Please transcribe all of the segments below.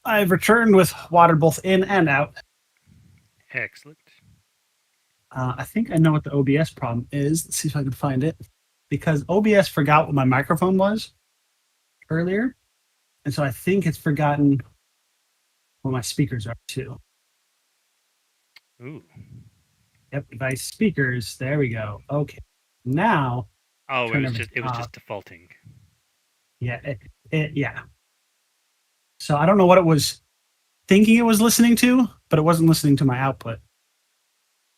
I've returned with water both in and out. Excellent. I think I know what the OBS problem is. Let's see if I can find it. Because OBS forgot what my microphone was earlier. And so I think it's forgotten what my speakers are too. Ooh. Yep, device speakers. There we go. Okay. Now Oh, turn everything it was off. just defaulting. Yeah, yeah. So I don't know what it was thinking it was listening to, but it wasn't listening to my output.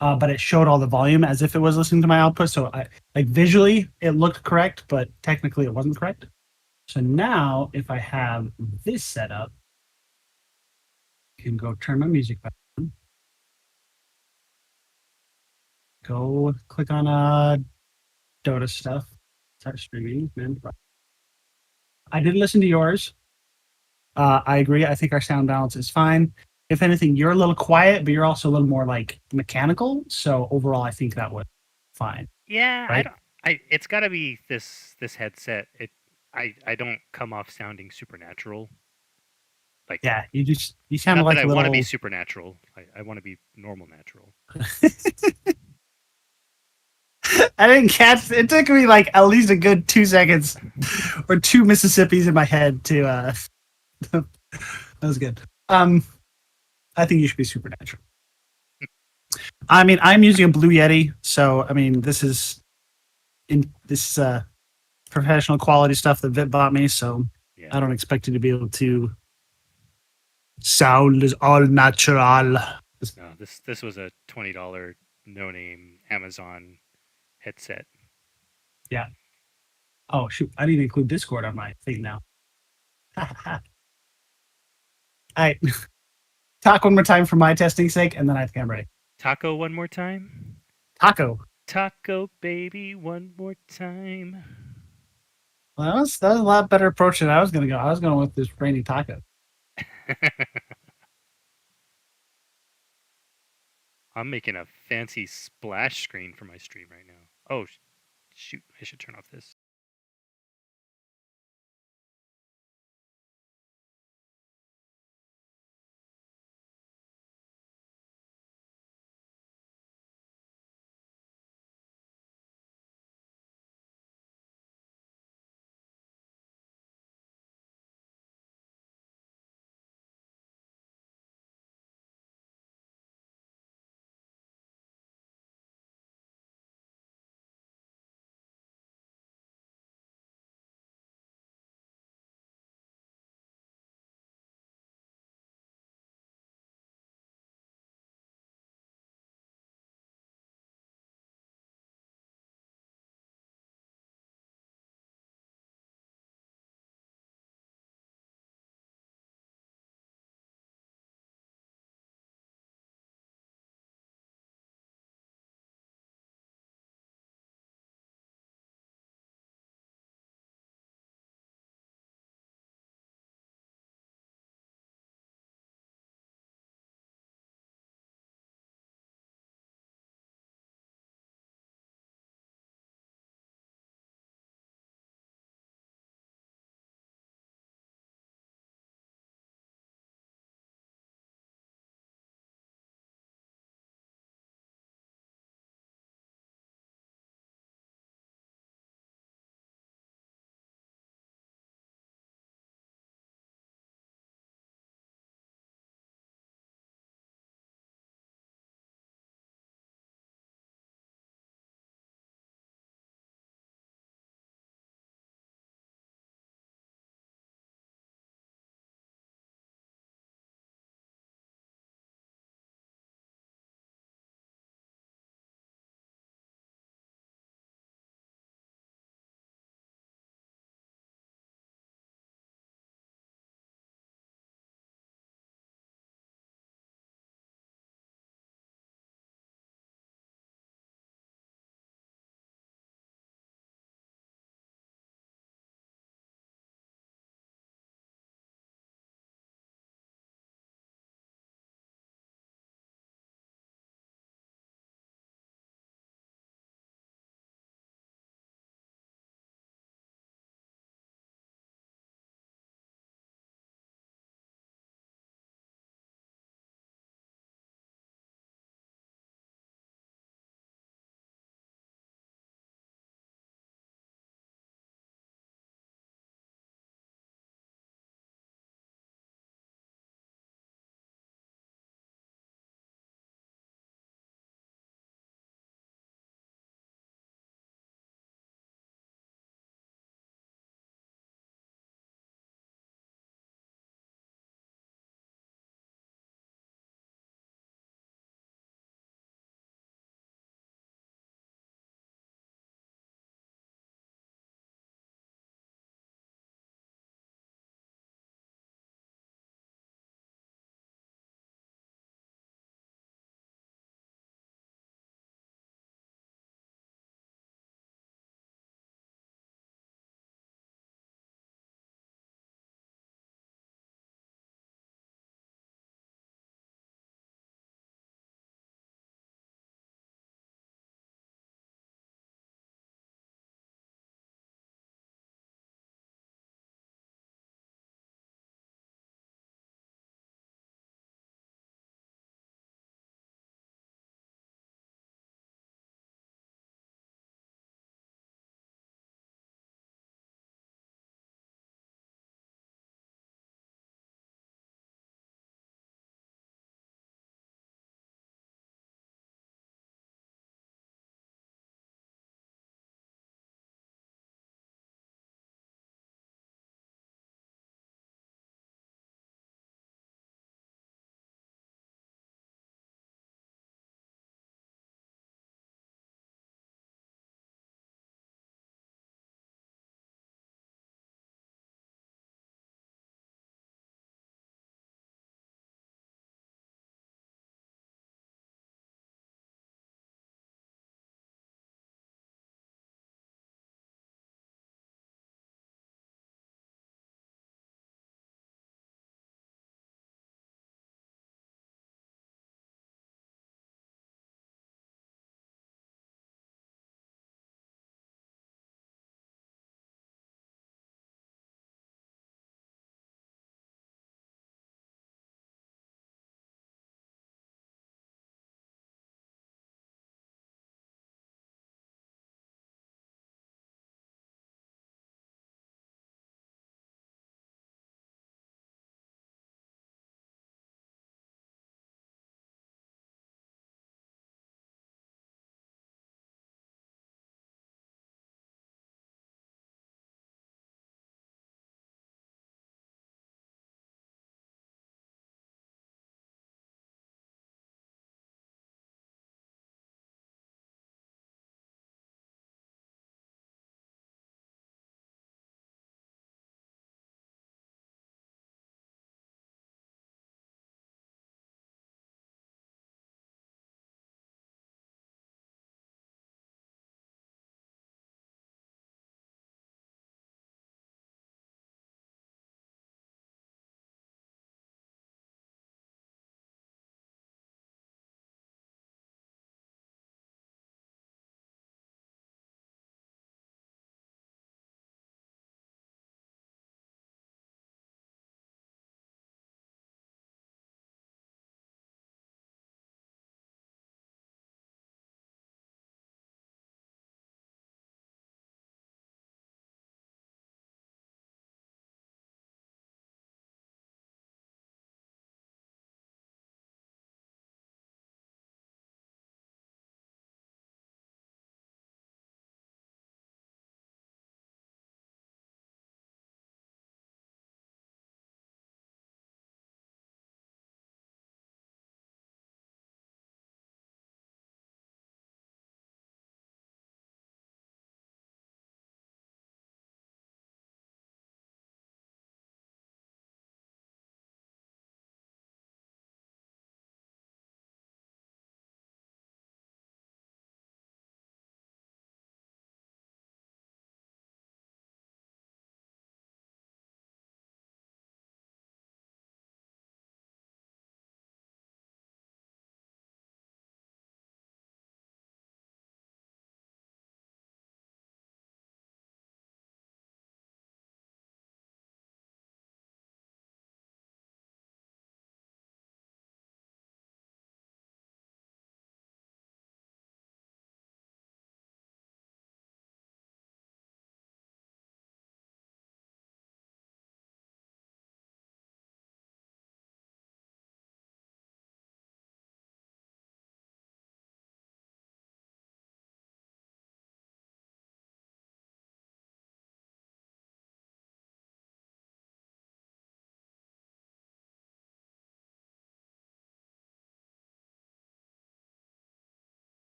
But it showed all the volume as if it was listening to my output. So I like visually it looked correct, but technically it wasn't correct. So now if I have this set up, I can go turn my music back on. Go click on Dota stuff. Start streaming. Man. I did listen to yours. I agree. I think our sound balance is fine. If anything, you're a little quiet, but you're also a little more like mechanical. So overall, I think that was fine, Yeah, I right? don't. It's got to be this headset. I don't come off sounding supernatural. Like, Yeah, you sounded not that like I a want to be little. supernatural. I want to be normal natural. I didn't catch. It took me like at least a good 2 seconds or two Mississippis in my head to. That was good. Um, I think you should be supernatural. I mean, I'm using a Blue Yeti, so I mean, this is professional quality stuff that Vit bought me, so Yeah. I don't expect you to be able to sound is all natural. No, this was a $20 no name Amazon headset. Yeah. Oh shoot, I need to include Discord on my thing now. All right, talk one more time for my testing sake, and then I think I'm ready. Taco one more time. Taco. Taco baby one more time. Well, that was a lot better approach than I was gonna go. I was going with this rainy taco. I'm making a fancy splash screen for my stream right now. Oh, shoot. I should turn off this.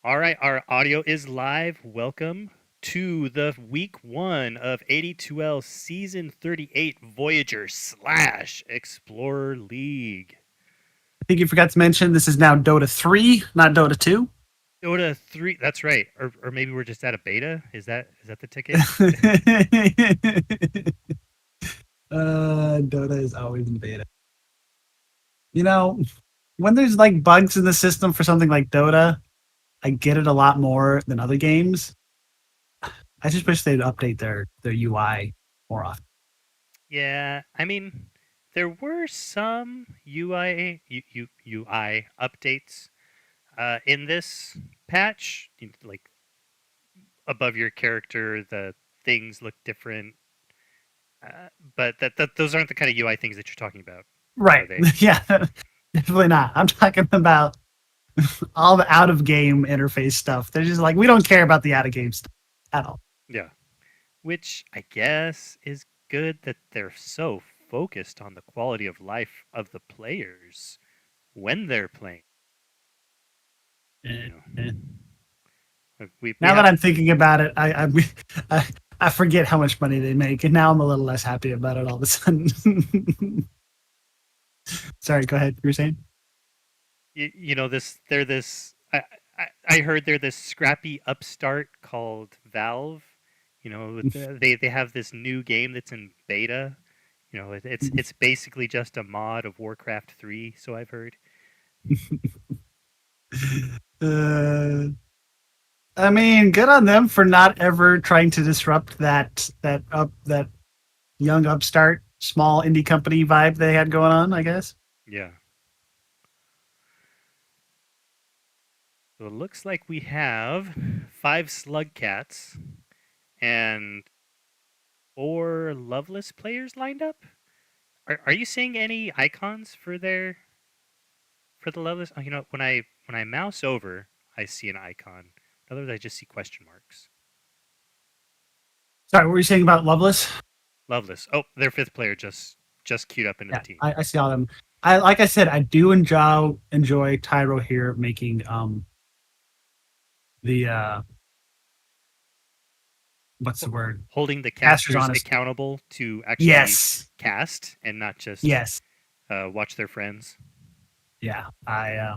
All right, our audio is live. Welcome to the week 1 of AD2L Season 38 Voyager / Explorer League. I think you forgot to mention this is now Dota 3, not Dota 2. Dota 3, that's right. Or maybe we're just at a beta. Is that the ticket? Dota is always in beta. You know, when there's like bugs in the system for something like Dota, I get it a lot more than other games. I just wish they'd update their UI more often. Yeah, I mean, there were some UI updates in this patch. Like above your character, the things look different. But those aren't the kind of UI things that you're talking about, are Right. they? Yeah, definitely not. I'm talking about all the out of game interface stuff. They're just like, we don't care about the out of game stuff at all. Yeah. Which I guess is good that they're so focused on the quality of life of the players when they're playing. Eh, You know, eh. we Now that have I'm thinking about it, I forget how much money they make, and now I'm a little less happy about it all of a sudden. Sorry, go ahead. You were saying? you know this. They're this. I heard they're this scrappy upstart called Valve. You know, they have this new game that's in beta. You know, it's basically just a mod of Warcraft 3. So I've heard. Uh, I mean, good on them for not ever trying to disrupt that young upstart small indie company vibe they had going on, I guess. Yeah. So it looks like we have 5 Slugcats and 4 Loveless players lined up. Are you seeing any icons for the Loveless? Oh, you know, when I mouse over, I see an icon. Otherwise, I just see question marks. Sorry, what were you saying about Loveless? Loveless. Oh, their 5th player just queued up into the Yeah, team. I see all them. Like I said, I do enjoy Tyro here making the what's the word? Holding the Casters casters honest. accountable to actually Yes. cast and not just Yes. watch their friends. Yeah. I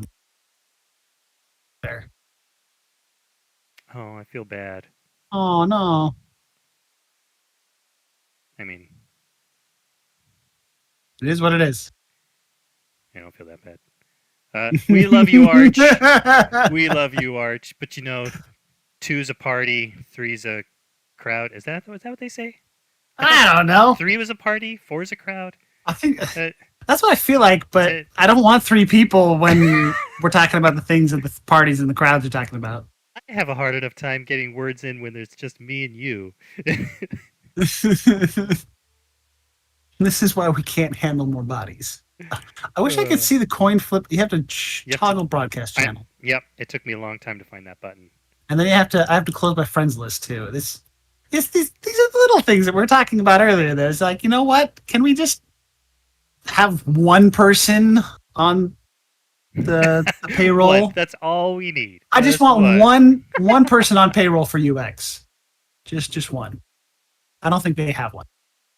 there. Oh, I feel bad. Oh no. I mean, It is what it is. I don't feel that bad. We love you, Arch. We love you, Arch. But you know, 2's a party, 3's a crowd. Is that what they say? I thought I don't know. 3 was a party, 4's a crowd. I think Uh, that's what I feel like, but it- I don't want 3 people when we're talking about the things that the parties and the crowds are talking about. I have a hard enough time getting words in when there's just me and you. This is why we can't handle more bodies. I wish I could see the coin flip. You have to You have to- toggle broadcast channel, Yep, it took me a long time to find that button. and then I have to close my friends list too. These are the little things that we were talking about earlier. There's like, you know what? Can we just have one person on the payroll? One, that's all we need. I just want one person on payroll for UX. Just one. I don't think they have one.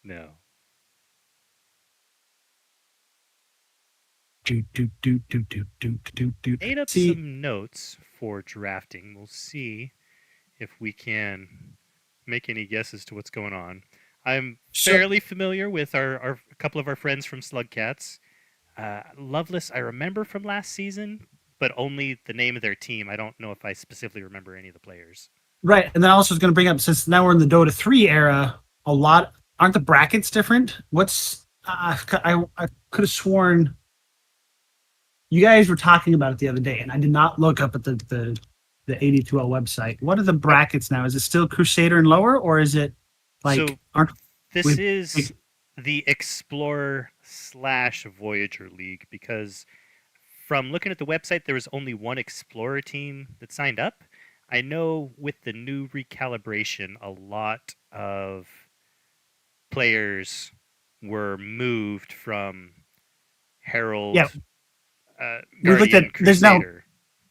No. Made up See, some notes for drafting. We'll see if we can make any guesses to what's going on. I'm fairly familiar with a couple of our friends from Slugcats. Loveless, I remember from last season, but only the name of their team. I don't know if I specifically remember any of the players. right, and then I also was going to bring up, since now we're in the Dota 3 era, aren't the brackets different? What's I could have sworn you guys were talking about it the other day, and I did not look up at the AD2L website. What are the brackets now? Is it still Crusader and lower, or is it like So aren't this we- is the Explorer / Voyager League, because from looking at the website, there was only one Explorer team that signed up. I know with the new recalibration, a lot of players were moved from Herald, Yeah. We Guardian, looked at there's now Crusader.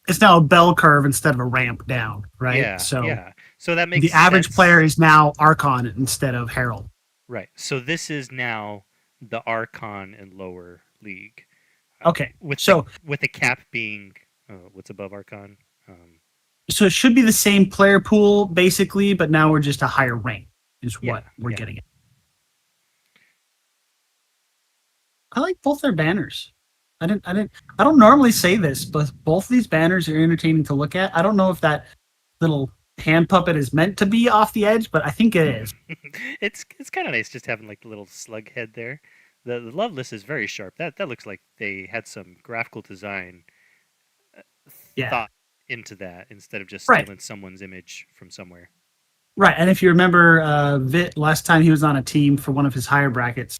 it's now a bell curve instead of a ramp down, right? Yeah, So yeah. So that makes the average sense. player is now Archon instead of Herald. Right. So this is now the Archon and lower league, Okay, with so the cap being what's above Archon. so it should be the same player pool basically, but now we're just a higher rank is Yeah, what we're yeah. getting at. I like both their banners. I don't normally say this, but both of these banners are entertaining to look at. I don't know if that little hand puppet is meant to be off the edge, but I think it is. It's kind of nice just having like the little slug head there. The Loveless is very sharp. That looks like they had some graphical design Yeah. thought into that instead of just Right. stealing someone's image from somewhere. Right. And if you remember Vit last time he was on a team for one of his higher brackets,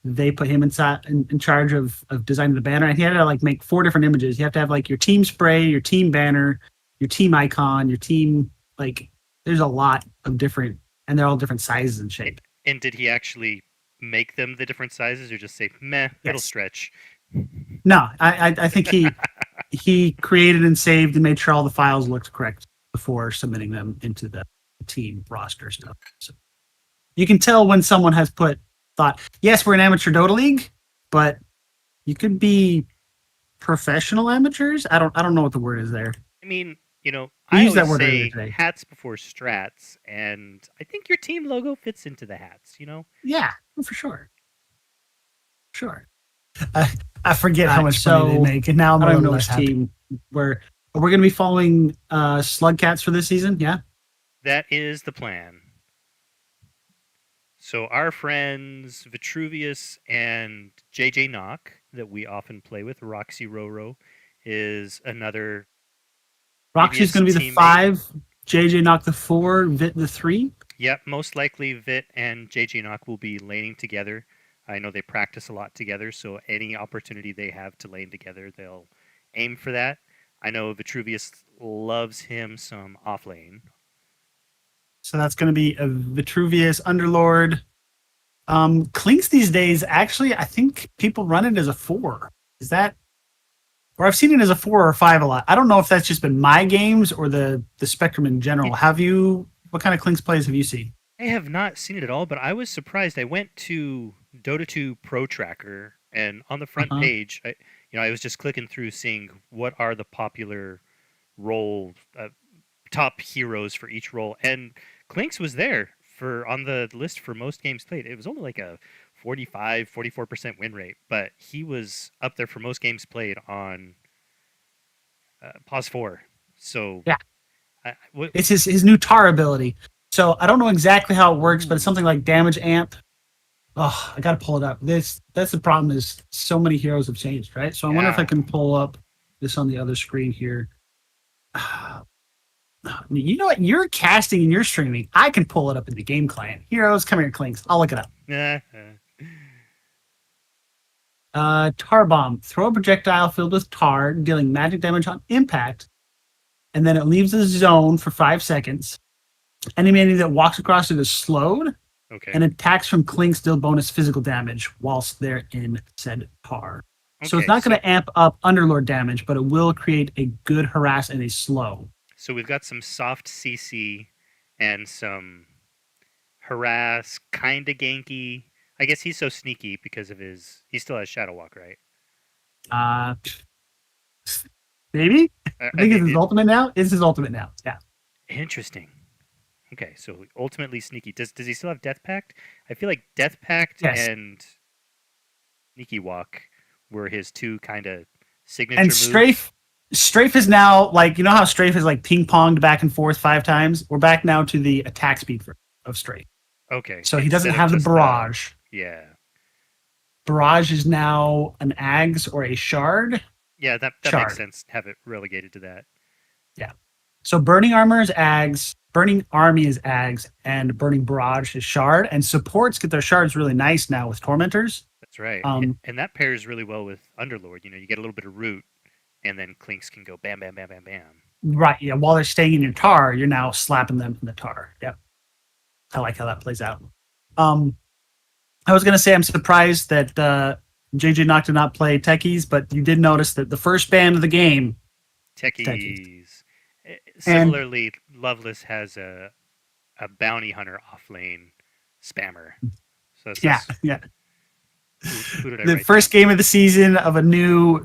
they put him in charge of designing the banner, and he had to like make 4 different images. You have to have like your team spray, your team banner, your team icon, your team, like there's a lot of different, and they're all different sizes and shape. And did he actually make them the different sizes, or just say, "Meh, it'll Yes. stretch"? No, I think he created and saved and made sure all the files looked correct before submitting them into the team roster stuff. So you can tell when someone has thought, yes, we're an amateur Dota league, but you could be professional amateurs. I don't know what the word is there. I mean, We I used that always word earlier say today. hats before strats, and I think your team logo fits into the hats. Yeah, for sure. Sure. I forget how much money they make, and now I'm I a don't little know less which happy. team. We're going to be following Slugcats for this season. Yeah. That is the plan. So our friends Vitruvius and JJ Knock, that we often play with, Roxy Roro, is another Roxy's previous going to be the teammate. 5. JJ knocked the 4. Vit the 3. Yep, most likely Vit and JJ Knock will be laning together. I know they practice a lot together, so any opportunity they have to lane together, they'll aim for that. I know Vitruvius loves him some off lane. So that's going to be a Vitruvius Underlord. Clinks these days, actually, I think people run it as a 4. Is that, or I've seen it as a 4 or a 5 a lot. I don't know if that's just been my games or the spectrum in general. What kind of Clinks plays have you seen? I have not seen it at all, but I was surprised. I went to Dota 2 Pro Tracker, and on the front page, I was just clicking through, seeing what are the popular role top heroes for each role, and Clinks was there on the list for most games played. It was only like a 44% win rate, but he was up there for most games played on Pause 4. So Yeah. It's his new tar ability. So I don't know exactly how it works, but it's something like damage amp. Oh, I gotta pull it up. That's the problem, is so many heroes have changed, right? So I wonder if I can pull up this on the other screen here. You know what? You're casting and you're streaming. I can pull it up in the game client. Heroes, come here, Clinks. I'll look it up. Tar bomb. Throw a projectile filled with tar, dealing magic damage on impact, and then it leaves the zone for 5 seconds. Enemy that walks across it is slowed, and attacks from Clinks deal bonus physical damage whilst they're in said tar. So it's not going to amp up Underlord damage, but it will create a good harass and a slow. So we've got some soft CC and some harass, kind of ganky. I guess he's so sneaky because of he still has Shadow Walk, right? Maybe? I think it's his ultimate now. It's his ultimate now. Yeah. Interesting. Okay, so ultimately sneaky. Does he still have Death Pact? I feel like Death Pact and Sneaky Walk were his 2 kind of signature and moves. Strafe is now, like, you know how Strafe is like ping-ponged back and forth 5 times? We're back now to the attack speed of Strafe. Okay. So he doesn't have the barrage. Yeah. Barrage is now an Ags or a Shard. Yeah, that makes sense. Have it relegated to that. Yeah. So Burning Armor is Ags, Burning Army is Ags, and Burning Barrage is Shard. And supports get their Shards really nice now with Tormentors. That's right. And that pairs really well with Underlord. You get a little bit of root, and then Clinks can go bam, bam, bam, bam, bam. Right, yeah. While they're staying in your tar, you're now slapping them in the tar. Yep. I like how that plays out. I was going to say I'm surprised that JJ Knock did not play Techies, but you did notice that the first ban of the game Techies. And Similarly, Loveless has a bounty hunter off lane spammer. So yeah, that's yeah. who did I The write first down? game of the season of a new,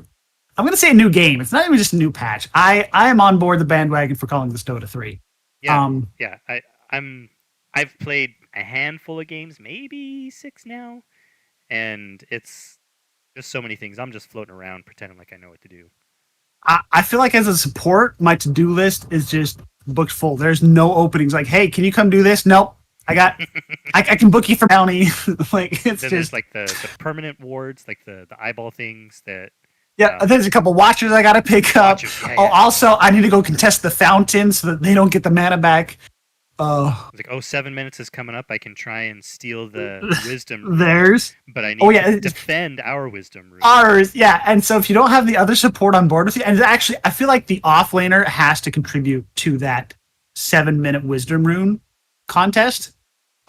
I'm going to say a new game. It's not even just a new patch. I am on board the bandwagon for calling this Dota 3. Yeah, yeah. I'm I've played a handful of games, maybe 6 now, and it's just so many things. I'm just floating around pretending like I know what to do. I feel like as a support, my to do list is just booked full. There's no openings. Like, hey, can you come do this? Nope. I can book you for bounty. Like, it's Then there's just, like the permanent wards, like the eyeball things that yeah. um, There's a couple watchers I got to pick up. watchers. Yeah, Oh, yeah. also, I need to go contest the fountain so that they don't get the mana back. Oh, It's like, oh, 7 minutes is coming up. I can try and steal the wisdom rune, there's, but I oh, need to yeah. defend our wisdom rune. Ours, yeah. And so if you don't have the other support on board with you, and actually, I feel like the offlaner has to contribute to that 7 minute wisdom rune contest.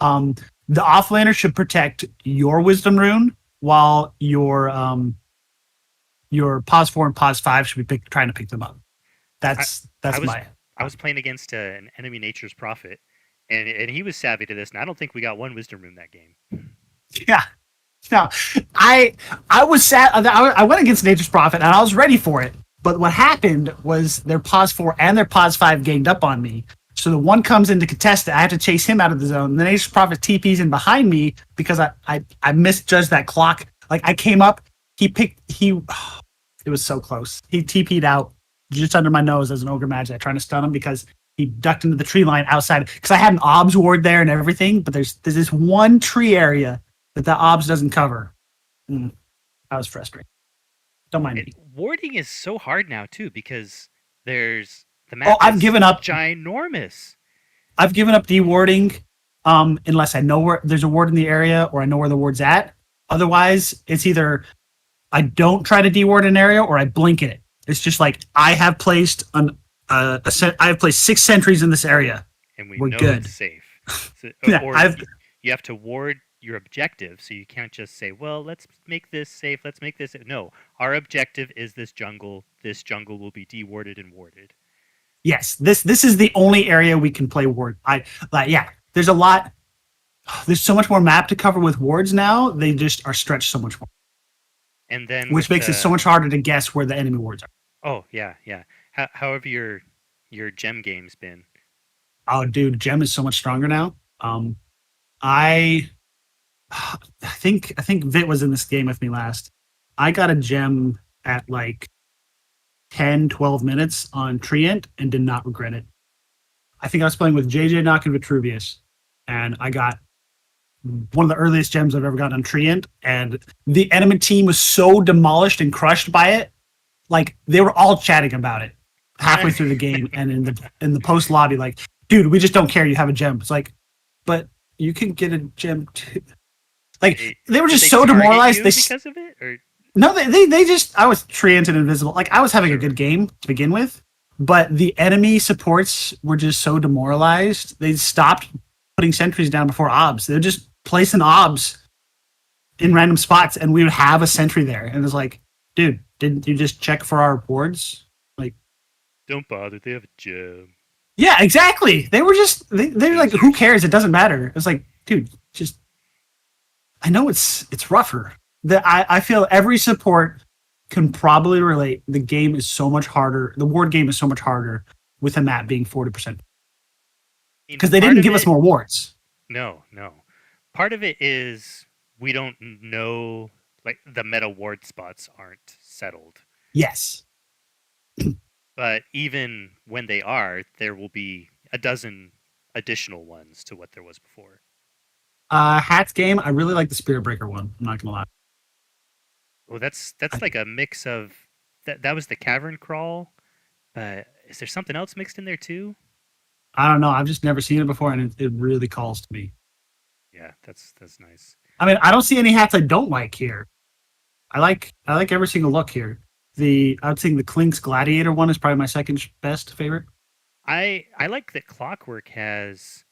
The offlaner should protect your wisdom rune while your pause 4 and pause 5 should be trying to pick them up. I, I That's was my I was playing against an enemy nature's prophet, and he was savvy to this, and I don't think we got one wisdom rune that game. yeah. No, I was sad. I went against Nature's Prophet and I was ready for it. But what happened was their pause 4 and their pause 5 ganged up on me. So the one comes in to contest it. I have to chase him out of the zone. The Nature's Prophet TP's in behind me because I misjudged that clock. Like I came up, it was so close. He TP'd out just under my nose as an ogre magi trying to stun him because he ducked into the tree line outside because I had an obs ward there and everything. But there's this one tree area that the obs doesn't cover. That was frustrating. Don't mind me. Warding is so hard now too because there's the Oh, map I've is given up. ginormous. I've given up dewarding, unless I know where there's a ward in the area or I know where the ward's at. Otherwise, it's either I don't try to deward an area or I blink it. It's just like I have placed I have placed 6 sentries in this area. And We're know good. it's safe. So, Yeah, or you have to ward your objective, so you can't just say, "Well, let's make this safe. Let's make this." No, our objective is this jungle. This jungle will be dewarded and warded. yes. This is the only area we can play ward. Yeah. There's a lot. There's so much more map to cover with wards now. They just are stretched so much more, And then which makes it so much harder to guess where the enemy wards are. Oh yeah, yeah. However, your gem game's been. Oh, dude, Gem is so much stronger now. I I think Vit was in this game with me last. I got a gem at like 10, 12 minutes on Treant and did not regret it. I think I was playing with JJ Knock and Vitruvius, and I got one of the earliest gems I've ever gotten on Treant, and the enemy team was so demolished and crushed by it. Like they were all chatting about it halfway through the game and in the post lobby, like, dude, we just don't care you have a gem. It's like, but you can get a gem too. Like they were just so demoralized. Because of it, or no, they just I was Treant and invisible. Like I was having a good game to begin with, but the enemy supports were just so demoralized. They stopped putting sentries down before obs. They're just placing obs in random spots, and we would have a sentry there. And it's like, dude, didn't you just check for our boards? Like, don't bother. They have a gem. yeah, exactly. They were just they're like, who cares? It doesn't matter. It's like, dude, just I know it's rougher. I feel every support can probably relate. The game is so much harder. The ward game is so much harder with the map being 40%. Because they didn't give us more wards. No. Part of it is we don't know, like the meta ward spots aren't settled. Yes. But even when they are, there will be a dozen additional ones to what there was before. Hats game, I really like the Spirit Breaker one. I'm not gonna lie. Well, that's like a mix of that was the cavern crawl, but is there something else mixed in there too? I don't know. I've just never seen it before, and it really calls to me. Yeah, that's nice. I mean, I don't see any hats I don't like here. I like every single look here. I would think the Klink's Gladiator one is probably my second best favorite. I like that Clockwork has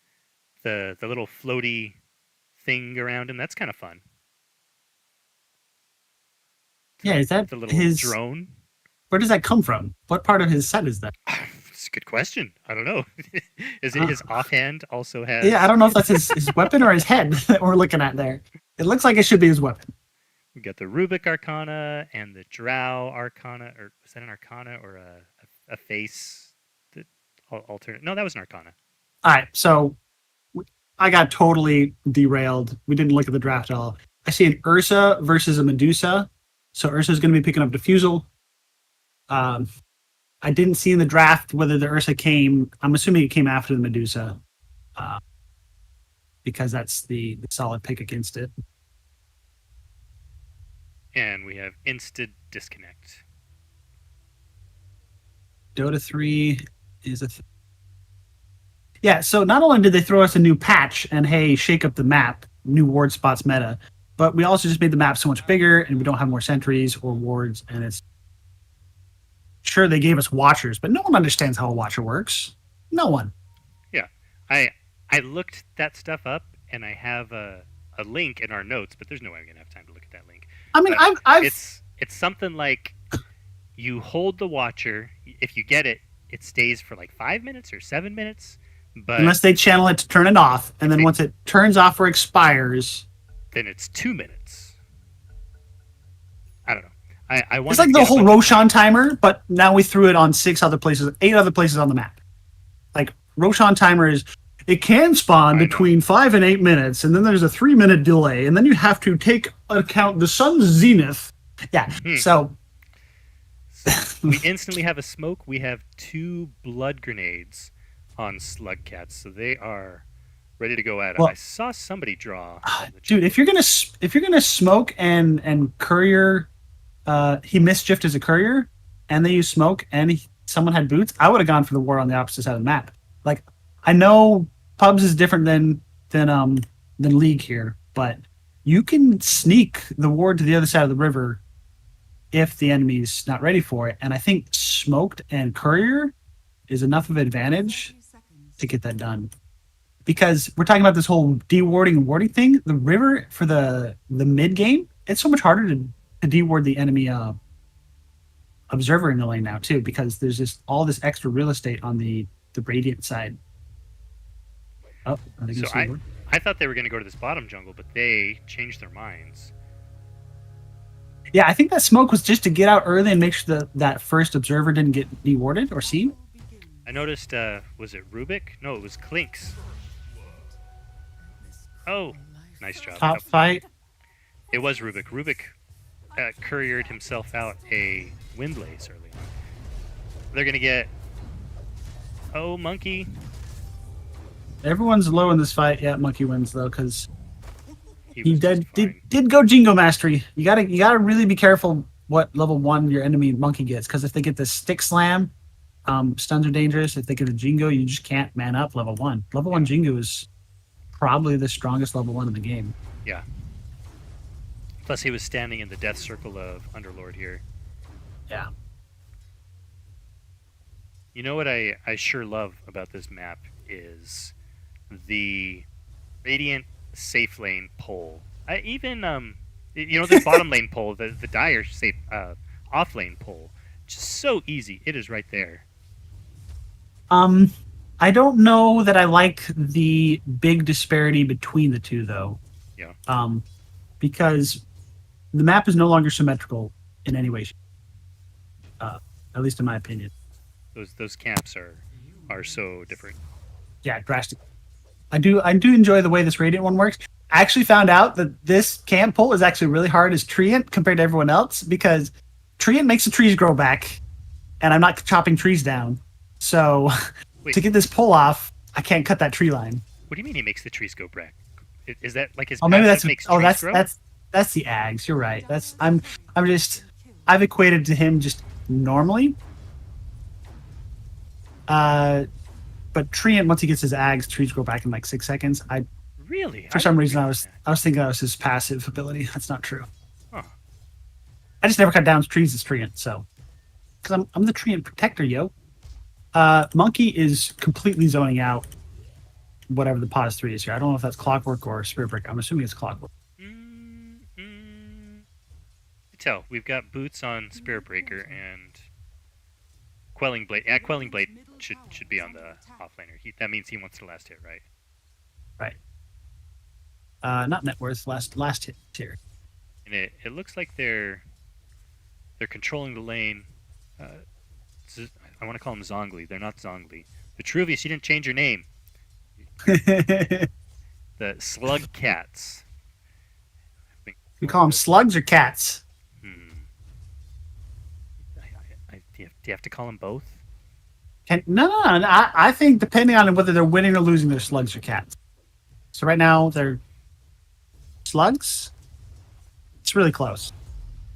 the little floaty thing around him. That's kind of fun. Yeah, is that the little his drone? Where does that come from? What part of his set is that? It's a good question. I don't know. Is it Uh, his offhand also has? Yeah, I don't know if that's his weapon or his head that we're looking at there. It looks like it should be his weapon. We got the Rubik Arcana and the Drow Arcana, or was that an Arcana or a face? The alternate? No, that was an Arcana. All right, so I got totally derailed. We didn't look at the draft at all. I see an Ursa versus a Medusa. So Ursa's going to be picking up Diffusal. Um, I didn't see in the draft whether the Ursa came. I'm assuming it came after the Medusa, uh, because that's the solid pick against it. And we have Instant Disconnect. Dota 3 is a yeah, so not only did they throw us a new patch and hey, shake up the map, new ward spots meta, but we also just made the map so much bigger and we don't have more sentries or wards. And it's sure they gave us watchers, but no one understands how a watcher works. No one. Yeah, I looked that stuff up, and I have a link in our notes, but there's no way I'm gonna have time to look at that link. I mean, But I've it's something like you hold the Watcher. If you get it, it stays for like 5 minutes or 7 minutes. But unless they channel it to turn it off, and then once it turns off or expires, then it's 2 minutes. I don't know. I want it's like the whole Roshan timer, but now we threw it on 8 other places on the map. Like Roshan timer is it can spawn between 5 and 8 minutes, and then there's a 3-minute delay, and then you have to take account the sun's zenith. Yeah. So we instantly have a smoke. We have 2 blood grenades on Slugcats, so they are ready to go at it. Well, I saw somebody draw. Dude, if you're gonna smoke and courier, he mischiefed as a courier, and they use smoke, and someone had boots. I would have gone for the war on the opposite side of the map. Like, I know pubs is different than League here, but you can sneak the ward to the other side of the river if the enemy's not ready for it. And I think smoked and courier is enough of an advantage to get that done. Because we're talking about this whole dewarding and warding thing. The river for the mid game, it's so much harder to deward the enemy observer in the lane now too, because there's just all this extra real estate on the radiant side. Oh, I think I thought they were going to go to this bottom jungle, but they changed their minds. Yeah, I think that smoke was just to get out early and make sure that first observer didn't get dewarded or seen. I noticed, was it Rubik? No, it was Clinks. Oh, nice job. Top fight. It was Rubik. Rubik couriered himself out a Windlace early on. They're going to get... Oh, Monkey. Everyone's low in this fight. Yeah, Monkey wins though, because he did go Jingo Mastery. You gotta really be careful what level 1 your enemy Monkey gets, because if they get the Stick Slam, stuns are dangerous. If they get a Jingo, you just can't man up level 1. Level 1 Jingo is probably the strongest level 1 in the game. Yeah. Plus, he was standing in the death circle of Underlord here. Yeah. You know what I sure love about this map is the Radiant safe lane pull. The bottom lane pull, the Dire safe off lane pull, just so easy. It is right there. I don't know that I like the big disparity between the two though. Yeah. Because the map is no longer symmetrical in any way, at least in my opinion. Those camps are so different. Yeah, drastic. I do enjoy the way this Radiant one works. I actually found out that this camp pull is actually really hard as Treant compared to everyone else, because Treant makes the trees grow back, and I'm not chopping trees down. So to get this pull off, I can't cut that tree line. What do you mean he makes the trees go back? Is that like his? Oh, maybe that's makes trees grow? that's the Ags. You're right. I've equated to him just normally. But Treant, once he gets his Ags, trees grow back in like 6 seconds. Really? For some reason, I was thinking that was his passive ability. That's not true. Huh. I just never cut down trees as Treant, so because I'm the Treant protector, yo. Monkey is completely zoning out whatever the pause 3 is here. I don't know if that's Clockwork or Spirit Breaker. I'm assuming it's Clockwork. Tell we've got boots on Spirit Breaker, and Quelling Blade. Yeah, Quelling Blade should be on the offlaner. That means he wants the last hit, right? Right. Not net worth. Last hit here. And it looks like they're controlling the lane. I want to call them Zongli. They're not Zongli. Vitruvius, you didn't change your name. The Slugcats. We call them slugs or cats. Do you have to call them both? No. I think depending on whether they're winning or losing, they're slugs or cats. So right now they're slugs. It's really close.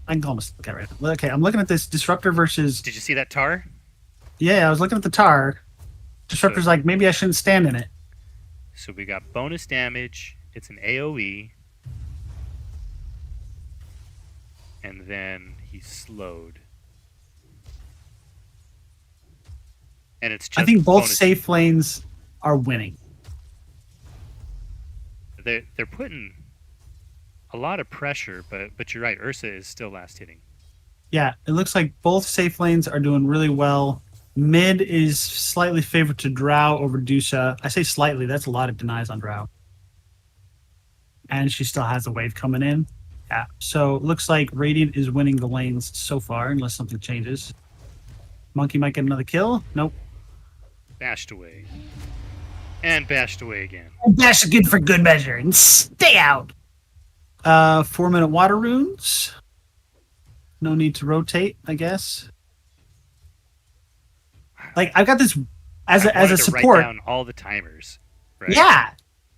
I can call them a slugcat right now. Okay, I'm looking at this Disruptor versus. Did you see that tar? Yeah, I was looking at the tar. Disruptor's like, maybe I shouldn't stand in it. So we got bonus damage. It's an AoE. And then he's slowed. And it's just I think both bonus. safe lanes are winning. They're putting a lot of pressure, but you're right. Ursa is still last hitting. Yeah, it looks like both safe lanes are doing really well. Mid is slightly favored to Drow over Dusa. I say slightly. That's a lot of denies on Drow. And she still has a wave coming in. Yeah. So it looks like Radiant is winning the lanes so far, unless something changes. Monkey might get another kill. Nope. Bashed away. And bashed away again. Bash again for good measure and stay out. 4-minute water runes. No need to rotate, I guess. Like I've got this as a support. Write down all the timers. Right?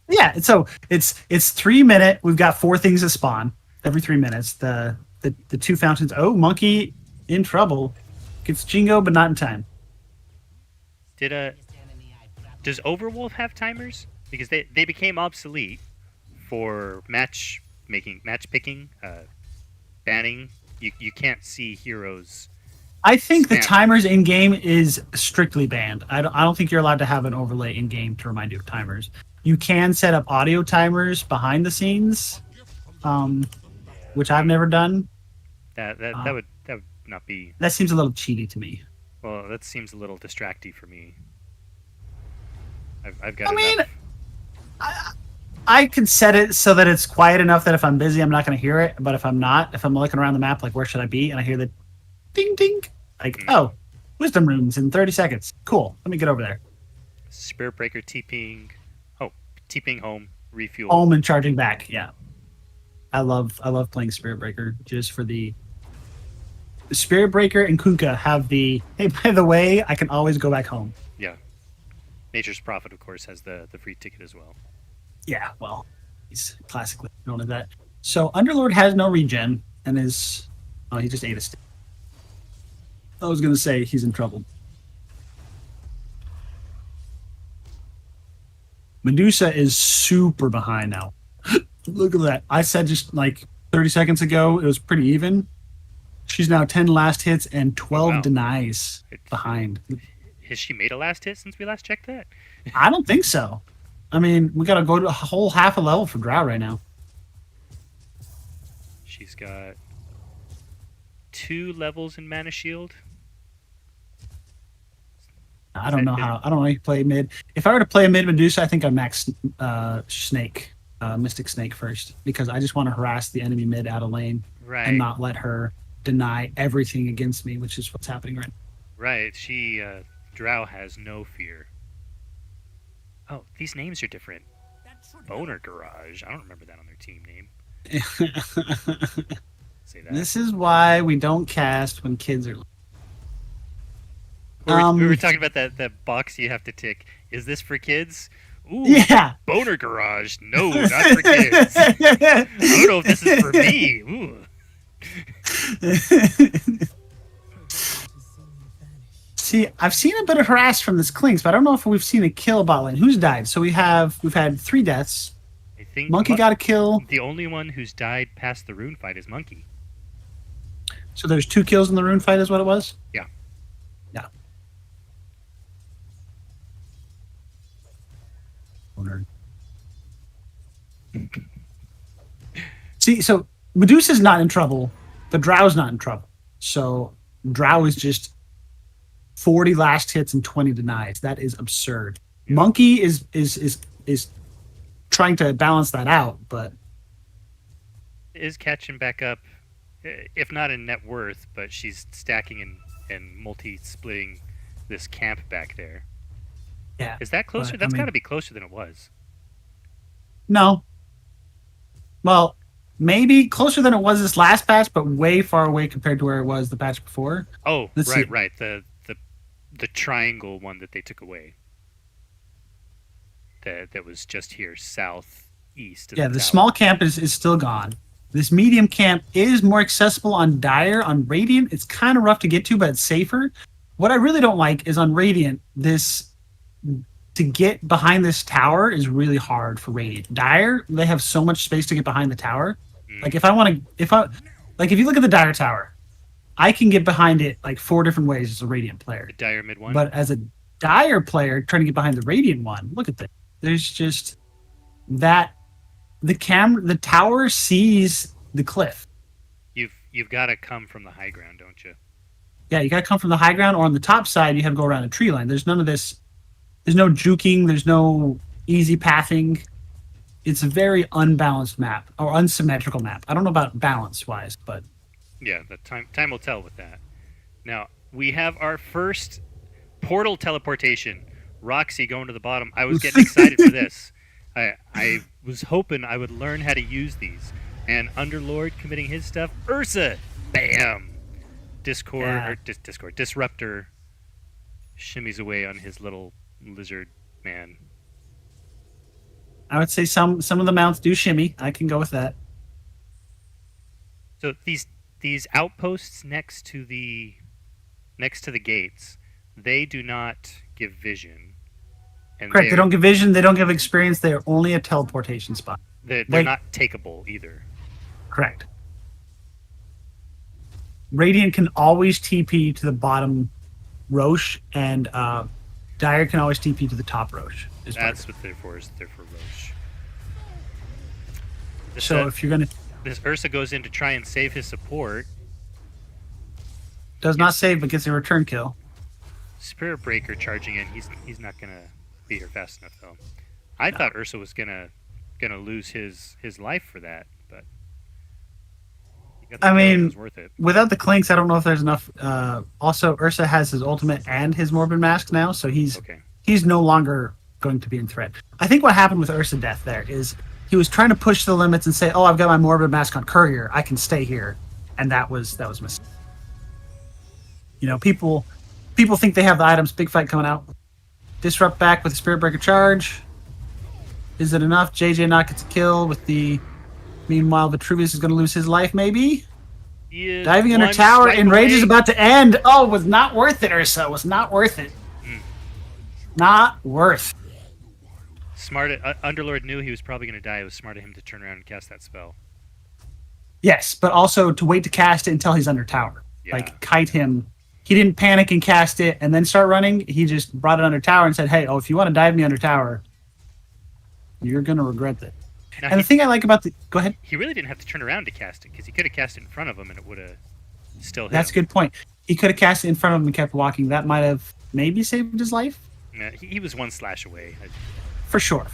Yeah. So it's 3 minute. We've got 4 things to spawn every 3 minutes. The 2 fountains. Oh, monkey in trouble. Gets Jingo, but not in time. Does Overwolf have timers? Because they became obsolete for match picking, banning. You can't see heroes. I think the Spam. timers in game is strictly banned. I don't think you're allowed to have an overlay in game to remind you of timers. You can set up audio timers behind the scenes, which I've never done. That would not be. That seems a little cheaty to me. Well, that seems a little distracting for me. I've got. I mean, I could set it so that it's quiet enough that if I'm busy, I'm not going to hear it. But if I'm not, if I'm looking around the map, like where should I be, and I hear the ding ding, like oh, wisdom runes in 30 seconds. Cool. Let me get over there. Spirit Breaker TPing. Oh, TPing home. Refuel. Home and charging back. Yeah, I love playing Spirit Breaker just for the Spirit Breaker and Kunkka have the hey. By the way, I can always go back home. Yeah. Nature's Prophet, of course, has the free ticket as well. Yeah, well, he's classically known as that. So Underlord has no regen and is he just ate a stick. I was gonna say he's in trouble. Medusa is super behind now. Look at that. I said just like 30 seconds ago it was pretty even. She's now 10 last hits and 12 denies behind. Has she made a last hit since we last checked that? I don't think so. I mean, we got to go to a whole half a level for Drow right now. She's got 2 levels in Mana Shield. I don't know how you play mid. If I were to play a mid Medusa, I think I'd max Snake, Mystic Snake first, because I just want to harass the enemy mid out of lane and not let her deny everything against me, which is what's happening right now. Right. She, Drow has no fear. Oh, these names are different. Boner Garage. I don't remember that on their team name. Say that. This is why we don't cast when kids are. We were talking about that box you have to tick. Is this for kids? Ooh, yeah. Boner Garage. No, not for kids. I don't know if this is for me. Ooh. See, I've seen a bit of harass from this Clinks, but I don't know if we've seen a kill bot lane. Who's died? So we've had 3 deaths. I think Monkey got a kill. The only one who's died past the rune fight is Monkey. So there's 2 kills in the rune fight is what it was? Yeah. Yeah. See, so Medusa's not in trouble, but Drow's not in trouble. So Drow is just 40 last hits and 20 denies. That is absurd. Yeah. Monkey is trying to balance that out, but Is catching back up, if not in net worth, but she's stacking and multi-splitting this camp back there. yeah. Is that closer? But, That's got to be closer than it was. No. Well, maybe closer than it was this last patch, but way far away compared to where it was the patch before. Oh, Let's see. right. The triangle one that they took away. That was just here southeast. Of Yeah, the the tower. small camp is still gone. This medium camp is more accessible on Dire. On Radiant, it's kind of rough to get to, but it's safer. What I really don't like is on Radiant, to get behind this tower is really hard for Radiant. Dire, they have so much space to get behind the tower. Like if you look at the Dire tower, I can get behind it like 4 different ways as a Radiant player. The Dire mid one. But as a Dire player trying to get behind the Radiant one, look at this. There's just that the tower sees the cliff. You've got to come from the high ground, don't you? Yeah, you got to come from the high ground, or on the top side, you have to go around a tree line. There's none of this. There's no juking. There's no easy pathing. It's a very unbalanced map or unsymmetrical map. I don't know about balance wise, but Yeah, the time will tell with that. Now we have our first portal teleportation. Roxy going to the bottom. I was getting excited for this. I was hoping I would learn how to use these. And Underlord committing his stuff. Ursa, bam. Disruptor shimmies away on his little lizard man. I would say some of the mounts do shimmy. I can go with that. So these outposts next to the gates, they do not give vision. And Correct. They don't give vision. They don't give experience. They are only a teleportation spot. They're Like- not takeable either. Correct. Radiant can always TP to the bottom Roche, and Dire can always TP to the top Roche. That's what they're for. Is they're for Roche. So if you're gonna This Ursa goes in to try and save his support. does not save but gets a return kill. Spirit Breaker charging in. He's not gonna beat her fast enough though. I thought Ursa was gonna lose his life for that, but he got the I kill and mean, it was worth it. Without the clinks, I don't know if there's enough. Also, Ursa has his ultimate and his Morbid Mask now, so he's no longer going to be in threat. I think what happened with Ursa death there is he was trying to push the limits and say, "Oh, I've got my Morbid Mask on Courier. I can stay here," and that was mistake. You know, people think they have the items. Big fight coming out. Disrupt back with the Spirit Breaker charge. Is it enough? JJ Knock gets a kill with the. Meanwhile, Vitruvius is going to lose his life, maybe. Diving under tower, Enrage is about to end. Oh, was not worth it, Ursa. Was not worth it. Not worth. Smart. Underlord knew he was probably going to die. It was smart of him to turn around and cast that spell. Yes, but also to wait to cast it until he's under tower. Yeah. Like, kite him. He didn't panic and cast it and then start running. He just brought it under tower and said, "Hey, if you want to dive me under tower, you're going to regret it." Now And the thing I like about the... Go ahead. He really didn't have to turn around to cast it because he could have cast it in front of him and it would have still hit That's a him. good point. He could have cast it in front of him and kept walking. That might have maybe saved his life. Yeah, he was one slash away. For sure.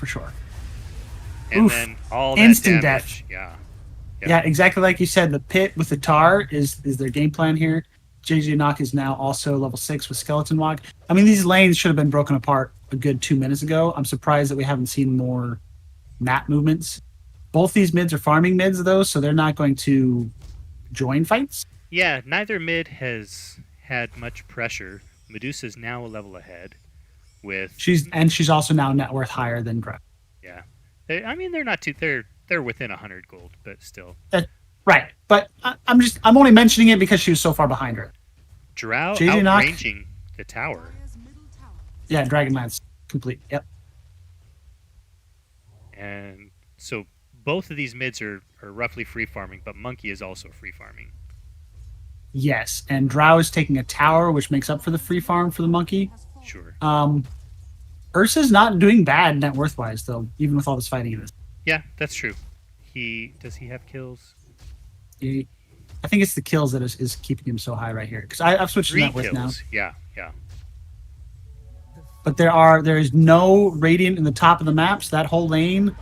And Oof. then all that Instant damage. Yeah, exactly like you said. The pit with the tar is their game plan here. JJ Knock is now also level 6 with Skeleton Walk. I mean, these lanes should have been broken apart a good 2 minutes ago. I'm surprised that we haven't seen more map movements. Both these mids are farming mids, though, so they're not going to join fights. Yeah, neither mid has had much pressure. Medusa's now a level ahead. She's also now net worth higher than Drow. Yeah, they're not too. They're within 100 gold, but still. Right, but I'm only mentioning it because she was so far behind her. Drow JJ Knock, outranging the tower. Yeah, Dragonlance complete. Yep. And so both of these mids are roughly free farming, but Monkey is also free farming. Yes, and Drow is taking a tower, which makes up for the free farm for the Monkey. Sure. Ursa's not doing bad net worth wise though, even with all this fighting in this. Yeah, that's true. Does he have kills? I think it's the kills that is keeping him so high right here. Because I've switched to 3 net worth now. kills. Yeah. but there is no radiant in the top of the map, so that whole lane,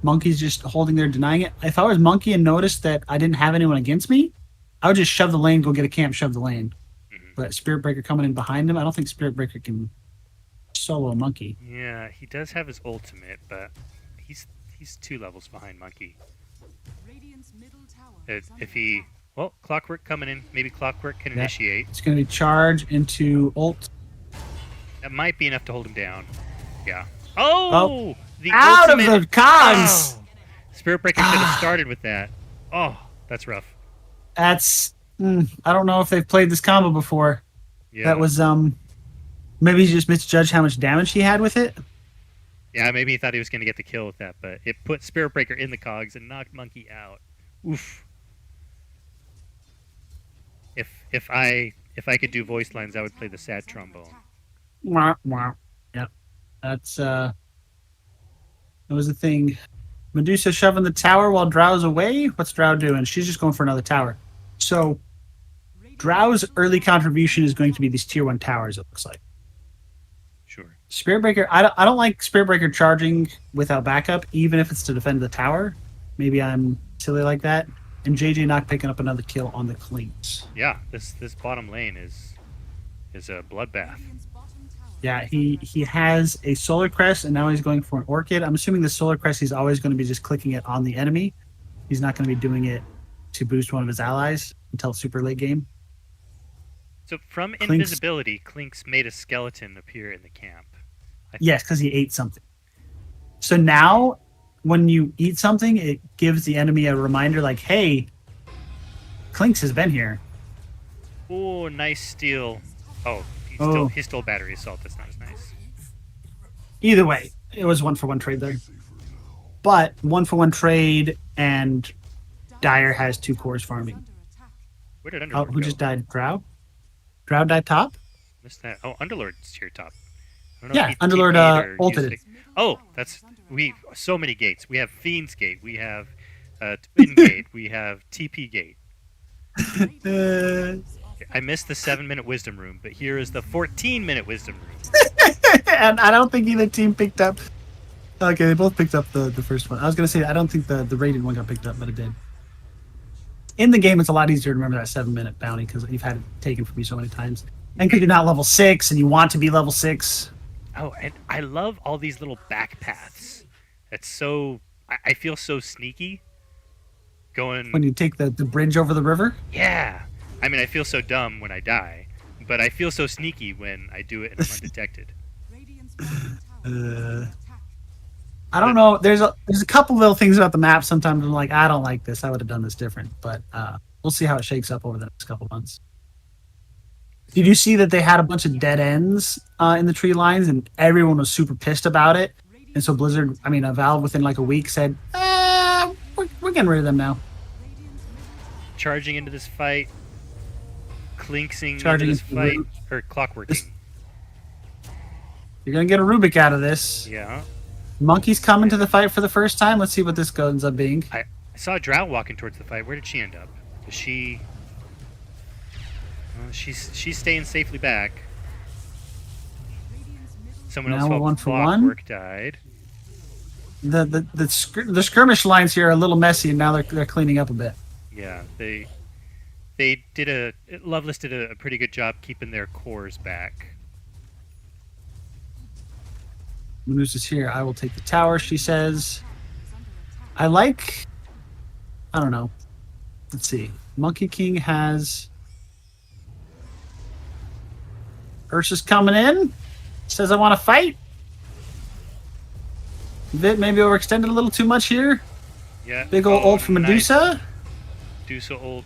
Monkey's just holding there, denying it. If I was Monkey and noticed that I didn't have anyone against me, I would just shove the lane, go get a camp, shove the lane. But Spirit Breaker coming in behind him, I don't think Spirit Breaker can solo Monkey. Yeah, he does have his ultimate, but he's 2 levels behind Monkey. If he... Well, Clockwork coming in. Maybe Clockwork can initiate. It's going to be charge into ult. That might be enough to hold him down. Yeah. Oh! The Out ultimate. of the cogs! Oh! Spirit Breaker should have started with that. Oh, that's rough. That's... I don't know if they've played this combo before. Yeah. That was... Maybe he just misjudged how much damage he had with it. Yeah, maybe he thought he was going to get the kill with that, but it put Spirit Breaker in the cogs and knocked Monkey out. Oof. If I could do voice lines, I would play the sad trombone. Wow. Yep. That's that was the thing. Medusa shoving the tower while Drow's away. What's Drow doing? She's just going for another tower. So Drow's early contribution is going to be these tier 1 towers, it looks like. Sure. Spirit Breaker, I don't like Spirit Breaker charging without backup, even if it's to defend the tower. Maybe I'm silly like that. And JJ not picking up another kill on the cleans. Yeah, this bottom lane is a bloodbath. Yeah, he has a Solar Crest, and now he's going for an Orchid. I'm assuming the Solar Crest, he's always going to be just clicking it on the enemy. He's not going to be doing it to boost one of his allies until super late game. So from invisibility, Clink's made a skeleton appear in the camp. Yes, because he ate something. So now, when you eat something, it gives the enemy a reminder like, hey, Clinks has been here. Oh, nice steal. Oh, he stole battery assault. That's not as nice. Either way, it was 1-for-1 trade there. But 1-for-1 trade, and Dire has 2 cores farming. Where did Underlord who go? just died? Drow? Drow died top? Missed that. Oh, Underlord's here top. I don't know Yeah, if he Underlord TP'd or ulted used it. Oh, that's so many gates. We have Fiend's Gate. We have Twin Gate. We have TP Gate. I missed the 7-minute wisdom room, but here is the 14-minute wisdom room. And I don't think either team picked up. Okay, they both picked up the first one. I was going to say, I don't think the Radiant one got picked up, but it did. In the game, it's a lot easier to remember that 7-minute bounty because you've had it taken from you so many times. And because you're not level 6 and you want to be level 6. Oh, and I love all these little back paths. It's so... I feel so sneaky going... When you take the bridge over the river? Yeah. I mean, I feel so dumb when I die, but I feel so sneaky when I do it and I'm undetected. I don't know. There's a couple little things about the map. Sometimes I'm like, I don't like this. I would have done this different. But we'll see how it shakes up over the next couple months. Did you see that they had a bunch of dead ends in the tree lines, and everyone was super pissed about it? And so Valve within like a week said, we're getting rid of them now. Charging into this fight, clinksing Charging into this into the fight, or clockworking. You're going to get a Rubik out of this. Yeah. Monkey's coming to the fight for the first time. Let's see what this ends up being. I saw Drow walking towards the fight. Where did she end up? Is she... she's staying safely back. Someone else Now felt Clockwork died. The skirmish lines here are a little messy, and now they're cleaning up a bit. Yeah, they did Loveless did a pretty good job keeping their cores back. Medusa's here. I will take the tower, she says. I don't know. Let's see. Monkey King has... Ursa's coming in. Says, I want to fight. Vit maybe overextended a little too much here. Yeah. Big old ult from Medusa. Nice. Medusa ult.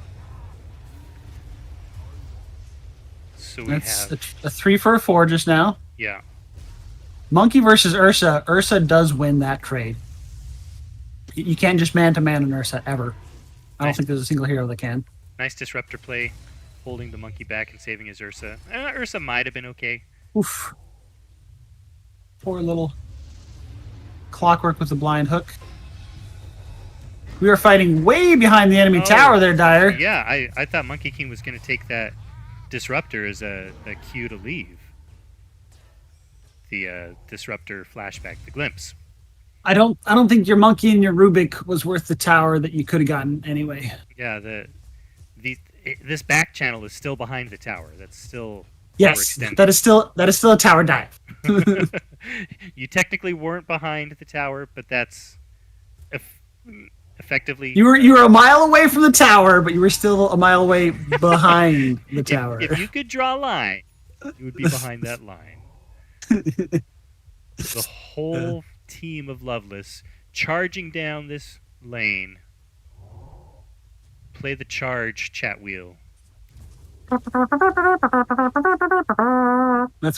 So we That's have... a 3 for a 4 just now. Yeah. Monkey versus Ursa. Ursa does win that trade. You can't just man-to-man an Ursa, ever. I don't think there's a single hero that can. Nice disruptor play, holding the monkey back and saving his Ursa. Ursa might have been okay. Oof. Poor little Clockwork with the blind hook. We are fighting way behind the enemy tower there, Dire. Yeah, I thought Monkey King was going to take that disruptor as a cue to leave. the disruptor flashback, the glimpse. I don't think your monkey and your Rubik was worth the tower that you could have gotten anyway. Yeah, this back channel is still behind the tower. That's still Yes, that is still a tower dive. You technically weren't behind the tower, but that's effectively you were a mile away from the tower, but you were still a mile away behind the tower. If you could draw a line, you would be behind that line. The whole team of Loveless charging down this lane. Play the charge, chat wheel. That's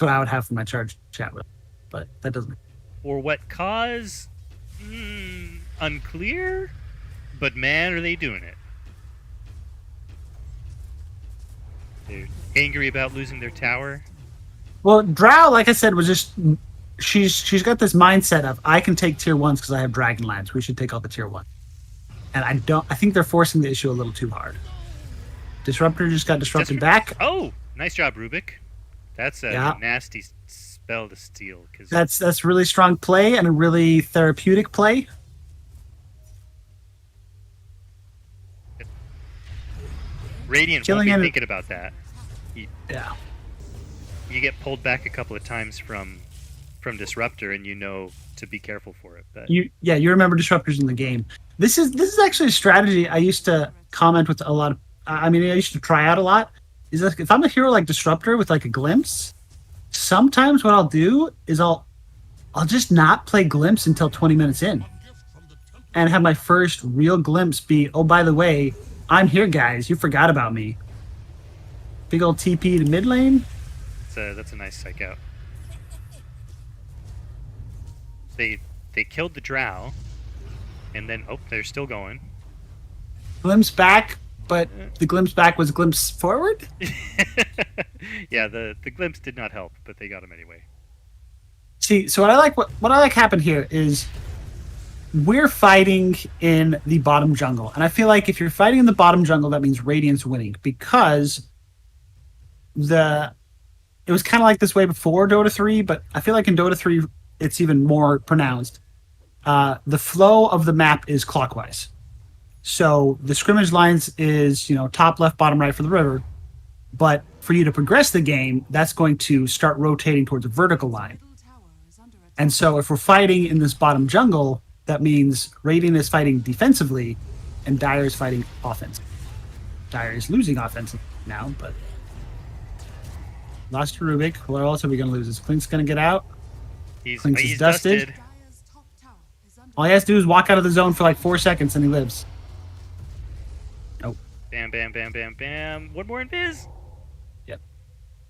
what I would have for my charge chat wheel, but that doesn't. For what cause? Unclear. But man, are they doing it. They're angry about losing their tower. Well, Drow, like I said, was just she's got this mindset of I can take tier 1s because I have Dragonlance. We should take all the tier 1. And I think they're forcing the issue a little too hard. Disruptor just got disrupted back. Oh, nice job, Rubik. That's a nasty spell to steal. That's really strong play and a really therapeutic play. Radiant won't be thinking about that. You get pulled back a couple of times from Disruptor, and you know to be careful for it. But you remember Disruptors in the game. This is actually a strategy I used to comment with a lot of. I used to try out a lot. Is that if I'm a hero like Disruptor with like a glimpse, sometimes what I'll do is I'll just not play glimpse until 20 minutes in, and have my first real glimpse be, oh, by the way, I'm here, guys. You forgot about me. Big old TP to mid lane. That's a nice psych out. They killed the Drow, and then they're still going. Glimpse back, but the glimpse back was glimpse forward. Yeah, the glimpse did not help, but they got him anyway. See, so what I like happened here is we're fighting in the bottom jungle, and I feel like if you're fighting in the bottom jungle, that means Radiant's winning because it was kind of like this way before Dota 3, but I feel like in Dota 3 it's even more pronounced. The flow of the map is clockwise. So the scrimmage lines is, top left, bottom right for the river. But for you to progress the game, that's going to start rotating towards a vertical line. And so if we're fighting in this bottom jungle, that means Radiant is fighting defensively and Dire is fighting offense. Dire is losing offense now, but lost to Rubik. What else are we going to lose? Is Klink's going to get out? Klink's is dusted. All he has to do is walk out of the zone for like 4 seconds and he lives. Nope. Bam, bam, bam, bam, bam. One more invis. Yep.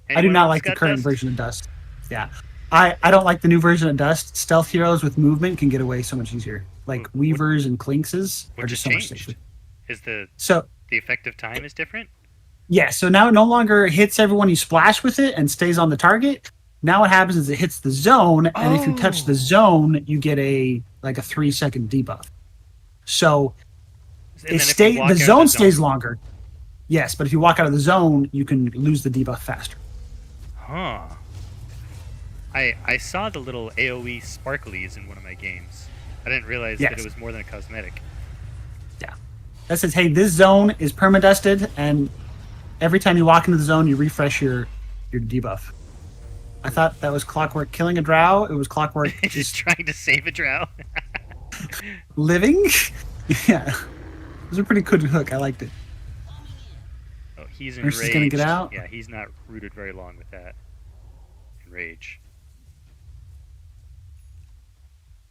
Anyone I do not like the got current dust? version of Dust. Yeah. I don't like the new version of Dust. Stealth heroes with movement can get away so much easier. Like Weavers and Klinkses are just so much safer. Is the effective time is different? Yeah, so now it no longer hits everyone you splash with it and stays on the target. Now what happens is it hits the zone, and if you touch the zone, you get a 3-second debuff. So the zone stays longer. Yes, but if you walk out of the zone, you can lose the debuff faster. Huh. I saw the little AoE sparklies in one of my games. I didn't realize that it was more than a cosmetic. Yeah. That says, hey, this zone is permadusted, and every time you walk into the zone, you refresh your debuff. I thought that was Clockwork killing a Drow. It was Clockwork just trying to save a Drow. Living? Yeah. It was a pretty good hook. I liked it. Oh, he's enraged. Nurse is going to get out. Yeah, he's not rooted very long with that. Enrage.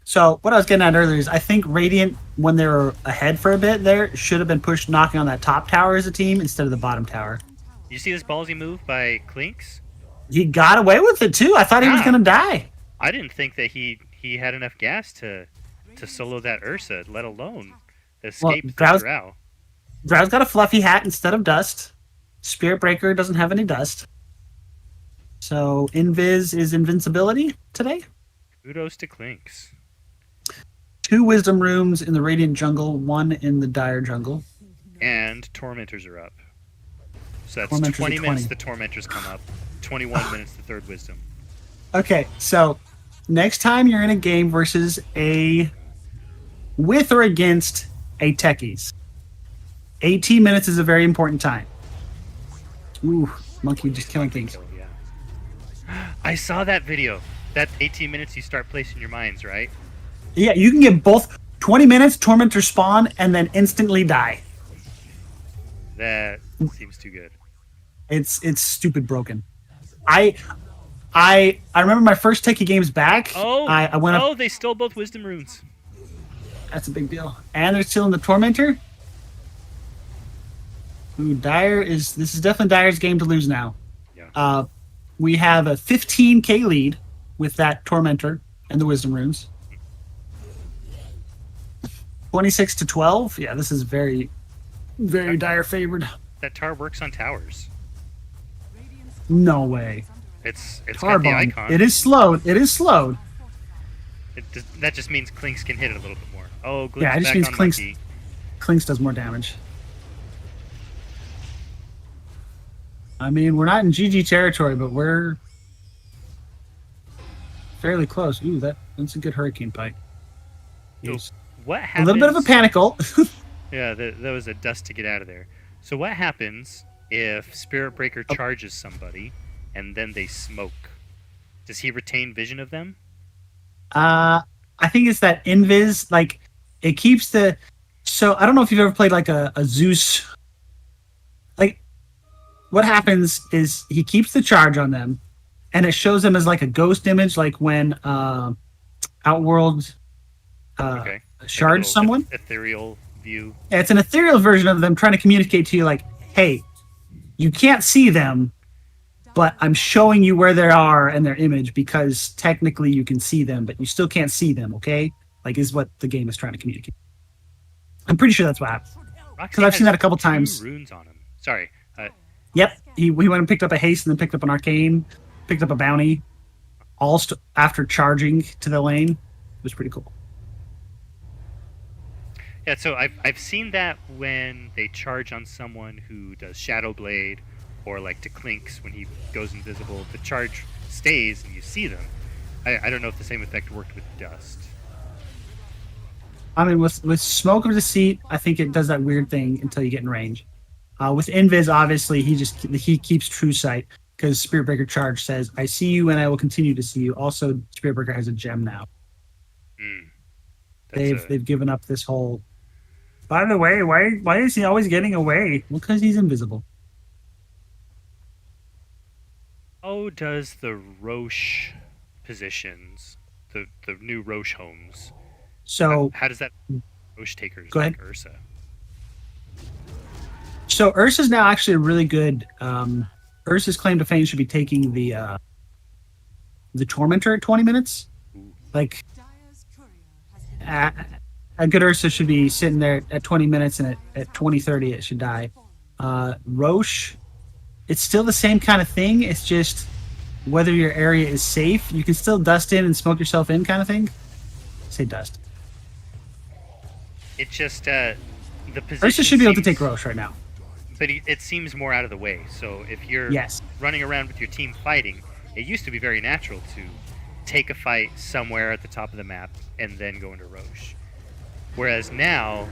So what I was getting at earlier is I think Radiant, when they were ahead for a bit there, should have been pushed knocking on that top tower as a team instead of the bottom tower. You see this ballsy move by Klinks? He got away with it too. I thought he was going to die. I didn't think that he had enough gas to solo that Ursa, let alone escape the Drow. Drow's got a fluffy hat instead of dust. Spirit Breaker doesn't have any dust. So Invis is invincibility today. Kudos to Klinks. 2 wisdom rooms in the Radiant jungle, 1 in the Dire jungle. And Tormentors are up. So that's 20 minutes the Tormentors come up, 21 minutes the third wisdom. Okay, so next time you're in a game versus with or against a techies, 18 minutes is a very important time. Ooh, monkey just killing things. Kill, yeah. I saw that video. That's 18 minutes you start placing your mines, right? Yeah, you can get both 20 minutes, tormentor spawn, and then instantly die. That seems too good. It's stupid broken. I remember my first techie games back. I went up. Oh, they stole both wisdom runes. That's a big deal. And they're still in the tormentor. Ooh, this is definitely Dyer's game to lose now. Yeah. We have a 15k lead with that tormentor and the wisdom runes. 26 to 12. Yeah, this is very, very Dyer favored. That tar works on towers. No way. It's Tar got the bomb. icon. It is slowed. It is slowed. That just means Clinks can hit it a little bit more. Oh, Glimpse Yeah, it just back means on Clinks. Monkey. Clinks does more damage. I mean, we're not in GG territory, but we're fairly close. Ooh, that's a good hurricane pike. So Yes. what A happens? little bit of a panicle. Yeah, that was a dust to get out of there. So what happens if Spirit Breaker charges somebody and then they smoke? Does he retain vision of them? I think it's that invis. Like, it keeps the. So I don't know if you've ever played like a Zeus. Like, what happens is he keeps the charge on them, and it shows them as like a ghost image, like when Outworld Okay. shards someone. Ethereal view. Yeah, it's an ethereal version of them trying to communicate to you, like, hey, you can't see them, but I'm showing you where they are and their image because technically you can see them, but you still can't see them, okay? Like, is what the game is trying to communicate. I'm pretty sure that's what happened. Because I've seen that a couple times. Runes on him. Sorry. Yep. He went and picked up a haste and then picked up an arcane, picked up a bounty, all after charging to the lane. It was pretty cool. Yeah, so I've seen that when they charge on someone who does Shadow Blade, or like to Clinks when he goes invisible. The charge stays and you see them. I don't know if the same effect worked with Dust. I mean, with Smoke of Deceit, I think it does that weird thing until you get in range. With Invis, obviously, he keeps true sight because Spirit Breaker Charge says, "I see you and I will continue to see you." Also, Spirit Breaker has a gem now. They've given up this whole. By the way, why is he always getting away? Well, because he's invisible. How does the Roche positions, the new Roche homes? So how does that Roche takers go ahead. like Ursa? So Ursa's now actually a really good. Ursa's claim to fame should be taking the Tormentor at 20 minutes. Ooh. Like, a good Ursa should be sitting there at 20 minutes, and at 20:30 it should die. Roche, it's still the same kind of thing. It's just whether your area is safe. You can still dust in and smoke yourself in, kind of thing. Say dust. It just the position. Ursa should be able to take Roche right now. But it seems more out of the way. So if you're running around with your team fighting, it used to be very natural to take a fight somewhere at the top of the map and then go into Roche. Whereas now,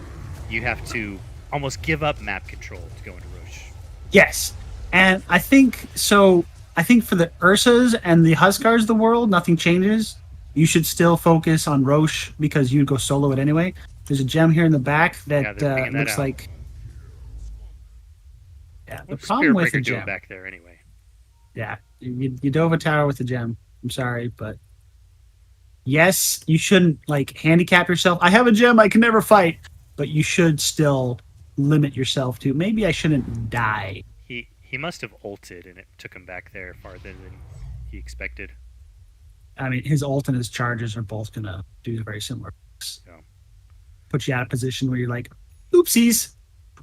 you have to almost give up map control to go into Roche. Yes. And I think for the Ursas and the Huskars of the world, nothing changes. You should still focus on Roche because you'd go solo it anyway. There's a gem here in the back that looks like... Yeah, the problem with the gem back there anyway. Yeah, you dove a tower with the gem. I'm sorry, but yes, you shouldn't like handicap yourself. I have a gem, I can never fight, but you should still limit yourself to maybe I shouldn't die. He must have ulted and it took him back there farther than he expected. I mean, his ult and his charges are both gonna do very similar. Yeah. Put you out of position where you're like, oopsies.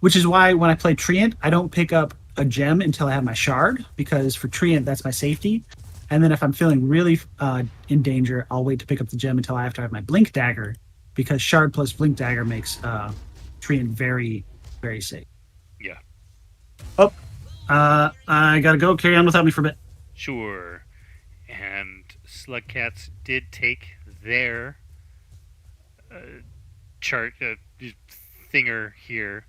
Which is why when I play Treant, I don't pick up a gem until I have my shard, because for Treant, that's my safety. And then if I'm feeling really in danger, I'll wait to pick up the gem until I have to have my Blink Dagger, because shard plus Blink Dagger makes Treant very, very safe. Yeah. Oh, I gotta go. Carry on without me for a bit. Sure. And Slugcats did take their chart thinger here.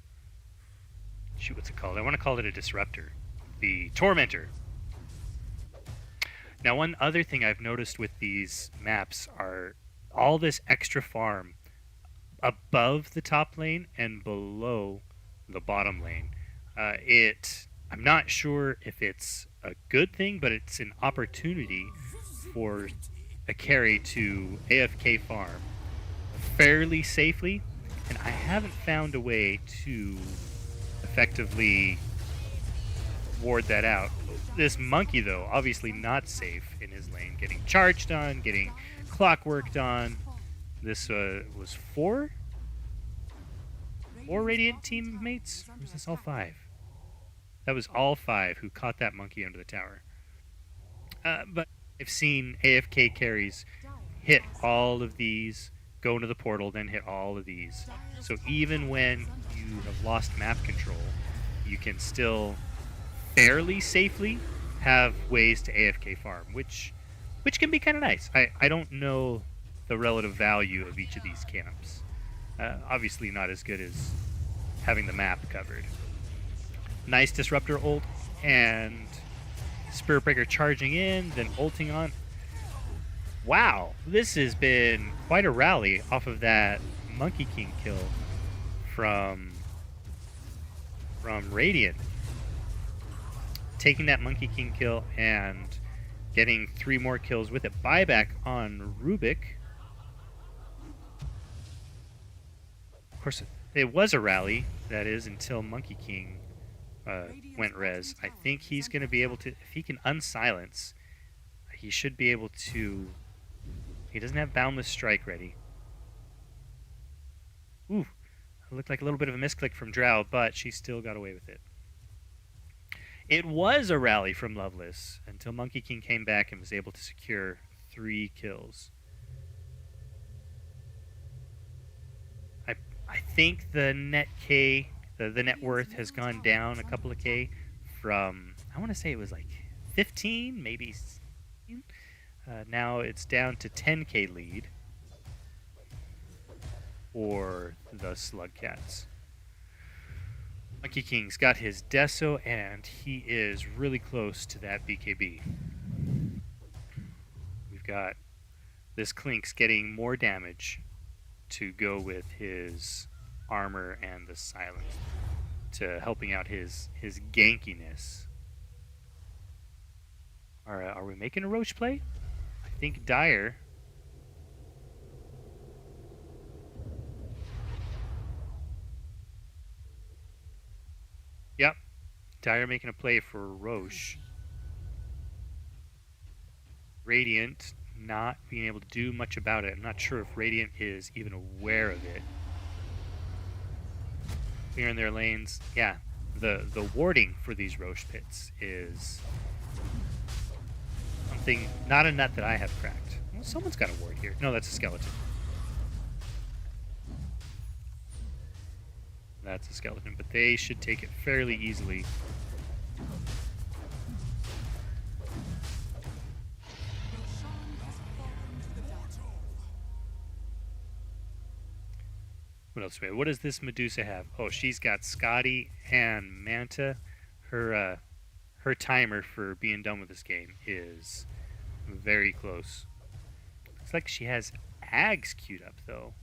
Shoot, what's it called? I want to call it a disruptor. The Tormentor. Now, one other thing I've noticed with these maps are all this extra farm above the top lane and below the bottom lane. I'm not sure if it's a good thing, but it's an opportunity for a carry to AFK farm fairly safely, and I haven't found a way to effectively ward that out. This monkey, though, obviously not safe in his lane, getting charged on, getting clockworked on. This was four Radiant teammates? Or was this all 5? That was all 5 who caught that monkey under the tower. But I've seen AFK carries hit all of these, go into the portal, then hit all of these. So even when you have lost map control, you can still fairly safely have ways to AFK farm, which can be kind of nice. I don't know the relative value of each of these camps. Obviously not as good as having the map covered. Nice disruptor ult, and Spirit Breaker charging in, then ulting on. Wow, this has been quite a rally off of that Monkey King kill from Radiant. Taking that Monkey King kill and getting 3 more kills with it. Buyback on Rubik. Of course, it was a rally, that is, until Monkey King went res. I think he's going to be able to, if he can unsilence, he should be able to. He doesn't have Boundless Strike ready. Ooh, it looked like a little bit of a misclick from Drow, but she still got away with it. It was a rally from Loveless until Monkey King came back and was able to secure 3 kills. I think the net K, the net worth has gone down a couple of K from, I want to say it was like 15, maybe 16. Now it's down to 10K lead for the Slugcats. Monkey King's got his Deso, and he is really close to that BKB. We've got this Klink's getting more damage to go with his armor and the silence, to helping out his gankiness. Are we making a Roche play? I think Dire. Yep, Dire making a play for Roche. Radiant not being able to do much about it. I'm not sure if Radiant is even aware of it. Clearing their lanes. Yeah, the warding for these Roche pits is something, not a nut that I have cracked. Well, someone's got a ward here. No, that's a skeleton. That's a skeleton, but they should take it fairly easily. What else do we have? What does this Medusa have? Oh, she's got Scotty and Manta. Her timer for being done with this game is very close. Looks like she has Ags queued up, though.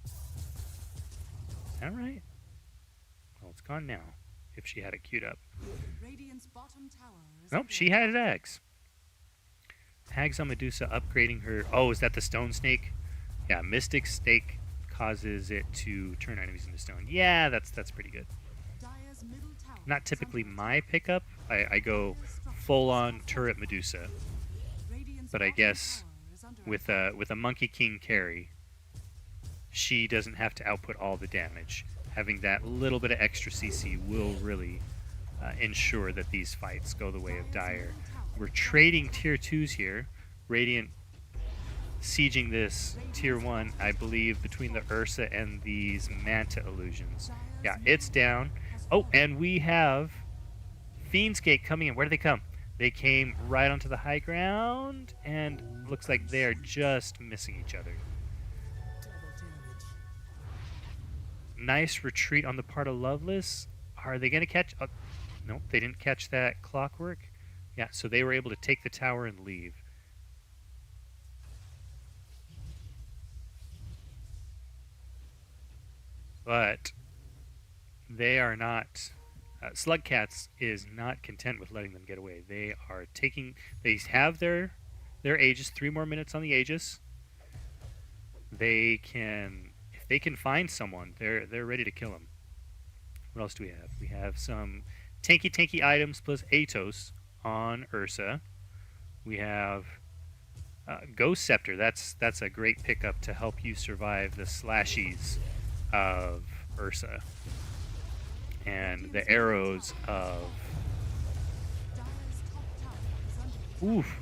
Is that right? Well, it's gone now, if she had it queued up. Nope, she had Ags. Ags on Medusa upgrading her. Oh, is that the Stone Snake? Yeah, Mystic Stake causes it to turn enemies into stone. Yeah, that's pretty good. Not typically my pickup. I go full-on turret Medusa. But I guess with a Monkey King carry, she doesn't have to output all the damage. Having that little bit of extra CC will really ensure that these fights go the way of Dire. We're trading tier 2s here. Radiant sieging this tier 1, I believe, between the Ursa and these Manta illusions. Yeah, it's down. Oh, and we have Fiend's Gate coming in. Where do they come? They came right onto the high ground, and looks like they are just missing each other. Nice retreat on the part of Loveless. Are they going to catch... nope, they didn't catch that clockwork. Yeah, so they were able to take the tower and leave. But they are not... Slugcats is not content with letting them get away. They are taking... They have their Aegis, 3 more minutes on the Aegis. They can... If they can find someone, they're ready to kill them. What else do we have? We have some tanky items plus Atos on Ursa. We have Ghost Scepter. That's a great pickup to help you survive the slashies of Ursa. And the arrows of... Oof.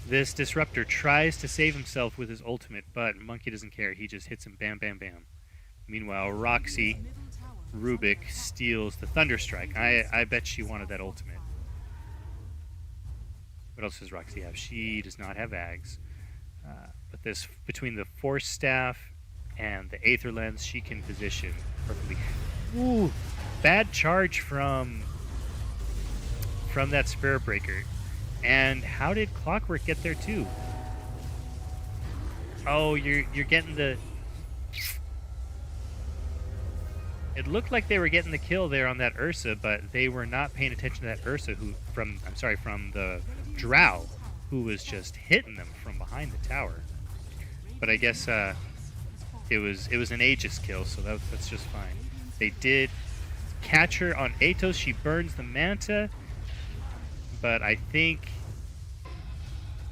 This Disruptor tries to save himself with his ultimate, but Monkey doesn't care. He just hits him bam, bam, bam. Meanwhile, Roxy Rubik steals the Thunderstrike. I bet she wanted that ultimate. What else does Roxy have? She does not have Ags. But this, between the Force Staff and the Aether Lens, she can position perfectly. Ooh, bad charge from that Spirit Breaker. And how did Clockwork get there too? Oh, you're getting the... It looked like they were getting the kill there on that Ursa, but they were not paying attention to that Ursa from the Drow, who was just hitting them from behind the tower. But I guess it was an Aegis kill, so that's just fine. They did catch her on Atos. She burns the Manta, but I think,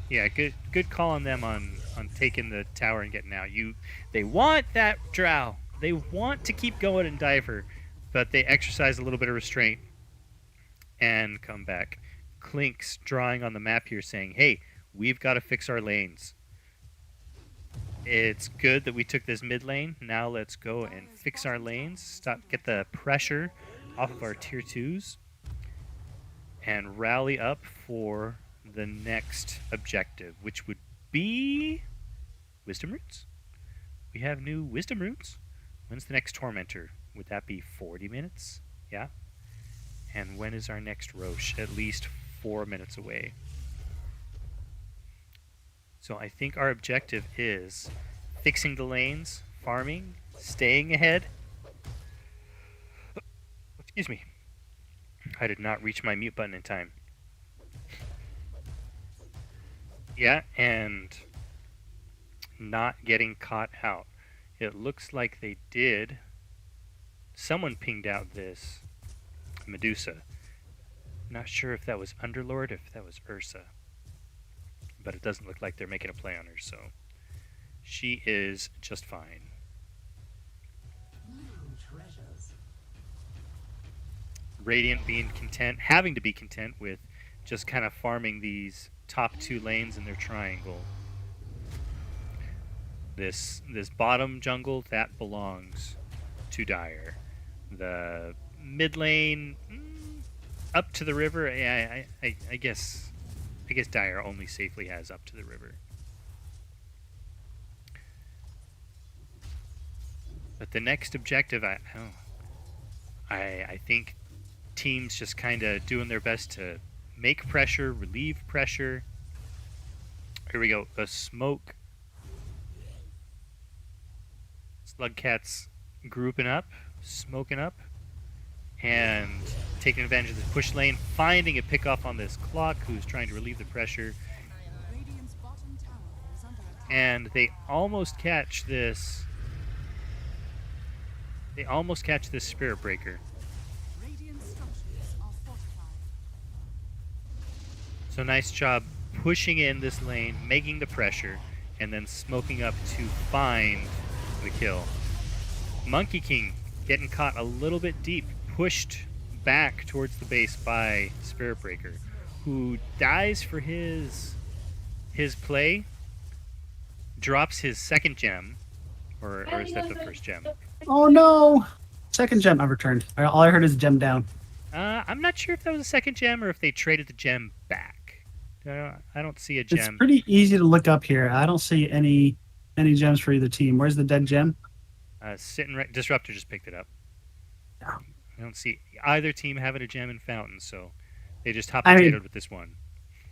yeah, good call on them on taking the tower and getting out. They want that Drow. They want to keep going and dive her, but they exercise a little bit of restraint and come back. Clink's drawing on the map here saying, hey, we've got to fix our lanes. It's good that we took this mid lane. Now let's go and fix our lanes. Get the pressure off of our tier 2s and rally up for the next objective, which would be Wisdom Roots. We have new Wisdom Roots. When's the next Tormentor? Would that be 40 minutes? Yeah. And when is our next Roche? At least 4 minutes away. So I think our objective is fixing the lanes, farming, staying ahead. Excuse me. I did not reach my mute button in time. Yeah, and not getting caught out. It looks like they did. Someone pinged out this Medusa. Not sure if that was Underlord, if that was Ursa. But it doesn't look like they're making a play on her, so she is just fine. Radiant being content, having to be content with just kind of farming these top 2 lanes in their triangle. This bottom jungle, that belongs to Dire. The mid lane, up to the river, I guess Dire only safely has up to the river. But the next objective, I think teams just kind of doing their best to make pressure, relieve pressure. Here we go, a smoke. Slugcats grouping up, smoking up, and taking advantage of the push lane, finding a pick-off on this Clock, who's trying to relieve the pressure. And they almost catch this... They almost catch this Spirit Breaker. So nice job pushing in this lane, making the pressure, and then smoking up to find the kill. Monkey King getting caught a little bit deep, pushed back towards the base by Spirit Breaker, who dies for his play, drops his second gem, or is that the first gem? Oh no! Second gem I've returned. All I heard is gem down. I'm not sure if that was a second gem or if they traded the gem back. I don't see a It's gem. pretty easy to look up here. I don't see any gems for either team. Where's the dead gem? Sitting right. Disruptor just picked it up. Yeah. I don't see either team having a gem in Fountain, so they just hot I potatoed mean, with this one.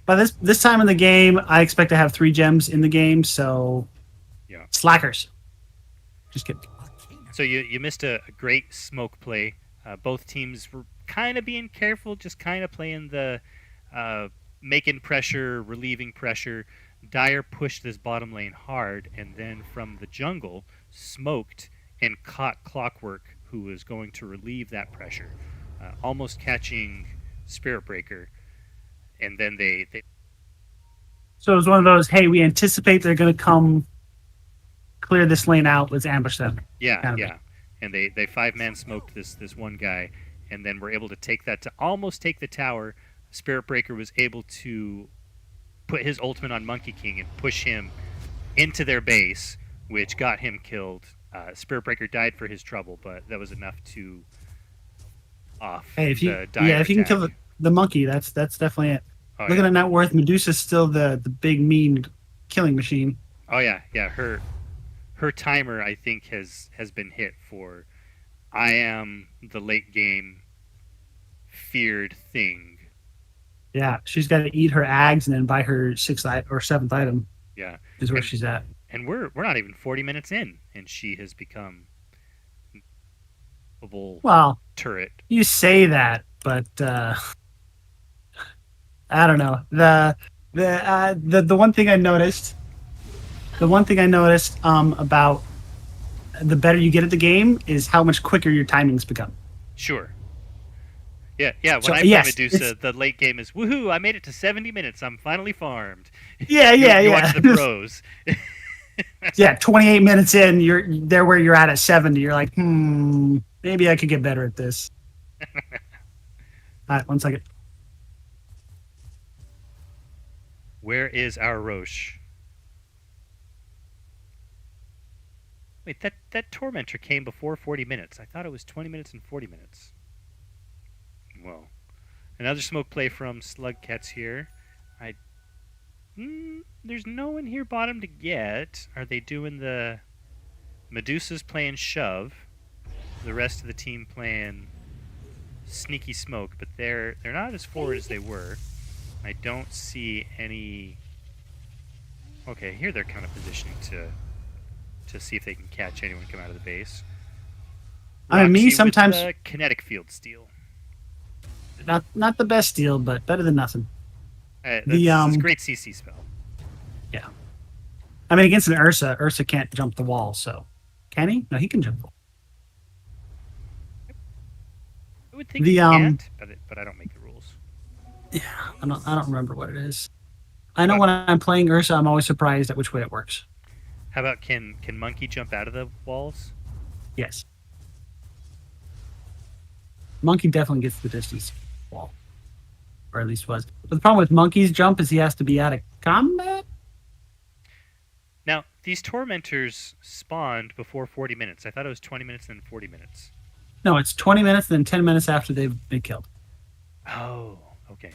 by this time in the game, I expect to have 3 gems in the game. So, Yeah. slackers. Just kidding. So you missed a great smoke play. Both teams were kind of being careful, just kind of playing the making pressure, relieving pressure. Dyer pushed this bottom lane hard, and then from the jungle, smoked and caught Clockwork, who was going to relieve that pressure, almost catching Spirit Breaker. And then they So it was one of those, hey, we anticipate they're going to come clear this lane out. Let's ambush them. yeah, Kind of yeah. And they 5-man smoked this one guy, and then were able to take that to almost take the tower. Spirit Breaker was able to put his ultimate on Monkey King and push him into their base, which got him killed. Spirit Breaker died for his trouble, but that was enough to off Hey, if you the Dire if you can attack. kill the monkey, that's definitely it. Oh, Looking yeah. at net worth, Medusa's still the big mean killing machine. Oh yeah, yeah. Her timer, I think, has been hit for. I am the late game feared thing. Yeah, she's got to eat her ags and then buy her 6th or 7th item. Yeah, Is where And- she's at. and we're not even 40 minutes in, and she has become a Well, turret. you say that, but I don't know. The one thing I noticed, about the better you get at the game is how much quicker your timings become. Sure. Yeah, yeah. When So, I play yes, Medusa, it's- the late game is woohoo! I made it to 70 minutes. I'm finally farmed. Yeah, You yeah. watch the pros. Yeah, 28 minutes in, you're there where you're at 70. You're like, maybe I could get better at this. All right, 1 second. Where is our Roche? Wait, that Tormentor came before 40 minutes. I thought it was 20 minutes and 40 minutes. Well, another smoke play from Slugcats here. There's no one here bottom to get. Are they doing the Medusa's playing shove? The rest of the team playing sneaky smoke, but they're not as forward as they were. I don't see any. Okay, here they're kind of positioning to see if they can catch anyone come out of the base. I mean, me Roxy with sometimes the kinetic field steal. not the best deal, but better than nothing. That's The, a great CC spell. Yeah. I mean, against an Ursa can't jump the wall, so can he? No, he can jump the wall. I would think The, he can't, but I don't make the rules. Yeah, I don't remember what it is. I know when I'm playing Ursa, I'm always surprised at which way it works. How about can Monkey jump out of the walls? Yes. Monkey definitely gets the distance wall. Or at least was. But the problem with Monkey's jump is he has to be out of combat? Now, these Tormentors spawned before 40 minutes. I thought it was 20 minutes and then 40 minutes. No, it's 20 minutes, then 10 minutes after they've been killed. Oh, okay.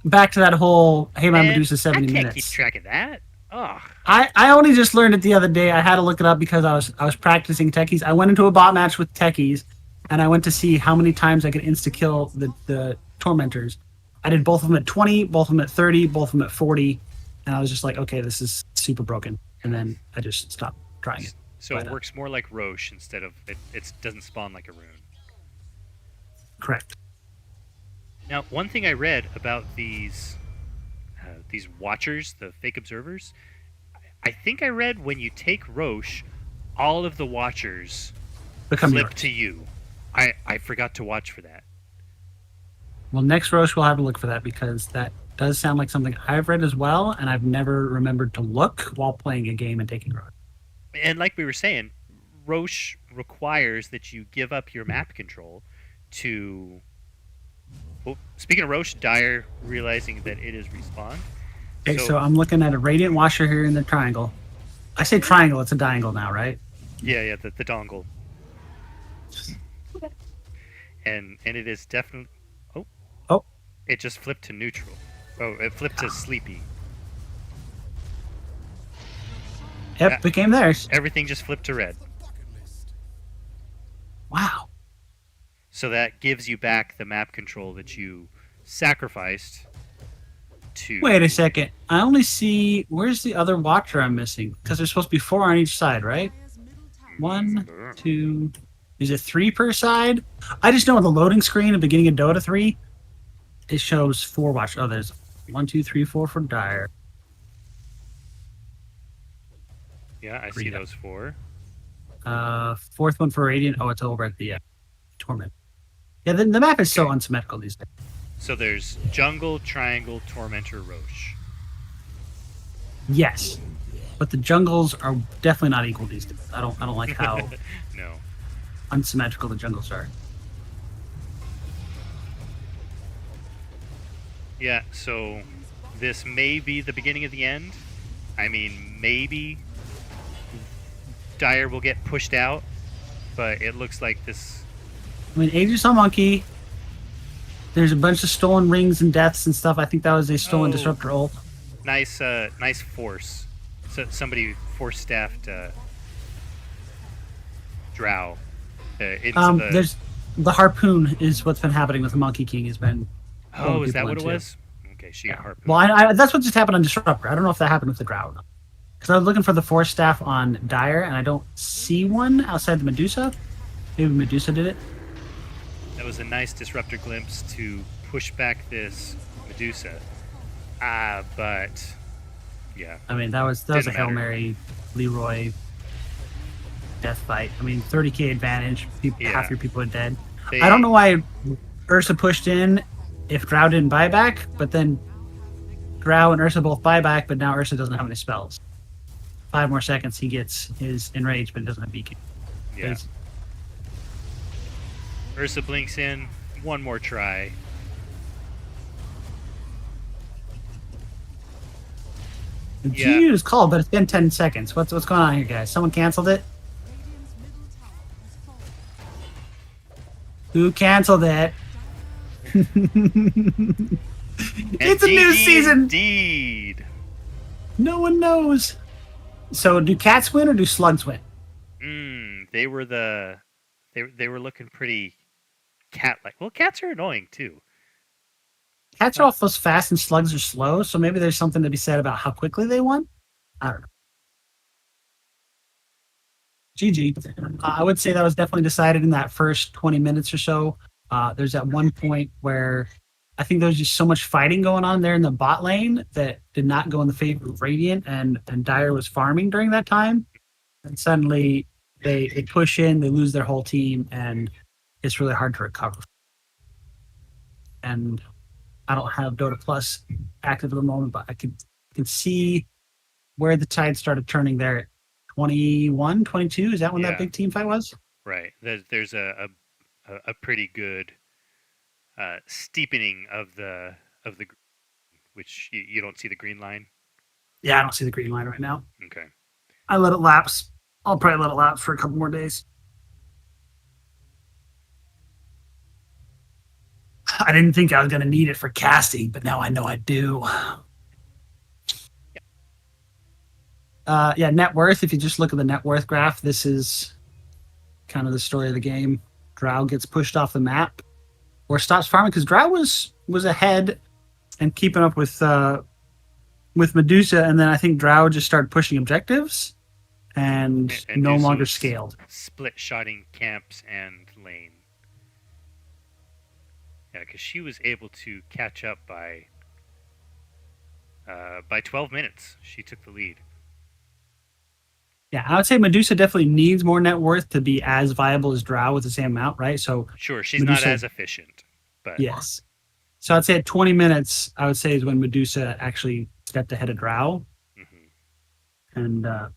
Back to that whole, hey, my Man, Medusa 70 I can't minutes. keep track of that. Ugh. I only just learned it the other day. I had to look it up because I was practicing techies. I went into a bot match with techies, and I went to see how many times I could insta kill the tormentors. I did both of them at 20, both of them at 30, both of them at 40, and I was just like, okay, this is super broken. And then I just stopped trying it. So But, it works more like Roche instead of it doesn't spawn like a rune. Correct. Now, one thing I read about these watchers, the fake observers, I think I read when you take Roche, all of the watchers Become flip yours. to you. I forgot to watch for that. Well, next Roche we'll have to look for that because that does sound like something I've read as well, and I've never remembered to look while playing a game and taking Roche. And like we were saying, Roche requires that you give up your map control to. Oh, speaking of Roche, Dyer realizing that it is respawned. Okay, so I'm looking at a Radiant Washer here in the triangle. I say triangle, it's a diagonal now, right? Yeah, the dongle. and it is definitely. Oh, Oh, it just flipped to neutral. Oh, it flipped to sleepy. yep, became theirs. Everything just flipped to red. Wow. So that gives you back the map control that you sacrificed to. Wait a second. I only see. Where's the other watcher I'm missing? Because there's supposed to be 4 on each side, right? 1, 2. Is it 3 per side? I just know on the loading screen at the beginning of Dota 3, it shows 4 watchers. Oh, there's 1, 2, 3, 4 for Dire. Yeah, I see those 4. 4th one for Radiant. Oh, it's over at the Torment. Yeah, the map is so unsymmetrical these days. So there's Jungle, Triangle, Tormentor, Roche. Yes, but the jungles are definitely not equal these days. I don't like how No. unsymmetrical the jungles are. Yeah, so this may be the beginning of the end. I mean, maybe Dire will get pushed out, but it looks like this. I mean, Aegis on Monkey. There's a bunch of stolen rings and deaths and stuff. I think that was a stolen disruptor ult. Nice, nice force. So somebody force staffed Drow into There's the harpoon is what's been happening with the Monkey King. Has been. Oh, is that what it was? Okay, she got harpoon. Well, I that's what just happened on Disruptor. I don't know if that happened with the Drow. Because I was looking for the force staff on Dire, and I don't see one outside the Medusa. Maybe Medusa did it. That was a nice disruptor glimpse to push back this Medusa. But yeah. I mean, that was a Hail matter. Mary, Leroy death fight. I mean, 30k advantage. Half your people are dead. I don't know why Ursa pushed in if Drow didn't buy back, but then Drow and Ursa both buy back, but now Ursa doesn't have any spells. 5 more seconds, he gets his enraged, but he doesn't have beacon. Yeah. Ursa blinks in. One more try. The GU is called, but it's been 10 seconds. What's going on here, guys? Someone canceled it? Who canceled it? It's a new season. Indeed. No one knows. So, do cats win or do slugs win? They were they were looking pretty cat-like. Well, cats are annoying too. Cats are almost fast and slugs are slow, so maybe there's something to be said about how quickly they won. I don't know. GG. I would say that was definitely decided in that first 20 minutes or so. There's that one point where I think there was just so much fighting going on there in the bot lane that did not go in the favor of Radiant, and Dire was farming during that time. And suddenly they push in, they lose their whole team, and it's really hard to recover. And I don't have Dota Plus active at the moment, but I can see where the tide started turning there at 21, 22. Is that when that big team fight was? Right. There's a pretty good steepening of the which you don't see the green line. Yeah, I don't see the green line right now. Okay. I let it lapse. I'll probably let it lapse for a couple more days. I didn't think I was going to need it for casting, but now I know I do. Net worth. If you just look at the net worth graph, this is kind of the story of the game. Drow gets pushed off the map or stops farming because Drow was ahead and keeping up with Medusa, and then I think Drow just started pushing objectives and no longer scaled. Split shotting camps and lane. Yeah, because she was able to catch up by 12 minutes. She took the lead. Yeah, I would say Medusa definitely needs more net worth to be as viable as Drow with the same amount, right? So sure, she's Medusa, not as efficient, but yes. So I'd say at 20 minutes, I would say is when Medusa actually stepped ahead of Drow, and I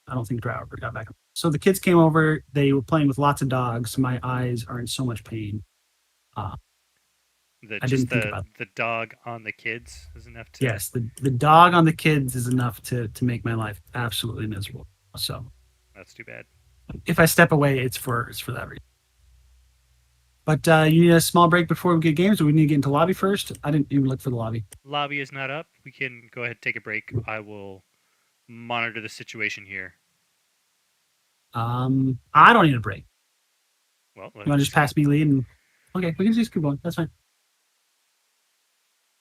don't think Drow ever got back. So the kids came over. They were playing with lots of dogs. My eyes are in so much pain. The dog on the kids is enough to. Yes, the dog on the kids is enough to make my life absolutely miserable. So that's too bad. If I step away, it's for that reason. But you need a small break before we get games, or we need to get into lobby first? I didn't even look for the lobby. Lobby is not up. We can go ahead and take a break. I will monitor the situation here. I don't need a break. Well, You want to just pass me lead? And okay, we can just keep going. That's fine.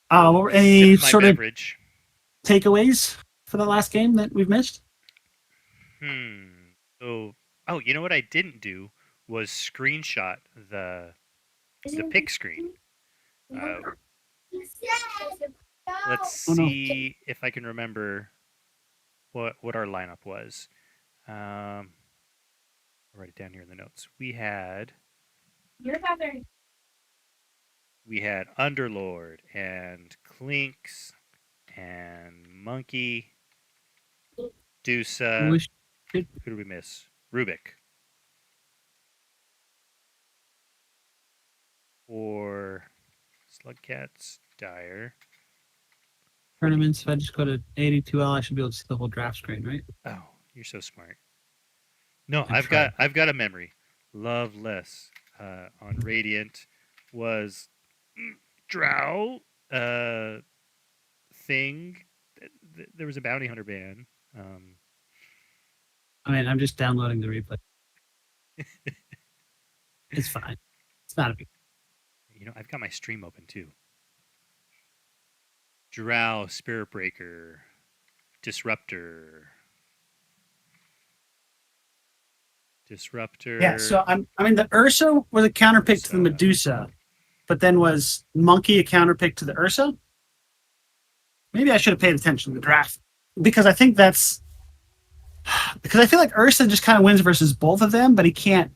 What were any sip my sort beverage. of takeaways for the last game that we've missed? So, you know what I didn't do was screenshot the pick screen. Let's see if I can remember what our lineup was. I'll write it down here in the notes. We had Underlord and Clinks and Monkey, Dusa. Who did we miss? Rubik. For Slugcats, Dire. Tournaments, if I just go to AD2L, I should be able to see the whole draft screen, right? Oh, you're so smart. No, I've got a memory. Loveless on Radiant was Drow thing. There was a bounty hunter ban. I mean, I'm just downloading the replay. It's fine. It's not a big. I've got my stream open too. Drow, Spirit Breaker, Disruptor. Yeah, so the Ursa was a counter pick to the Medusa, but then was Monkey a counter pick to the Ursa? Maybe I should have paid attention to the draft because I think because I feel like Ursa just kind of wins versus both of them, but he can't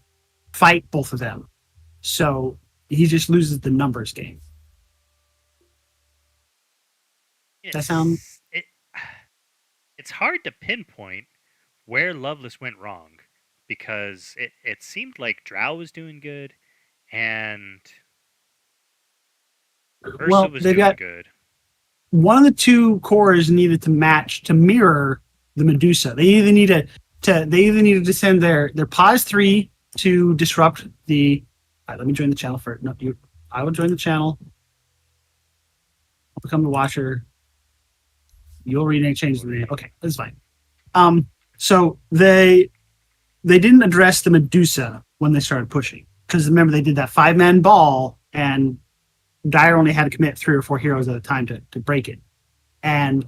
fight both of them. So he just loses the numbers game. It's hard to pinpoint where Loveless went wrong because it seemed like Drow was doing good and Ursa was doing good. One of the two cores needed to match to mirror the Medusa. They either needed to send their pause 3 to disrupt the. All right, let me join the channel first. No, I will join the channel. I'll become the watcher. You'll rename, change the name. Okay, that's fine. So they didn't address the Medusa when they started pushing because remember they did that 5-man ball and Dire only had to commit 3 or 4 heroes at a time to break it. And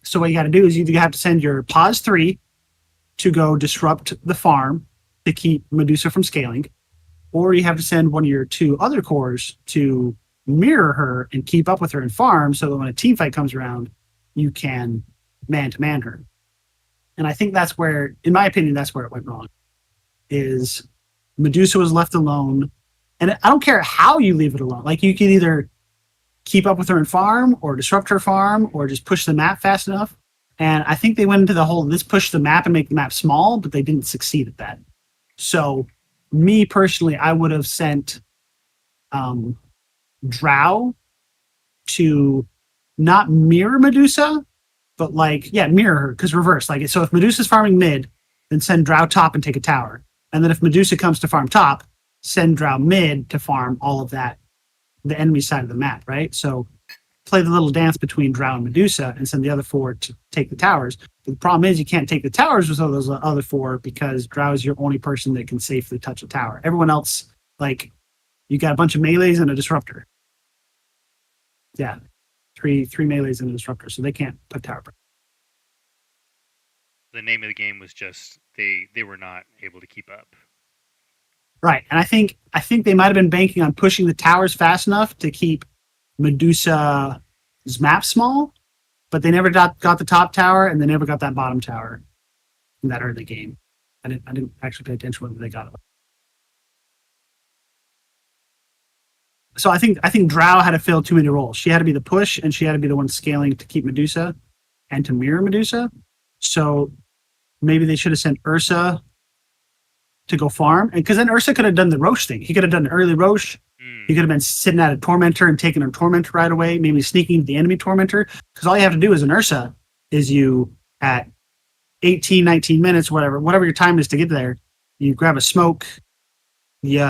so what you got to do is you have to send your pause 3 to go disrupt the farm to keep Medusa from scaling, or you have to send one of your 2 other cores to mirror her and keep up with her and farm so that when a team fight comes around, you can man-to-man her. And I think that's where, in my opinion, that's where it went wrong, is Medusa was left alone. And I don't care how you leave it alone. Like, you can either keep up with her and farm or disrupt her farm or just push the map fast enough. And I think they went into the whole, let's push the map and make the map small, but they didn't succeed at that. So me personally, I would have sent Drow to not mirror Medusa, but mirror her, because reverse. So if Medusa's farming mid, then send Drow top and take a tower. And then if Medusa comes to farm top, send Drow mid to farm all of that, the enemy side of the map, right? So play the little dance between Drow and Medusa and send the other 4 to take the towers. But the problem is you can't take the towers with all those other 4 because Drow is your only person that can safely touch a tower. Everyone else, you got a bunch of melees and a disruptor. Yeah, three melees and a disruptor, so they can't put tower. The name of the game was just they were not able to keep up. Right, and I think they might have been banking on pushing the towers fast enough to keep Medusa's map small, but they never got the top tower, and they never got that bottom tower in that early game. I didn't actually pay attention whether they got it. So I think Drow had to fill too many roles. She had to be the push, and she had to be the one scaling to keep Medusa and to mirror Medusa. So maybe they should have sent Ursa to go farm, and because then Ursa could have done the Roche thing. He could have done an early Roche. He could have been sitting at a Tormentor and taking a Tormentor right away, maybe sneaking the enemy Tormentor. Because all you have to do as an Ursa is you, at 18, 19 minutes, whatever your time is to get there, you grab a smoke,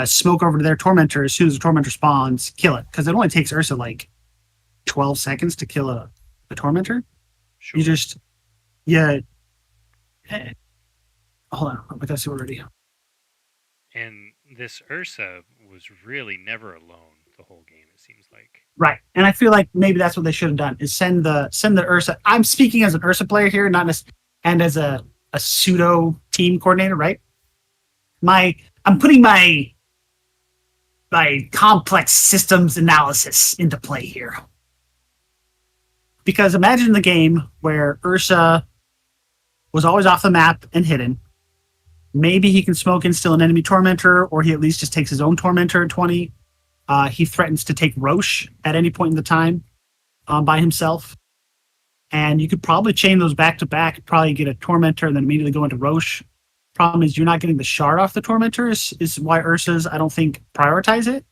smoke over to their tormentor as soon as the tormentor spawns, kill it. Because it only takes Ursa like 12 seconds to kill a tormentor. Sure. You just, yeah. Hold on, I got see already. And this Ursa was really never alone the whole game, it seems like. Right, and I feel like maybe that's what they should have done is send the Ursa. I'm speaking as an Ursa player here, not as and as a pseudo team coordinator, right? I'm putting my complex systems analysis into play here. Because imagine the game where Ursa was always off the map and hidden. Maybe he can smoke instill an enemy tormentor, or he at least just takes his own tormentor at 20. He threatens to take Roche at any point in the time by himself. And you could probably chain those back to back, probably get a tormentor and then immediately go into Roche. Problem is you're not getting the shard off the tormentor is why Ursa's, I don't think, prioritize it.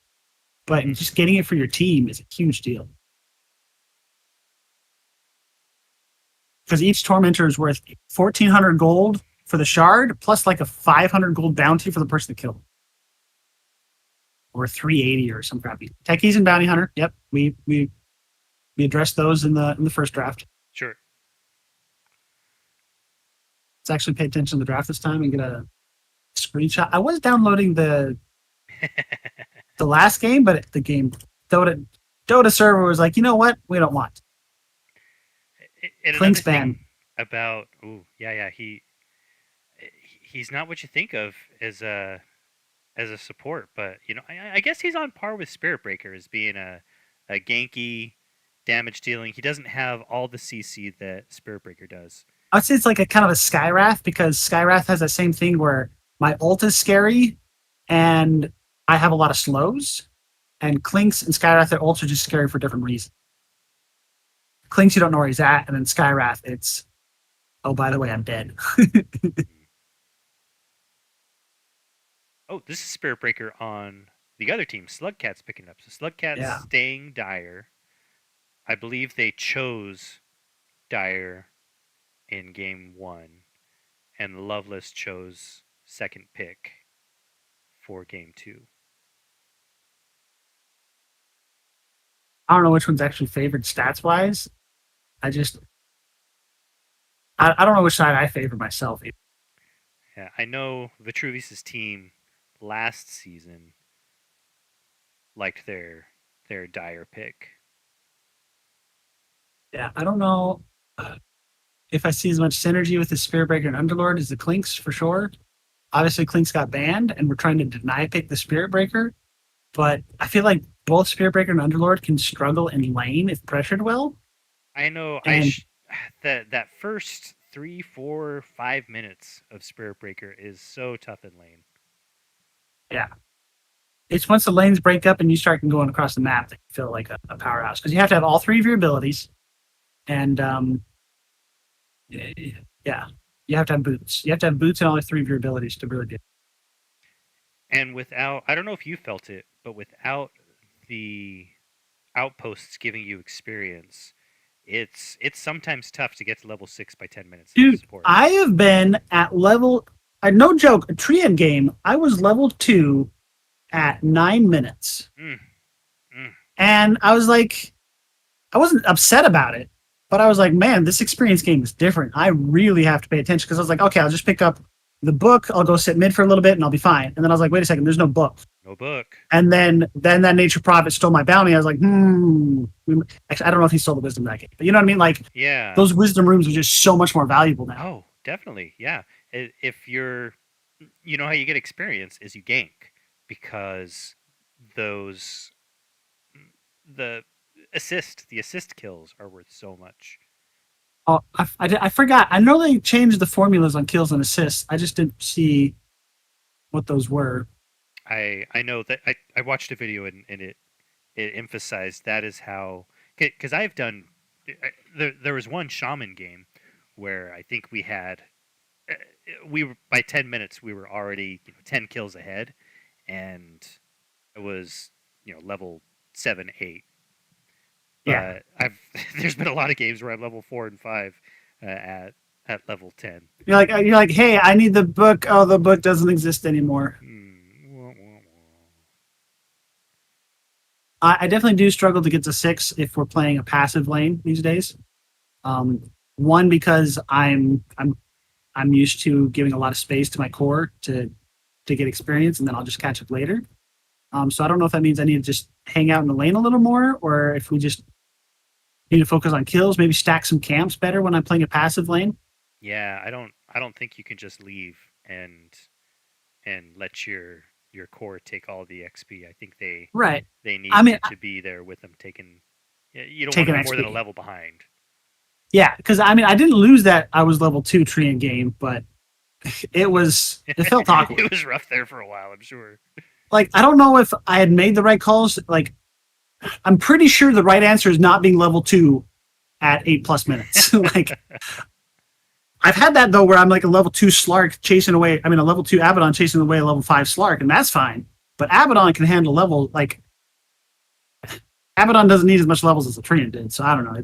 But just getting it for your team is a huge deal. Because each tormentor is worth 1,400 gold for the shard, plus like a 500 gold bounty for the person to kill. Or 380 or some crappy. Techies and Bounty Hunter. Yep, we addressed those in the first draft. Sure. Let's actually pay attention to the draft this time and get a screenshot. I was downloading the last game, but the game Dota server was like, you know what? We don't want. Clean span. About he's not what you think of as a support, but I guess he's on par with Spirit Breaker as being a ganky damage dealing. He doesn't have all the CC that Spirit Breaker does. I'd say it's like a kind of a Skywrath, because Skywrath has that same thing where my ult is scary and I have a lot of slows, and Clinks and Skywrath, their ults are just scary for different reasons. Clinks, you don't know where he's at, and then Skywrath, it's, oh, by the way, I'm dead. Oh, this is Spirit Breaker on the other team. Slugcats picking up. So Slugcats staying Dire. I believe they chose Dire in game 1, and Loveless chose second pick for game 2. I don't know which one's actually favored stats wise. I don't know which side I favor myself. Yeah, I know Vitruvius' team last season liked their Dire pick. Yeah, I don't know if I see as much synergy with the Spirit Breaker and Underlord as the Clinks for sure. Obviously, Clinks got banned, and we're trying to deny pick the Spirit Breaker. But I feel like both Spirit Breaker and Underlord can struggle in lane if pressured well. I know. That first 3, 4, 5 minutes of Spirit Breaker is so tough in lane. Yeah. It's once the lanes break up and you start going across the map that you feel like a powerhouse. Because you have to have all 3 of your abilities. And yeah, you have to have boots. You have to have boots and all 3 of your abilities to really be. And without, I don't know if you felt it, but without the outposts giving you experience, it's sometimes tough to get to level 6 by 10 minutes. Dude, I have been at level, no joke, a Triad game, I was level 2 at 9 minutes. And I was like, I wasn't upset about it, but I was like, man, this experience game is different. I really have to pay attention, because I was like, okay, I'll just pick up the book, I'll go sit mid for a little bit, and I'll be fine. And then I was like, wait a second, there's no book. No book. And then that Nature Prophet stole my bounty. I was like, Actually, I don't know if he stole the wisdom that game, but you know what I mean? Like, yeah, those wisdom rooms are just so much more valuable now. Oh, definitely. Yeah. If you're, you know how you get experience is you gank, because the assist kills are worth so much. Oh, I forgot. I know they changed the formulas on kills and assists. I just didn't see what those were. I know that I watched a video and it emphasized that is how, because I've done, there was one shaman game where I think we were by 10 minutes we were already 10 kills ahead, and it was level 7, 8. Yeah, there's been a lot of games where I'm level 4 and 5 at level 10. You're like, hey, I need the book. Oh, the book doesn't exist anymore. I definitely do struggle to get to 6 if we're playing a passive lane these days. Um, one because I'm used to giving a lot of space to my core to get experience, and then I'll just catch up later. So I don't know if that means I need to just hang out in the lane a little more, or if we just need to focus on kills, maybe stack some camps better when I'm playing a passive lane. Yeah, I don't think you can just leave and let your core take all the XP. I think Right. they need I mean, you to be there with them taking. You don't want take to an be more than a XP. level behind. Yeah, because I mean, I didn't lose that I was level 2 tree in game, but it felt It awkward. was rough there for a while, I'm sure. Like, I don't know if I had made the right calls. Like, I'm pretty sure the right answer is not being level 2 at 8+ minutes. Like, I've had that though, where I'm like a level 2 Slark chasing away. I mean, a level 2 Abaddon chasing away a level 5 Slark, and that's fine. But Abaddon can handle level like Abaddon doesn't need as much levels as the Trian did. So I don't know.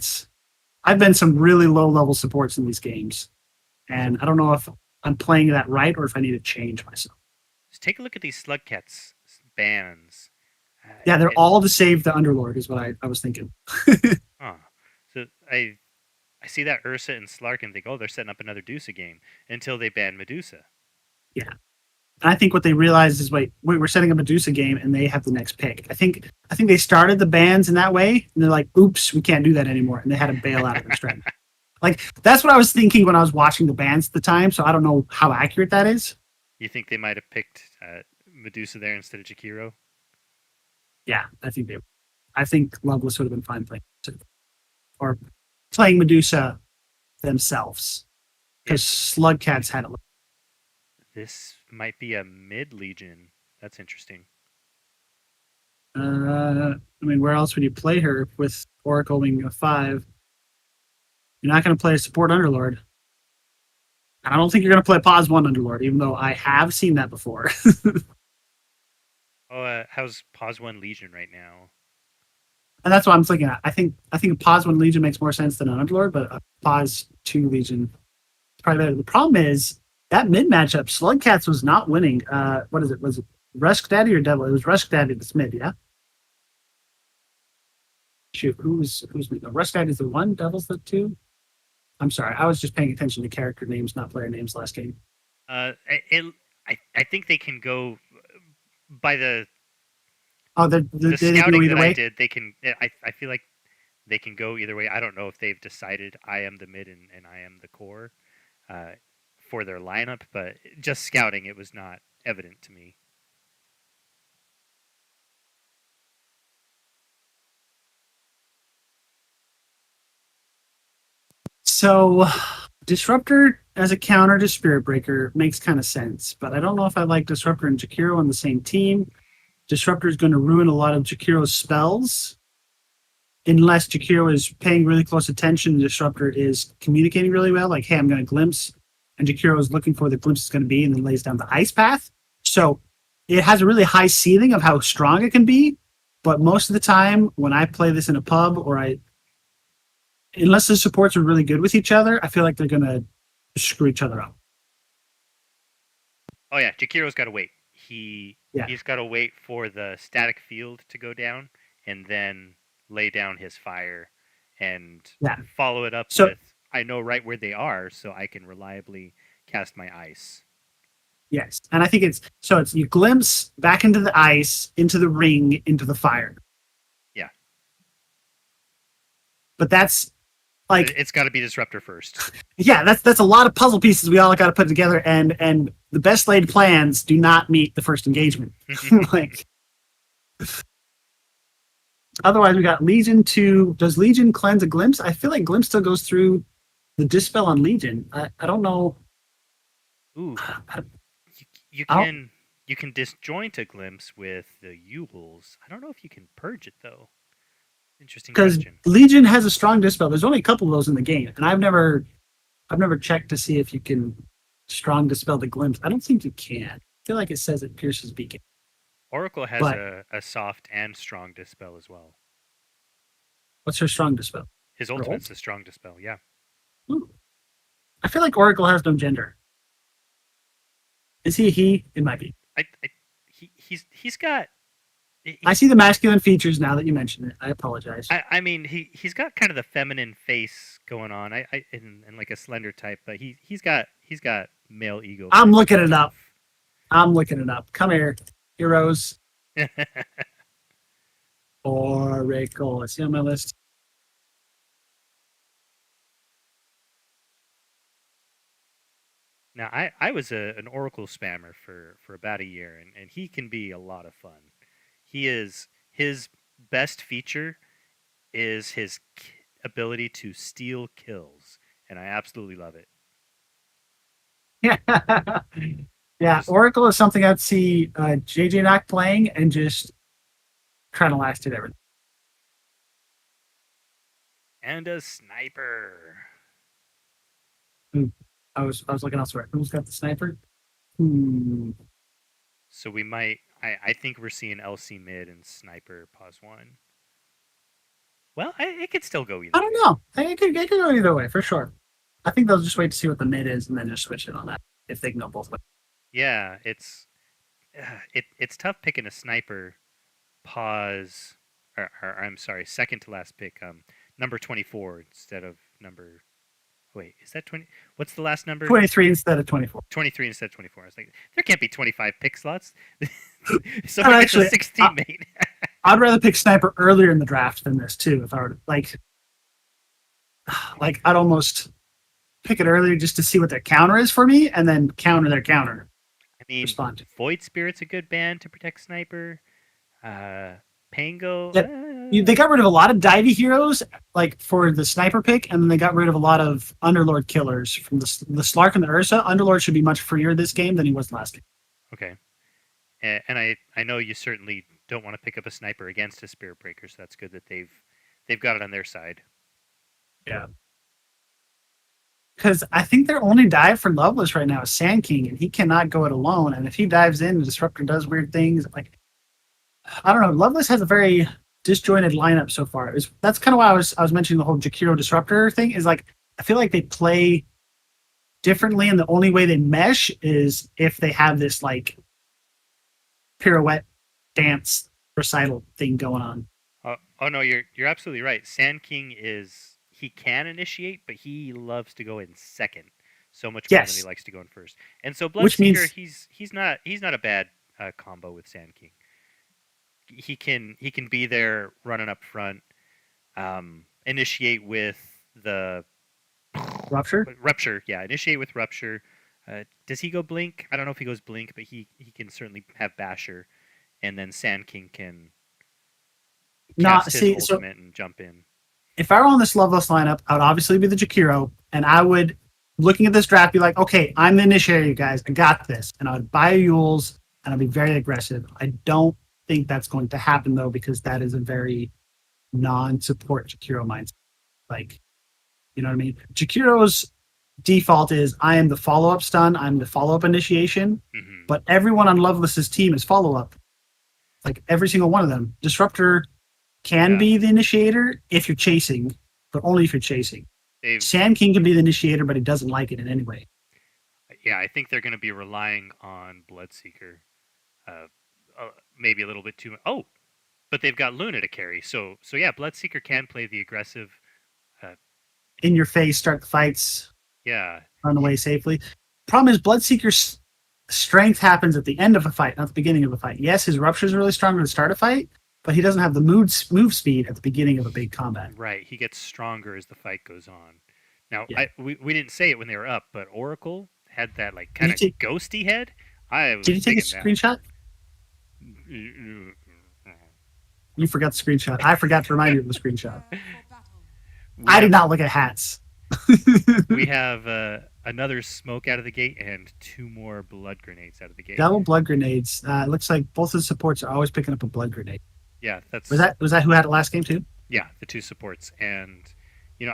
I've been some really low level supports in these games, and I don't know if I'm playing that right or if I need to change myself. Just take a look at these Slugcats bans. Yeah, they're It, all to save the Underlord, is what I was thinking. huh. So I see that Ursa and Slark and think, oh, they're setting up another Medusa game until they ban Medusa. Yeah. And I think what they realized is, wait, we're setting a Medusa game, and they have the next pick. I think they started the bans in that way, and they're like, "Oops, we can't do that anymore," and they had to bail out of their strategy. Like that's what I was thinking when I was watching the bans at the time. So I don't know how accurate that is. You think they might have picked Medusa there instead of Jakiro? Yeah, I think Loveless would have been fine playing or playing Medusa themselves because It's Slugcats had it. This might be a mid legion. That's interesting. I mean, where else would you play her with Oracle being a 5? You're not going to play a support Underlord. I don't think you're going to play Pos 1 Underlord, even though I have seen that before. Oh, how's Pause One Legion right now? And that's what I'm looking at. I think a Pos 1 Legion makes more sense than an Underlord, but a Pos 2 Legion is probably better. The problem is that mid matchup, Slugcats was not winning. What is it? Was it Rusk Daddy or Devil? It was Rusk Daddy that's mid, yeah? Shoot, who's mid? No, Rusk Daddy's the 1, Devil's the 2? I'm sorry, I was just paying attention to character names, not player names last game. I think they can go by Oh, the they can go scouting either that I way? did. They can. I feel like they can go either way. I don't know if they've decided I am the mid and I am the core uh, for their lineup, but just scouting, it was not evident to me. So, Disruptor as a counter to Spirit Breaker makes kind of sense, but I don't know if I like Disruptor and Jakiro on the same team. Disruptor is going to ruin a lot of Jakiro's spells unless Jakiro is paying really close attention. Disruptor is communicating really well, like, hey, I'm going to glimpse, and Jakiro is looking for where the glimpse is going to be and then lays down the ice path. So it has a really high ceiling of how strong it can be, but most of the time when I play this in a pub or unless the supports are really good with each other, I feel like they're going to screw each other up. Oh yeah, Jakiro's got to wait. Yeah. He's got to wait for the static field to go down and then lay down his fire and Yeah. follow it up So with I know right where they are so I can reliably cast my ice. yes, and I think it's you glimpse back into the ice, into the ring, into the fire. Yeah. But that's like It's got to be disruptor first. yeah, that's a lot of puzzle pieces we all got to put together, and the best laid plans do not meet the first engagement. Like otherwise, we got Legion to does Legion cleanse a glimpse? I feel like glimpse still goes through the dispel on Legion. I don't know. Ooh, I, you I don't can disjoint a glimpse with the Yules. I don't know if you can purge it though. Interesting because question. Legion has a strong dispel. There's only a couple of those in the game, and I've never checked to see if you can strong dispel the glimpse. I don't think you can. I feel like it says it pierces beacon. Oracle has But a soft and strong dispel as well. what's her strong dispel? His Her ultimate's ult? a strong dispel. Yeah. Ooh. I feel like Oracle has no gender. Is he a he? It might be. He's got I see the masculine features now that you mention it. I apologize. I mean, he's got kind of the feminine face going on. And like a slender type, but he's got male ego I'm vibes looking to it up. himself. I'm looking it up. Come here, heroes. Oracle. I see on my list. Now, I was an Oracle spammer for about a year, and he can be a lot of fun. His best feature is his ability to steal kills, and I absolutely love it. Yeah. Yeah, Just Oracle is something I'd see JJ Knock playing and just trying to last it everything. and a sniper. I was looking elsewhere. Who's got the sniper? Hmm. So we might. I think we're seeing LC mid and sniper pause one. Well, it could still go either I don't way. know. It could go either way for sure. I think they'll just wait to see what the mid is and then just switch it on that if they can go both ways. Yeah, it's tough picking a sniper pause. Or I'm sorry, second to last pick. Number 24 instead of number. Wait, is that 20? What's the last number? 23 instead of 24. 23 instead of 24. I was like, there can't be 25 pick slots. And Someone gets a actually, 16 mate. I'd rather pick sniper earlier in the draft than this too. If I were to, like I'd almost pick it earlier just to see what their counter is for me, and then counter their counter. I mean, Respond. Void Spirit's a good band to protect sniper. Pango. Yep. They got rid of a lot of divey heroes, like for the sniper pick, and then they got rid of a lot of Underlord killers from the Slark and the Ursa. Underlord should be much freer this game than he was last game. Okay. And I know you certainly don't want to pick up a sniper against a Spirit Breaker, so that's good that they've got it on their side. Yeah. Because I think their only dive for Loveless right now is Sand King, and he cannot go it alone. And if he dives in, the Disruptor does weird things. Like, I don't know. Loveless has a very disjointed lineup so far. That's kind of why I was mentioning the whole Jakiro Disruptor thing. Is like I feel like they play differently, and the only way they mesh is if they have this like pirouette dance recital thing going on. Oh no, you're absolutely right. Sand King he can initiate, but he loves to go in second so much more than he Yes, likes to go in first. And so which Bloodseeker, means he's not a bad combo with Sand King. He can be there running up front, initiate with the Rupture. rupture. Yeah, initiate with rupture. Does he go blink? I don't know if he goes blink, but he can certainly have basher, and then Sand King can Not cast his see. So ultimate and jump in. if I were on this Loveless lineup, I would obviously be the Jakiro, and I would, looking at this draft, be like, okay, I'm the initiator, you guys. I got this. And I would buy Yules, and I'd be very aggressive. I don't think that's going to happen, though, because that is a very non-support Jakiro mindset. Like, you know what I mean? Jakiro's default is, I am the follow-up stun, I'm the follow-up initiation, Hmm. but everyone on Loveless's team is follow-up. Like, every single one of them. Disruptor can Yeah. be the initiator if you're chasing, but only if you're chasing. They've Sand King can be the initiator, but he doesn't like it in any way. Yeah, I think they're going to be relying on Bloodseeker, uh, maybe a little bit too much. Oh, but they've got Luna to carry, so yeah, Bloodseeker can play the aggressive. Uh, In your face, start the fights, yeah, run away safely. Problem is, Bloodseeker's strength happens at the end of a fight, not the beginning of a fight. Yes, his rupture is really strong to start a fight, but he doesn't have the move speed at the beginning of a big combat. right. He gets stronger as the fight goes on. Now, Yeah. we didn't say it when they were up, but Oracle had that like Did kind of you take, ghosty head. I was did you take a digging screenshot? that. You forgot the screenshot. I forgot to remind you of the screenshot. We I did have- not look at hats. We have another smoke out of the gate and two more blood grenades out of the gate. Double blood grenades. It looks like both of the supports are always picking up a blood grenade. Yeah, that's Was that who had it last game too? yeah, the two supports. And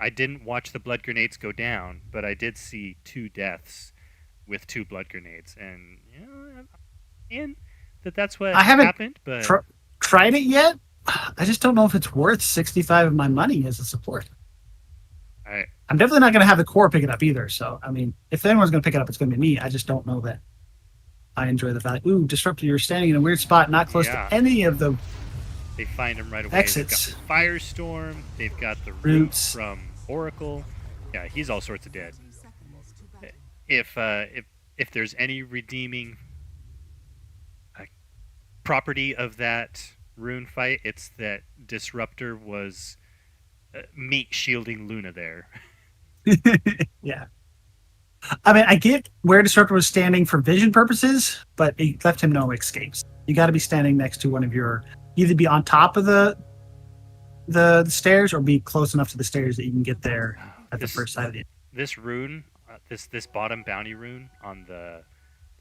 I didn't watch the blood grenades go down, but I did see two deaths with two blood grenades, and I'm in that's what I haven't happened. But Tried it yet? I just don't know if it's worth 65 of my money as a support. I I'm definitely not going to have the core pick it up either. So, I mean, if anyone's going to pick it up, it's going to be me. I just don't know that I enjoy the fact. Ooh, disruptor! You're standing in a weird spot, not close Yeah. to any of the They find him right away. exits. They've got the Firestorm. They've got the Roots. Roots from Oracle. Yeah, he's all sorts of dead. If there's any redeeming property of that rune fight, it's that Disruptor was meat shielding Luna there. Yeah. I mean, I get where Disruptor was standing for vision purposes, but it left him no escapes. You got to be standing next to one of your, either be on top of the stairs or be close enough to the stairs that you can get there at the first side of the. This rune, this bottom bounty rune on the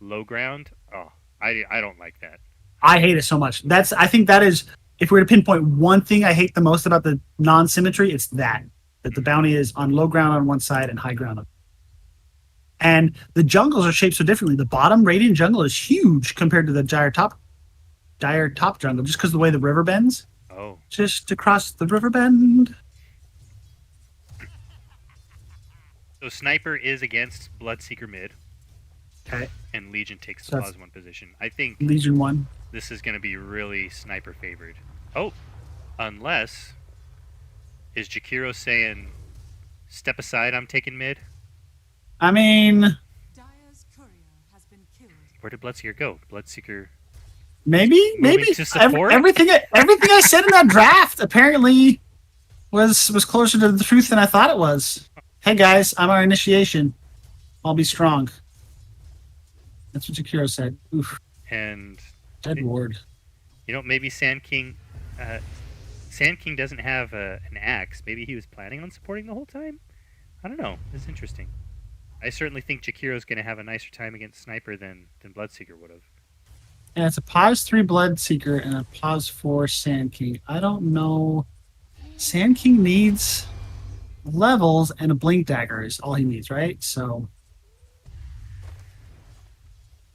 low ground. Oh, I don't like that. I hate it so much. I think that is, if we were to pinpoint one thing I hate the most about the non-symmetry, it's that the bounty is on low ground on one side and high ground on. And the jungles are shaped so differently. The bottom Radiant jungle is huge compared to the dire top jungle, just because of the way the river bends. Oh. Just across the river bend. So Sniper is against Bloodseeker mid. Okay. And Legion takes the So pause 1 position. I think Legion 1. This is going to be really Sniper favored. Oh, unless is Jakiro saying, "Step aside, I'm taking mid." I mean, where did Bloodseeker go? Bloodseeker. Maybe to support? everything I said in that draft apparently was closer to the truth than I thought it was. Hey guys, I'm our initiation. I'll be strong. That's what Jakiro said. Oof. And Dead ward. You know, maybe Sand King doesn't have an axe. Maybe he was planning on supporting the whole time. I don't know. It's interesting. I certainly think Jakiro's going to have a nicer time against Sniper than Bloodseeker would have. And it's a pause 3 Bloodseeker and a pause 4 Sand King. I don't know. Sand King needs levels and a Blink Dagger is all he needs, right? So.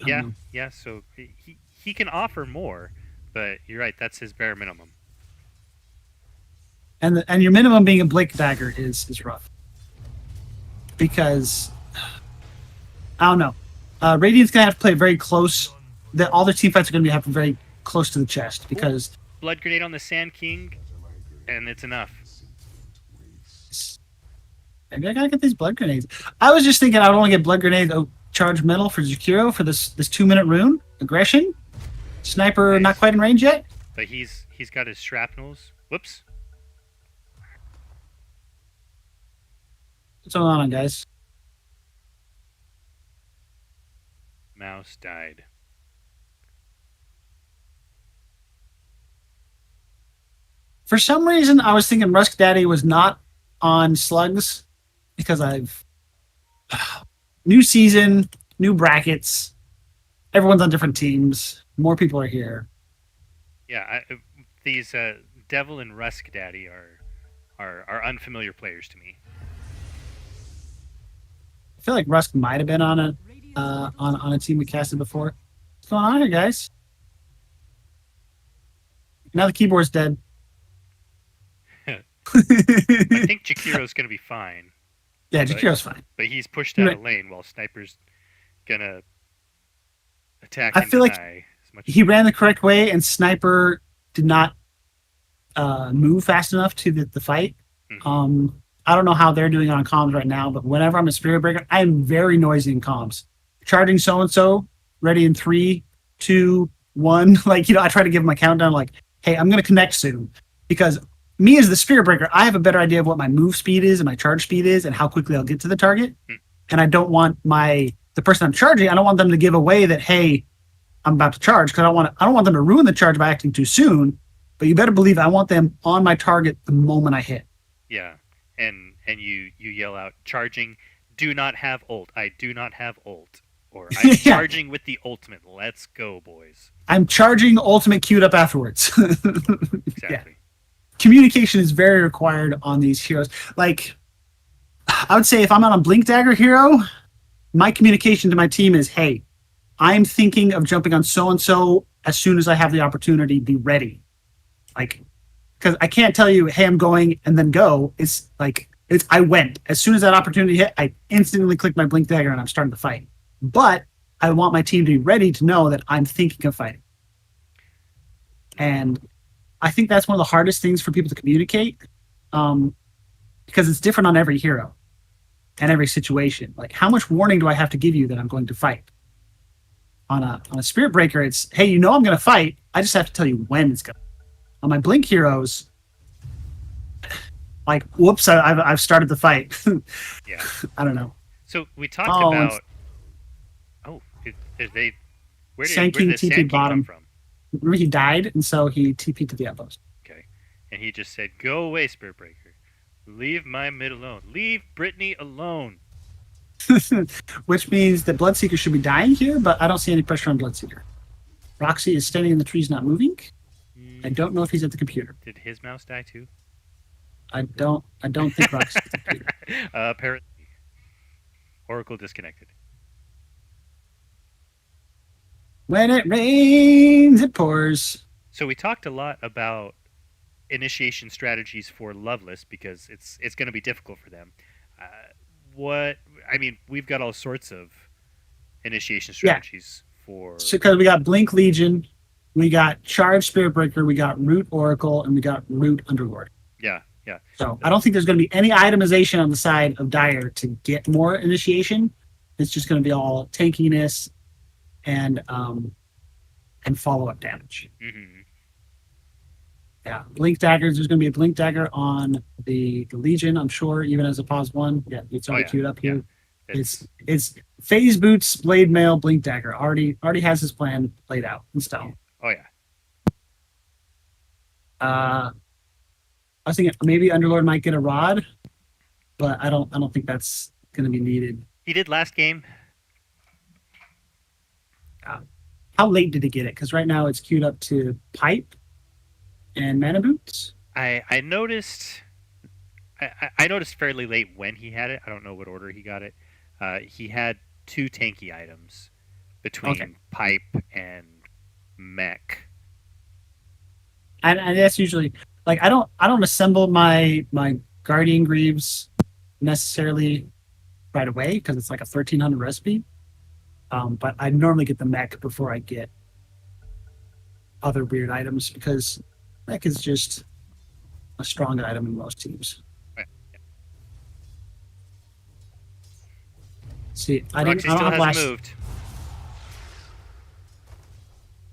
Yeah. So he can offer more, but you're right. That's his bare minimum. And your minimum being a Blink Dagger is rough. Because I don't know. Radiant's gonna have to play very close. All their team fights are gonna have to be very close to the chest because Blood Grenade on the Sand King, and it's enough. Maybe I gotta get these Blood Grenades. I was just thinking I would only get Blood Grenade charge metal for Jakiro for this 2-minute rune aggression. Sniper not quite in range yet. But he's got his shrapnels. Whoops. What's going on, guys? Mouse died. For some reason, I was thinking Rusk Daddy was not on Slugs because new season, new brackets, everyone's on different teams, more people are here. Yeah, these Devil and Rusk Daddy are unfamiliar players to me. I feel like Rusk might have been on a team we casted before. What's going on here, guys? Now the keyboard's dead. I think Jakiro's going to be fine. Yeah, Jakiro's fine. But he's pushed out of lane while Sniper's going to attack I and feel deny as much. He ran the correct way, and Sniper did not move fast enough to the fight. Mm-hmm. I don't know how they're doing on comms right now, but whenever I'm a Spirit Breaker, I am very noisy in comms. Charging so-and-so, ready in 3, 2, 1. Like, I try to give them a countdown like, hey, I'm going to connect soon. Because me as the Spirit Breaker, I have a better idea of what my move speed is and my charge speed is and how quickly I'll get to the target. And I don't want the person I'm charging, I don't want them to give away that, hey, I'm about to charge, because I don't want them to ruin the charge by acting too soon. But you better believe I want them on my target the moment I hit. Yeah. And you yell out, charging, do not have ult. I do not have ult. Or I'm charging with the ultimate. Let's go, boys. I'm charging ultimate queued up afterwards. Exactly. Yeah. Communication is very required on these heroes. Like, I would say if I'm on a Blink Dagger hero, my communication to my team is, hey, I'm thinking of jumping on so-and-so as soon as I have the opportunity, be ready. Like, because I can't tell you, hey, I'm going and then go. I went. As soon as that opportunity hit, I instantly click my Blink Dagger and I'm starting to fight. But I want my team to be ready to know that I'm thinking of fighting. And I think that's one of the hardest things for people to communicate, because it's different on every hero and every situation. Like, how much warning do I have to give you that I'm going to fight? On a Spirit Breaker, it's, hey, you know I'm going to fight. I just have to tell you when it's going. On my Blink heroes, like, whoops, I've started the fight. Yeah. I don't know. So we talked about. Oh, where did Sand the Sand TP King come bottom. from? Remember, he died, and so he TP'd to the outpost. Okay, and he just said, "Go away, Spirit Breaker. Leave my mid alone. Leave Brittany alone." Which means that Bloodseeker should be dying here, but I don't see any pressure on Bloodseeker. Roxy is standing in the trees, not moving. I don't know if he's at the computer. Did his mouse die too? I don't think Roxy's at the computer. Apparently, Oracle disconnected. When it rains, it pours. So we talked a lot about initiation strategies for Loveless because it's going to be difficult for them. We've got all sorts of initiation strategies for. So because we got Blink Legion, we got Charge Spirit Breaker, we got Root Oracle, and we got Root Underlord. Yeah. So I don't think there's going to be any itemization on the side of Dire to get more initiation. It's just going to be all tankiness and follow up damage. Mm-hmm. Yeah, Blink Daggers. There's going to be a Blink Dagger on the Legion, I'm sure, even as a pause one. Yeah, it's already queued up here. Yeah. It's Phase Boots, Blade Mail, Blink Dagger. Already has his plan played out in stone. Oh yeah. I was thinking maybe Underlord might get a rod, but I don't think that's going to be needed. He did last game. How late did he get it? Because right now it's queued up to Pipe and Mana Boots. I noticed. I noticed fairly late when he had it. I don't know what order he got it. He had 2 tanky items between Pipe and Mech. And that's usually like I don't assemble my Guardian Greaves necessarily right away because it's like a 1300 recipe. But I normally get the mech before I get other weird items because mech is just a strong item in most teams. Right. See, I Roxy don't still have hasn't moved.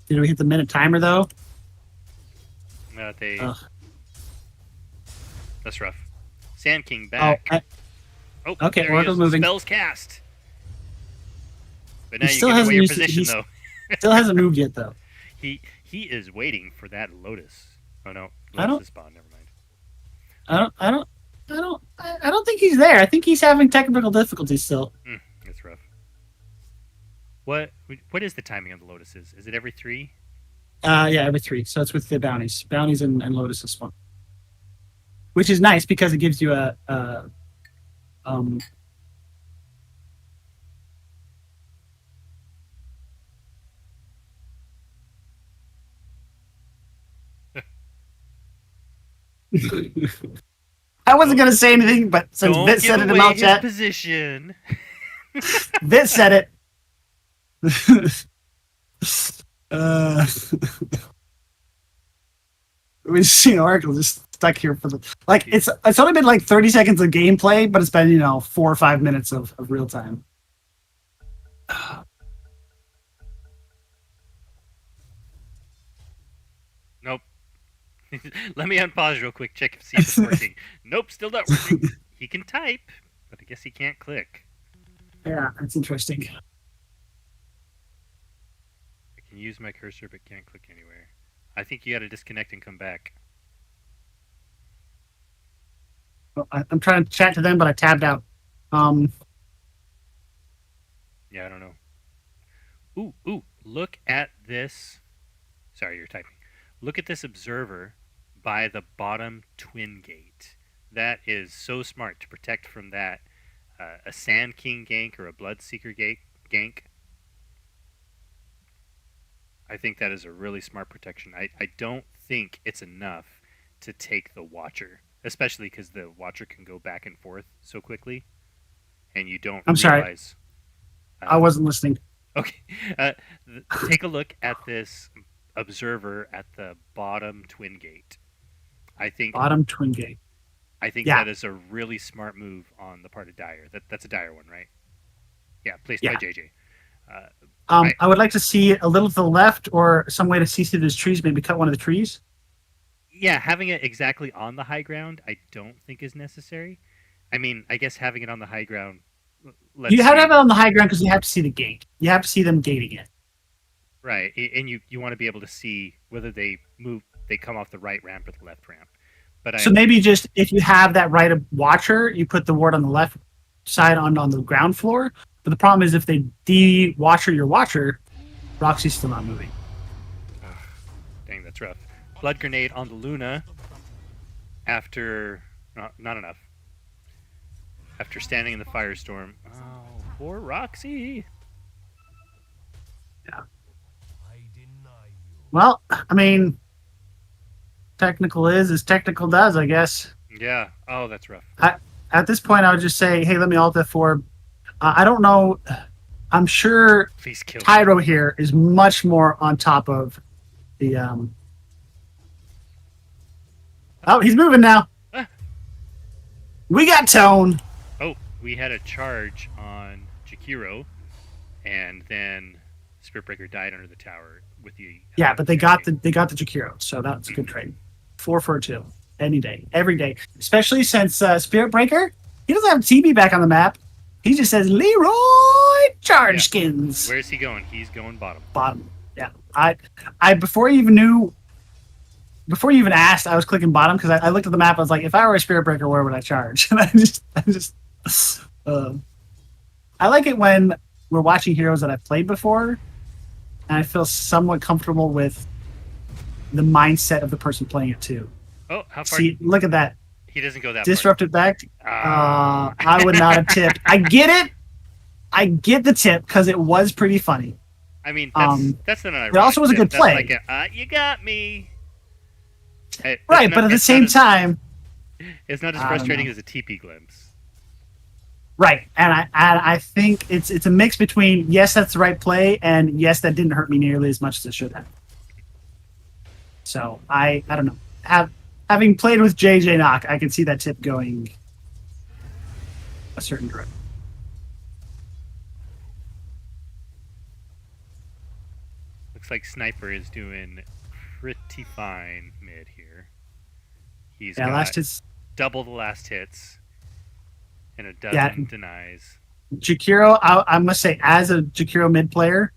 Did we hit the minute timer though? That's rough. Sand King back. Okay, Oracle's moving. Spells cast. But now He you still give away hasn't your used- position he's- though. Still hasn't moved yet though. He is waiting for that Lotus. Oh no, I don't- Lotus is spawn. Never mind. I don't think he's there. I think he's having technical difficulties still. That's rough. What is the timing of the Lotuses? Is it every 3? Yeah, every 3. So it's with the bounties and Lotus spawn, which is nice because it gives you a I wasn't gonna say anything, but since Don't Vit give said it in away mouth his chat, position. Vit said it. We've seen Oracle just stuck here for the it's only been like 30 seconds of gameplay, but it's been 4 or 5 minutes of real time. Nope. Let me unpause real quick, check if see if it's working. Nope, still not working. He can type, but I guess he can't click. Yeah, that's interesting. I can use my cursor but can't click anywhere. I think you got to disconnect and come back. Well, I'm trying to chat to them, but I tabbed out. Yeah, I don't know. Ooh, look at this. Sorry, you're typing. Look at this observer by the bottom twin gate. That is so smart to protect from that. A Sand King gank or a Bloodseeker gank. I think that is a really smart protection. I don't think it's enough to take the Watcher, especially because the Watcher can go back and forth so quickly, and you don't I'm realize. sorry. I wasn't listening. Okay. Uh, Take a look at this observer at the bottom twin gate. I think Bottom twin gate. I think Yeah, that is a really smart move on the part of Dyer. That's a Dyer one, right? Yeah, placed by yeah. JJ. Uh, I I would like to see it a little to the left or some way to see through those trees. Maybe cut one of the trees. Yeah, having it exactly on the high ground, I don't think is necessary. I mean, I guess having it on the high ground You lets have to have you it on the high ground because you have to see the gate. You have to see them gating it. right, and you want to be able to see whether they come off the right ramp or the left ramp. But So I maybe just if you have that right of watcher, you put the ward on the left side on the ground floor. But the problem is if they de-watcher your watcher, Roxy's still not moving. ugh, dang, that's rough. Blood grenade on the Luna after not enough. After standing in the firestorm. Oh, poor Roxy. Yeah. Well, I mean, technical is as technical does, I guess. Yeah. Oh, that's rough. At this point, I would just say, hey, let me alt F4. I don't know. I'm sure Please kill me. Tyro here is much more on top of the. Oh, he's moving now. Ah. We got tone. Oh, we had a charge on Jakiro, and then Spiritbreaker died under the tower with the. Yeah, but they got the Jakiro, so that's a good trade. 4 for a 2, any day, every day. Especially since Spiritbreaker, he doesn't have TB back on the map. He just says Leroy Charge Skins. Where's he going? He's going bottom. Bottom. Yeah, I before you even asked, I was clicking bottom because I looked at the map. I was like, if I were a Spirit Breaker, where would I charge? And I like it when we're watching heroes that I've played before, and I feel somewhat comfortable with the mindset of the person playing it too. Oh, how far? See, look at that. He doesn't go that Disrupted back. far. I would not have tipped. I get it. I get the tip because it was pretty funny. I mean, that's not an ironic it also was a tip. good play. That's like you got me. Right, but at the same time, it's not as I don't frustrating know. as a TP glimpse. right, and I think it's a mix between yes, that's the right play, and yes, that didn't hurt me nearly as much as it should have. So I don't know. Having played with JJ Knock, I can see that tip going a certain direction. Looks like Sniper is doing pretty fine mid here. He's got Last hits. double the last hits and a dozen denies. Jakiro, I must say, as a Jakiro mid player,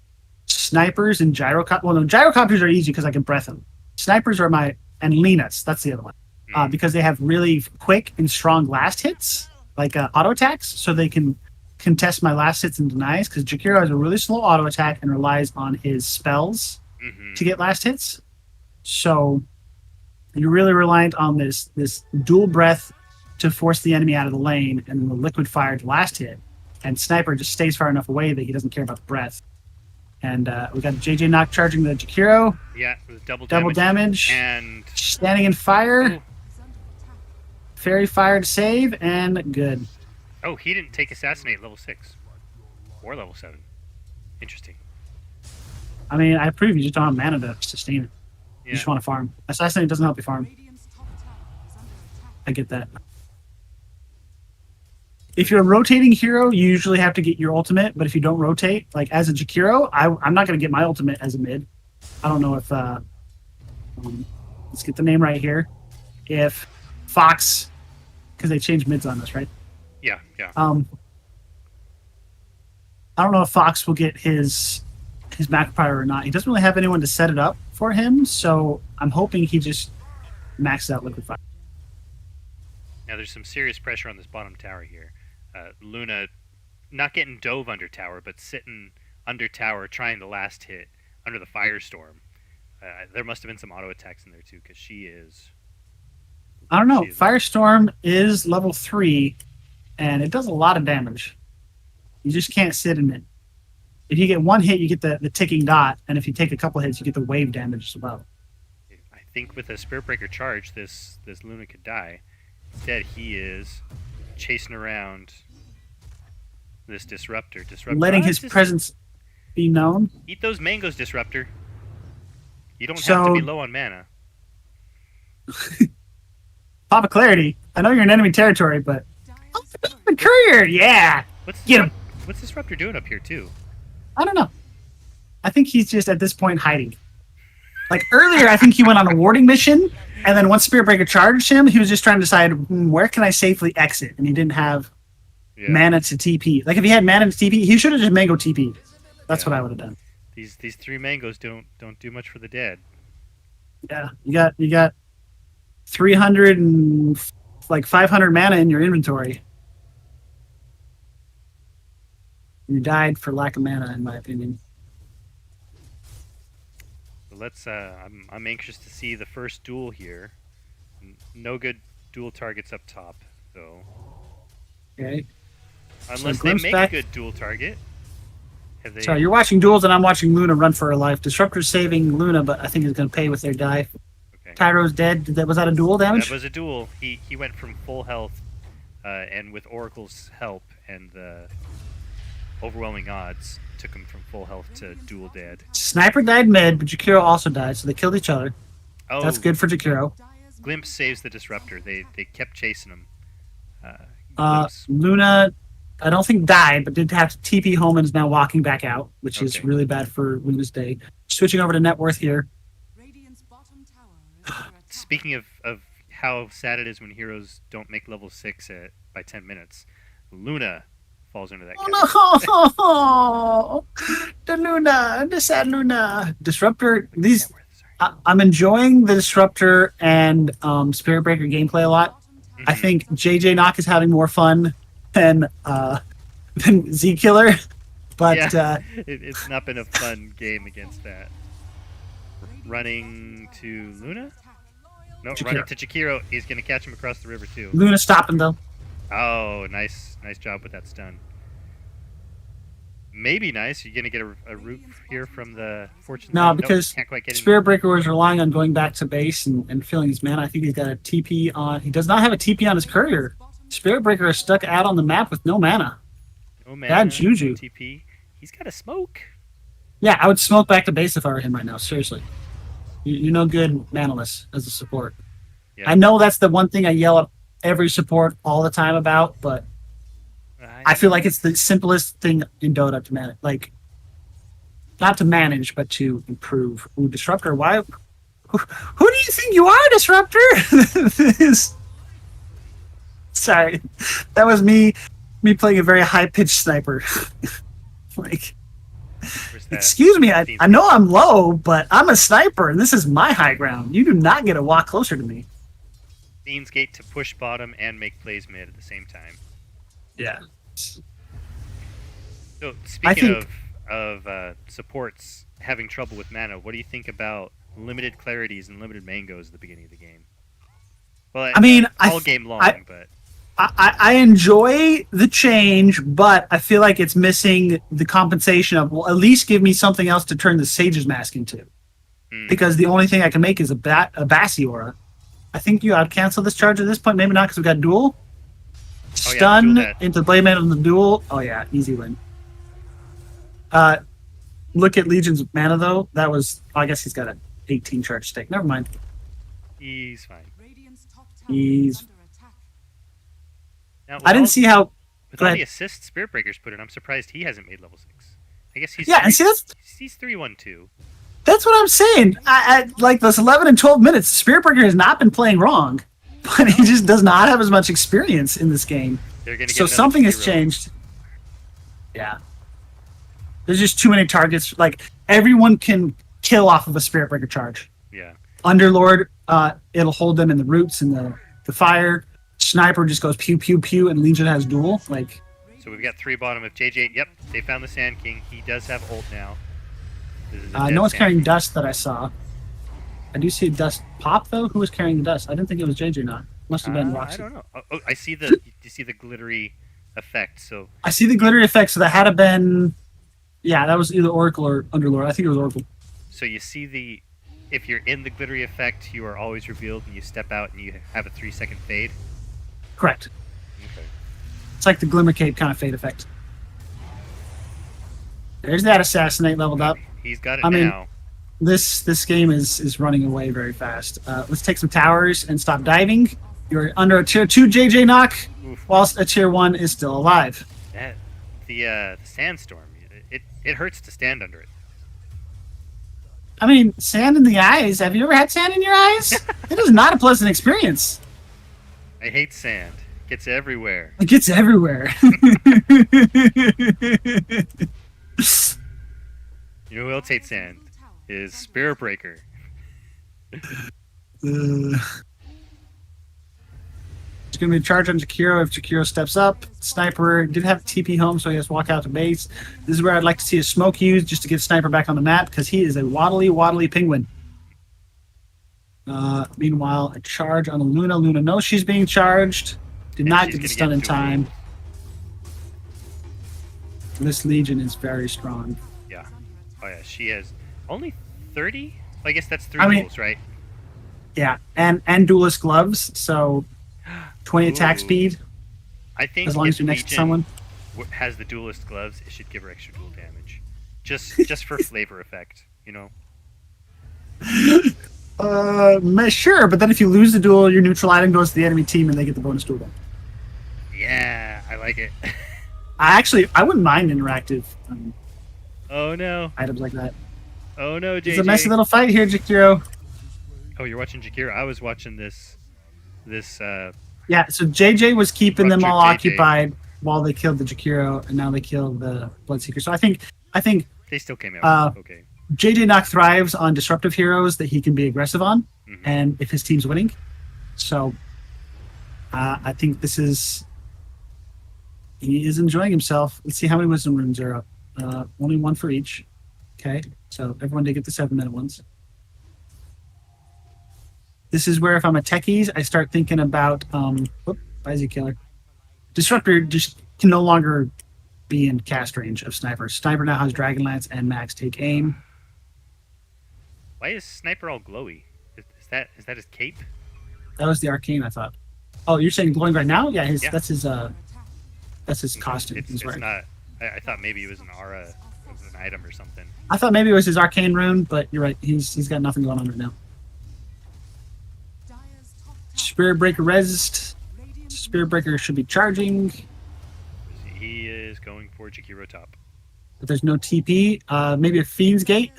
snipers and gyrocopters. Well, no, gyrocopters are easy because I can breath them. Snipers are and Linas. That's the other one. Because they have really quick and strong last hits, like auto attacks, so they can contest my last hits and denies. Because Jakiro has a really slow auto attack and relies on his spells to get last hits. So you're really reliant on this dual breath to force the enemy out of the lane, and then the liquid fire to last hit. And Sniper just stays far enough away that he doesn't care about the breath. And we got JJ Knock charging the Jakiro. Yeah, with double damage. And standing in fire. Oh. Fairy fire to save, and good. Oh, he didn't take Assassinate level 6. Or level 7. Interesting. I mean, I approve. You just don't have mana to sustain it. Yeah. You just want to farm. Assassinate doesn't help you farm. I get that. If you're a rotating hero, you usually have to get your ultimate, but if you don't rotate, like as a Jakiro, I'm not going to get my ultimate as a mid. I don't know if... let's get the name right here. If Fox... Because they changed mids on us, right? Yeah. I don't know if Fox will get his Mac Prior or not. He doesn't really have anyone to set it up for him, so I'm hoping he just maxes out Liquid Fire. Now there's some serious pressure on this bottom tower here. Luna not getting dove under tower, but sitting under tower trying the last hit under the firestorm. There must have been some auto attacks in there too, because she is... I don't know. Firestorm is level 3, and it does a lot of damage. You just can't sit in it. If you get one hit, you get the ticking dot, and if you take a couple hits, you get the wave damage as well. I think with a Spirit Breaker charge, this Luna could die. Instead, he is chasing around this Disruptor. Letting his presence be known. Eat those mangoes, Disruptor. You don't have to be low on mana. Papa Clarity, I know you're in enemy territory, but the courier, yeah. Get him. What's Disruptor doing up here too? I don't know. I think he's just at this point hiding. Like earlier, I think he went on a warding mission, and then once Spirit Breaker charged him, he was just trying to decide where can I safely exit, and he didn't have mana to TP. Like if he had mana to TP, he should have just mango TP. That's what I would have done. These 3 mangoes don't do much for the dead. Yeah, you got 300 and like 500 mana in your inventory. You died for lack of mana, in my opinion. So let's. I'm anxious to see the first duel here. No good duel targets up top, though. Okay. Unless So they Glimpse make back. a good duel target. Have they? Sorry, you're watching duels, and I'm watching Luna run for her life. Disruptor's saving Luna, but I think he's going to pay with their die. Okay. Tyro's dead. Was that a duel damage? That was a duel. He went from full health, and with Oracle's help and the overwhelming odds, took him from full health to duel dead. Sniper died mid, but Jakiro also died, so they killed each other. Oh, That's good for Jakiro. Glimpse saves the Disruptor. They kept chasing him. Glimpse. Luna, I don't think died, but did have to TP home and is now walking back out, which is really bad for Luna's day. Switching over to net worth here. Speaking of how sad it is when heroes don't make level 6 by 10 minutes, Luna falls into that category. Oh no! The Luna, the sad Luna. Disruptor, these... I'm enjoying the Disruptor and Spirit Breaker gameplay a lot. Mm-hmm. I think JJ Knock is having more fun than Z Killer, but it's not been a fun game against that. Running to Luna? No, Jakiro. running to Jakiro. He's going to catch him across the river too. Luna stopped him though. Oh, nice job with that stun. Maybe nice. You're going to get a root here from the Fortune. No, because can't quite get Spirit Breaker was relying on going back to base and filling his mana. I think he's got a TP on. He does not have a TP on his courier. Spirit Breaker is stuck out on the map with no mana. No mana. Bad juju. No TP. He's got a smoke. Yeah, I would smoke back to base if I were him right now. Seriously, you're no good manaless as a support. Yeah. I know that's the one thing I yell at every support all the time about, but I feel like it's the simplest thing in Dota to manage. Like, not to manage, but to improve. Ooh, Disruptor, why? Who do you think you are, Disruptor? Sorry, that was me playing a very high-pitched sniper. Like, excuse me, I know I'm low, but I'm a sniper, and this is my high ground. You do not get to walk closer to me. Fiend's Gate to push bottom and make plays mid at the same time. Yeah. So speaking of supports having trouble with mana, what do you think about limited clarities and limited mangoes at the beginning of the game? Well, I mean, all game long, but I enjoy the change, but I feel like it's missing the compensation of, well, at least give me something else to turn the Sage's Mask into. Because the only thing I can make is a Basiora. I think you out-cancel this charge at this point. Maybe not because we've got duel. Stun into Blade Man on the duel. Oh yeah, easy win. Look at Legion's mana though. That was, I guess he's got an 18 charge stake. Never mind. He's fine. He's. Now, I didn't see how. With all the assists Spirit Breaker's put in, I'm surprised he hasn't made level 6. I guess he's and see he's 3-1-2. That's what I'm saying. I like those 11 and 12 minutes. Spirit Breaker has not been playing wrong, but he just does not have as much experience in this game. So something has changed. Yeah. There's just too many targets. Like, everyone can kill off of a Spirit Breaker charge. Yeah. Underlord, it'll hold them in the roots and the fire. Sniper just goes pew, pew, pew, and Legion has duel. Like. So we've got 3 bottom. If JJ, yep, they found the Sand King. He does have ult now. No one's carrying dust that I saw. I do see dust pop, though. Who was carrying the dust? I didn't think it was JJ not. Must have been Roxy. I don't know. Oh, I see the you see the glittery effect. So I see the glittery effect. So that had to been, yeah, that was either Oracle or Underlord. I think it was Oracle. So you see if you're in the glittery effect, you are always revealed, and you step out and you have a 3-second fade. Correct. Okay. It's like the Glimmer Cape kind of fade effect. There's that assassinate leveled up. He's got it I mean, now. this game is running away very fast. Let's take some towers and stop diving. You're under a tier 2 JJ knock, Oof. whilst a tier 1 is still alive. That the sandstorm. It hurts to stand under it. I mean, sand in the eyes. Have you ever had sand in your eyes? It is not a pleasant experience. I hate sand. It gets everywhere. It gets everywhere. You know who else hates sand? Is Spirit Breaker. It's going to be a charge on Jakiro if Jakiro steps up. Sniper did have TP home, so he has to walk out to base. This is where I'd like to see a smoke used just to get Sniper back on the map, because he is a waddly penguin. Meanwhile, a charge on Luna. Luna knows she's being charged. Did not get the stun in time. This Legion is very strong. Yeah. Oh yeah, she has only 30? I guess that's 3 duels, right? Yeah, and duelist gloves, so 20 attack speed. I think as long as you're next to someone. Has the duelist gloves, it should give her extra duel damage. Just for flavor effect, you know? Sure, but then if you lose the duel, your neutral item goes to the enemy team and they get the bonus duel. Yeah, I like it. I wouldn't mind interactive Oh no. items like that. Oh no, JJ. It's a messy little fight here, Jakiro. Oh, you're watching Jakiro? I was watching this Yeah, so JJ was keeping them all JJ. occupied while they killed the Jakiro, and now they killed the Bloodseeker. So I think they still came out. Okay. JJ Nock thrives on disruptive heroes that he can be aggressive on, and if his team's winning. So I think he is enjoying himself. Let's see how many wisdom runes are up. Only one for each. Okay, so everyone did get the 7-minute ones. This is where if I'm a techies, I start thinking about Visy Killer. Disruptor just can no longer be in cast range of Sniper. Sniper now has Dragonlance and Max Take Aim. Why is Sniper all glowy? Is that his cape? That was the arcane, I thought. Oh, you're saying glowing right now? Yeah, Yeah. that's his costume. It's not. I thought maybe it was an aura, it was an item or something. I thought maybe it was his arcane rune, but you're right. He's got nothing going on right now. Spirit Breaker resist. Spirit Breaker should be charging. He is going for Jakiro top. But there's no TP. Maybe a Fiend's Gate.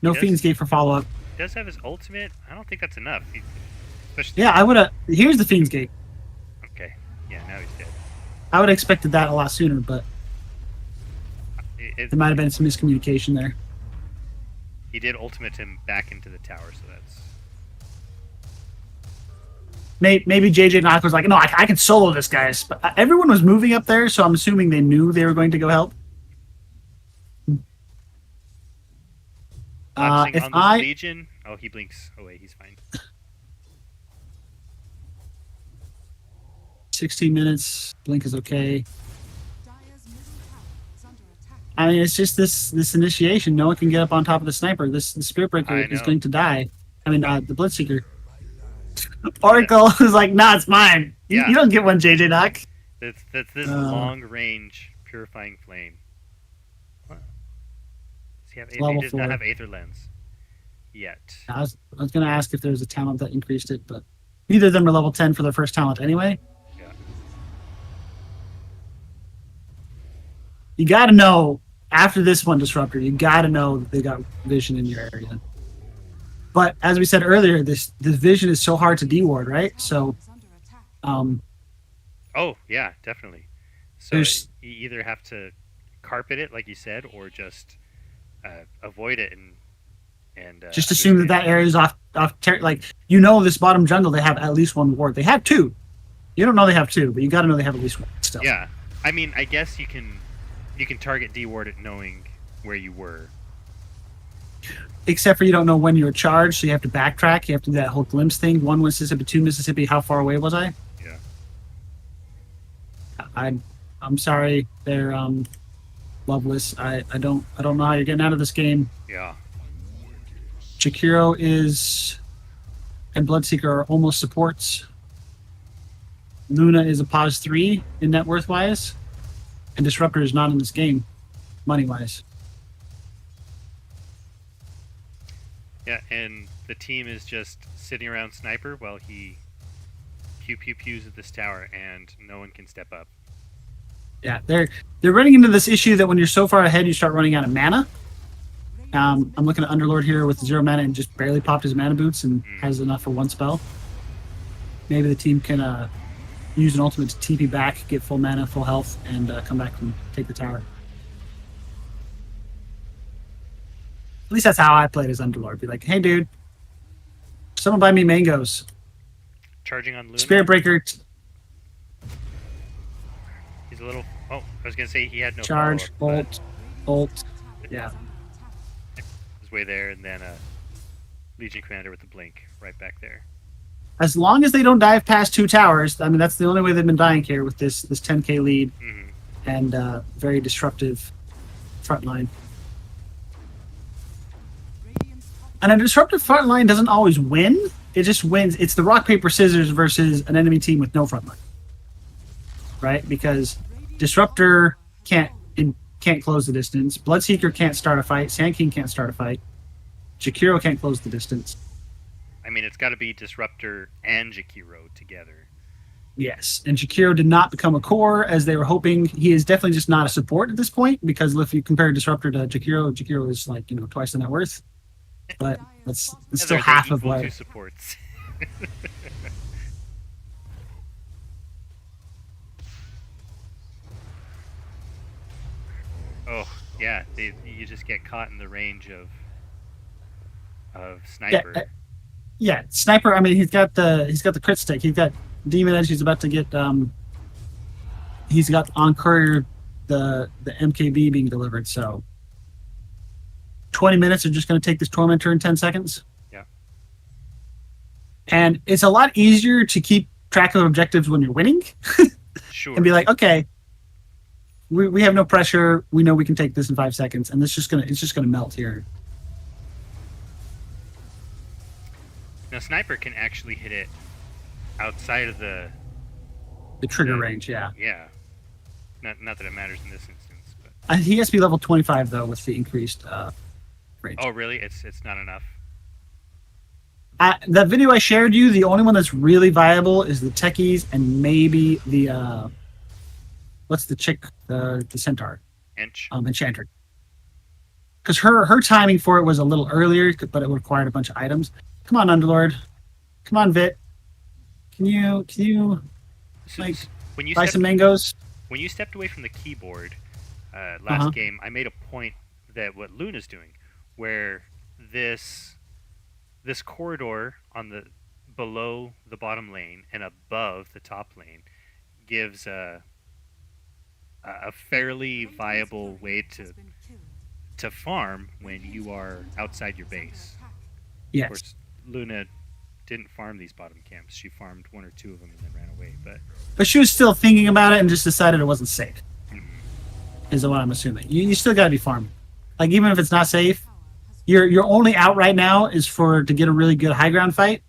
No Fiend's Gate for follow up. He does have his ultimate. I don't think that's enough. Yeah, I would have. Here's the Fiend's Gate. Okay. Yeah, now he's dead. I would have expected that a lot sooner, but there might have been some miscommunication there. He did ultimate him back into the tower, so that's. Maybe JJ Nock was like, no, I can solo this, guys. But everyone was moving up there, so I'm assuming they knew they were going to go help. Focusing on this Legion. Oh, he blinks. Oh wait, he's fine. 16 minutes. Blink is okay. I mean, it's just this initiation. No one can get up on top of the Sniper. The Spirit Breaker is going to die. I mean, the Bloodseeker. Oracle is like, nah, it's mine. You don't get one, JJ Nock. That's this long range purifying flame. What? He does not have Aether Lens yet. I was going to ask if there was a talent that increased it, but neither of them are level 10 for their first talent anyway. Yeah. You got to know, after this one, Disruptor, you got to know that they got vision in your area. But as we said earlier, this vision is so hard to deward, right? So, oh yeah, definitely. So you either have to carpet it, like you said, or just avoid it and just assume that area is off. Like, you know, this bottom jungle, they have at least one ward. They have two. You don't know they have two, but you got to know they have at least one. Still. Yeah, I mean, I guess you can target deward it knowing where you were. Except for you don't know when you were charged, so you have to backtrack. You have to do that whole glimpse thing. 1 Mississippi, 2 Mississippi. How far away was I? Yeah. I'm sorry. They're Loveless. I don't know how you're getting out of this game. Yeah. Jakiro and Bloodseeker are almost supports. Luna is a pause 3 in net worth wise, and Disruptor is not in this game. money-wise. Yeah, and the team is just sitting around Sniper while he pews at this tower, and no one can step up. Yeah, they're running into this issue that when you're so far ahead, you start running out of mana. I'm looking at Underlord here with 0 mana and just barely popped his mana boots and has enough for one spell. Maybe the team can use an ultimate to TP back, get full mana, full health, and come back and take the tower. At least that's how I played as Underlord. Be like, hey, dude, someone buy me mangoes. Charging on Luna. Spirit Breaker. He's a little... Oh, I was going to say he had no Charge, follow-up, ult. Yeah. His way there, and then Legion Commander with the blink right back there. As long as they don't dive past 2 towers, I mean, that's the only way they've been dying here with this 10k lead and very disruptive front line. And a disruptive front line doesn't always win. It just wins. It's the rock, paper, scissors versus an enemy team with no front line. Right? Because Disruptor can't close the distance. Bloodseeker can't start a fight. Sand King can't start a fight. Jakiro can't close the distance. I mean, it's got to be Disruptor and Jakiro together. Yes, and Jakiro did not become a core as they were hoping. He is definitely just not a support at this point, because if you compare Disruptor to Jakiro is like, twice the net worth. But it's still half of what... Two supports. Oh, yeah, you just get caught in the range of Sniper. Yeah, Sniper, I mean, he's got the crit stick. He's got Demon Edge. He's about to get he's got on courier the MKB being delivered, so 20 minutes are just going to take this Tormentor in 10 seconds. Yeah. And it's a lot easier to keep track of objectives when you're winning. Sure. And be like, okay, we have no pressure. We know we can take this in 5 seconds, and it's just gonna melt here. Now, Sniper can actually hit it outside of the trigger range, yeah. Yeah. Not that it matters in this instance, but He has to be level 25 though with the increased range. Oh, really? It's not enough. That video I shared you, the only one that's really viable is the Techies and maybe the what's the chick, the Centaur, Enchanter. Because her timing for it was a little earlier, but it required a bunch of items. Come on, Underlord. Come on, Vit. Can you like when you buy some mangoes? When you stepped away from the keyboard last game, I made a point that what Luna's doing, where this corridor on the below the bottom lane and above the top lane gives a fairly viable way to farm when you are outside your base. Yes. Of course, Luna didn't farm these bottom camps. She farmed 1 or 2 of them and then ran away. But she was still thinking about it and just decided it wasn't safe. Is what I'm assuming. You still got to be farming. Like, even if it's not safe, your only out right now is to get a really good high ground fight,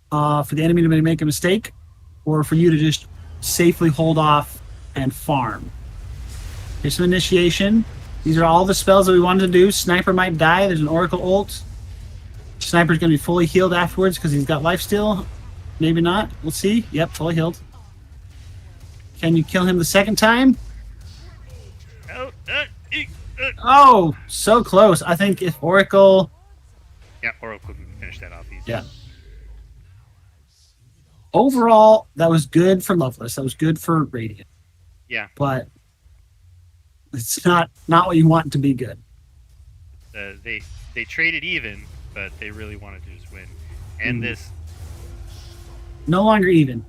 for the enemy to make a mistake, or for you to just safely hold off and farm. Here's some initiation. These are all the spells that we wanted to do. Sniper might die. There's an Oracle ult. Sniper's going to be fully healed afterwards because he's got lifesteal. Maybe not. We'll see. Yep, fully healed. Can you kill him the second time? Oh, so close. I think if Oracle... Yeah, Oracle can finish that off easy. Yeah. Overall, that was good for Loveless. That was good for Radiant. Yeah. But it's not what you want to be good. They traded even, but they really wanted to just win. And this... No longer even.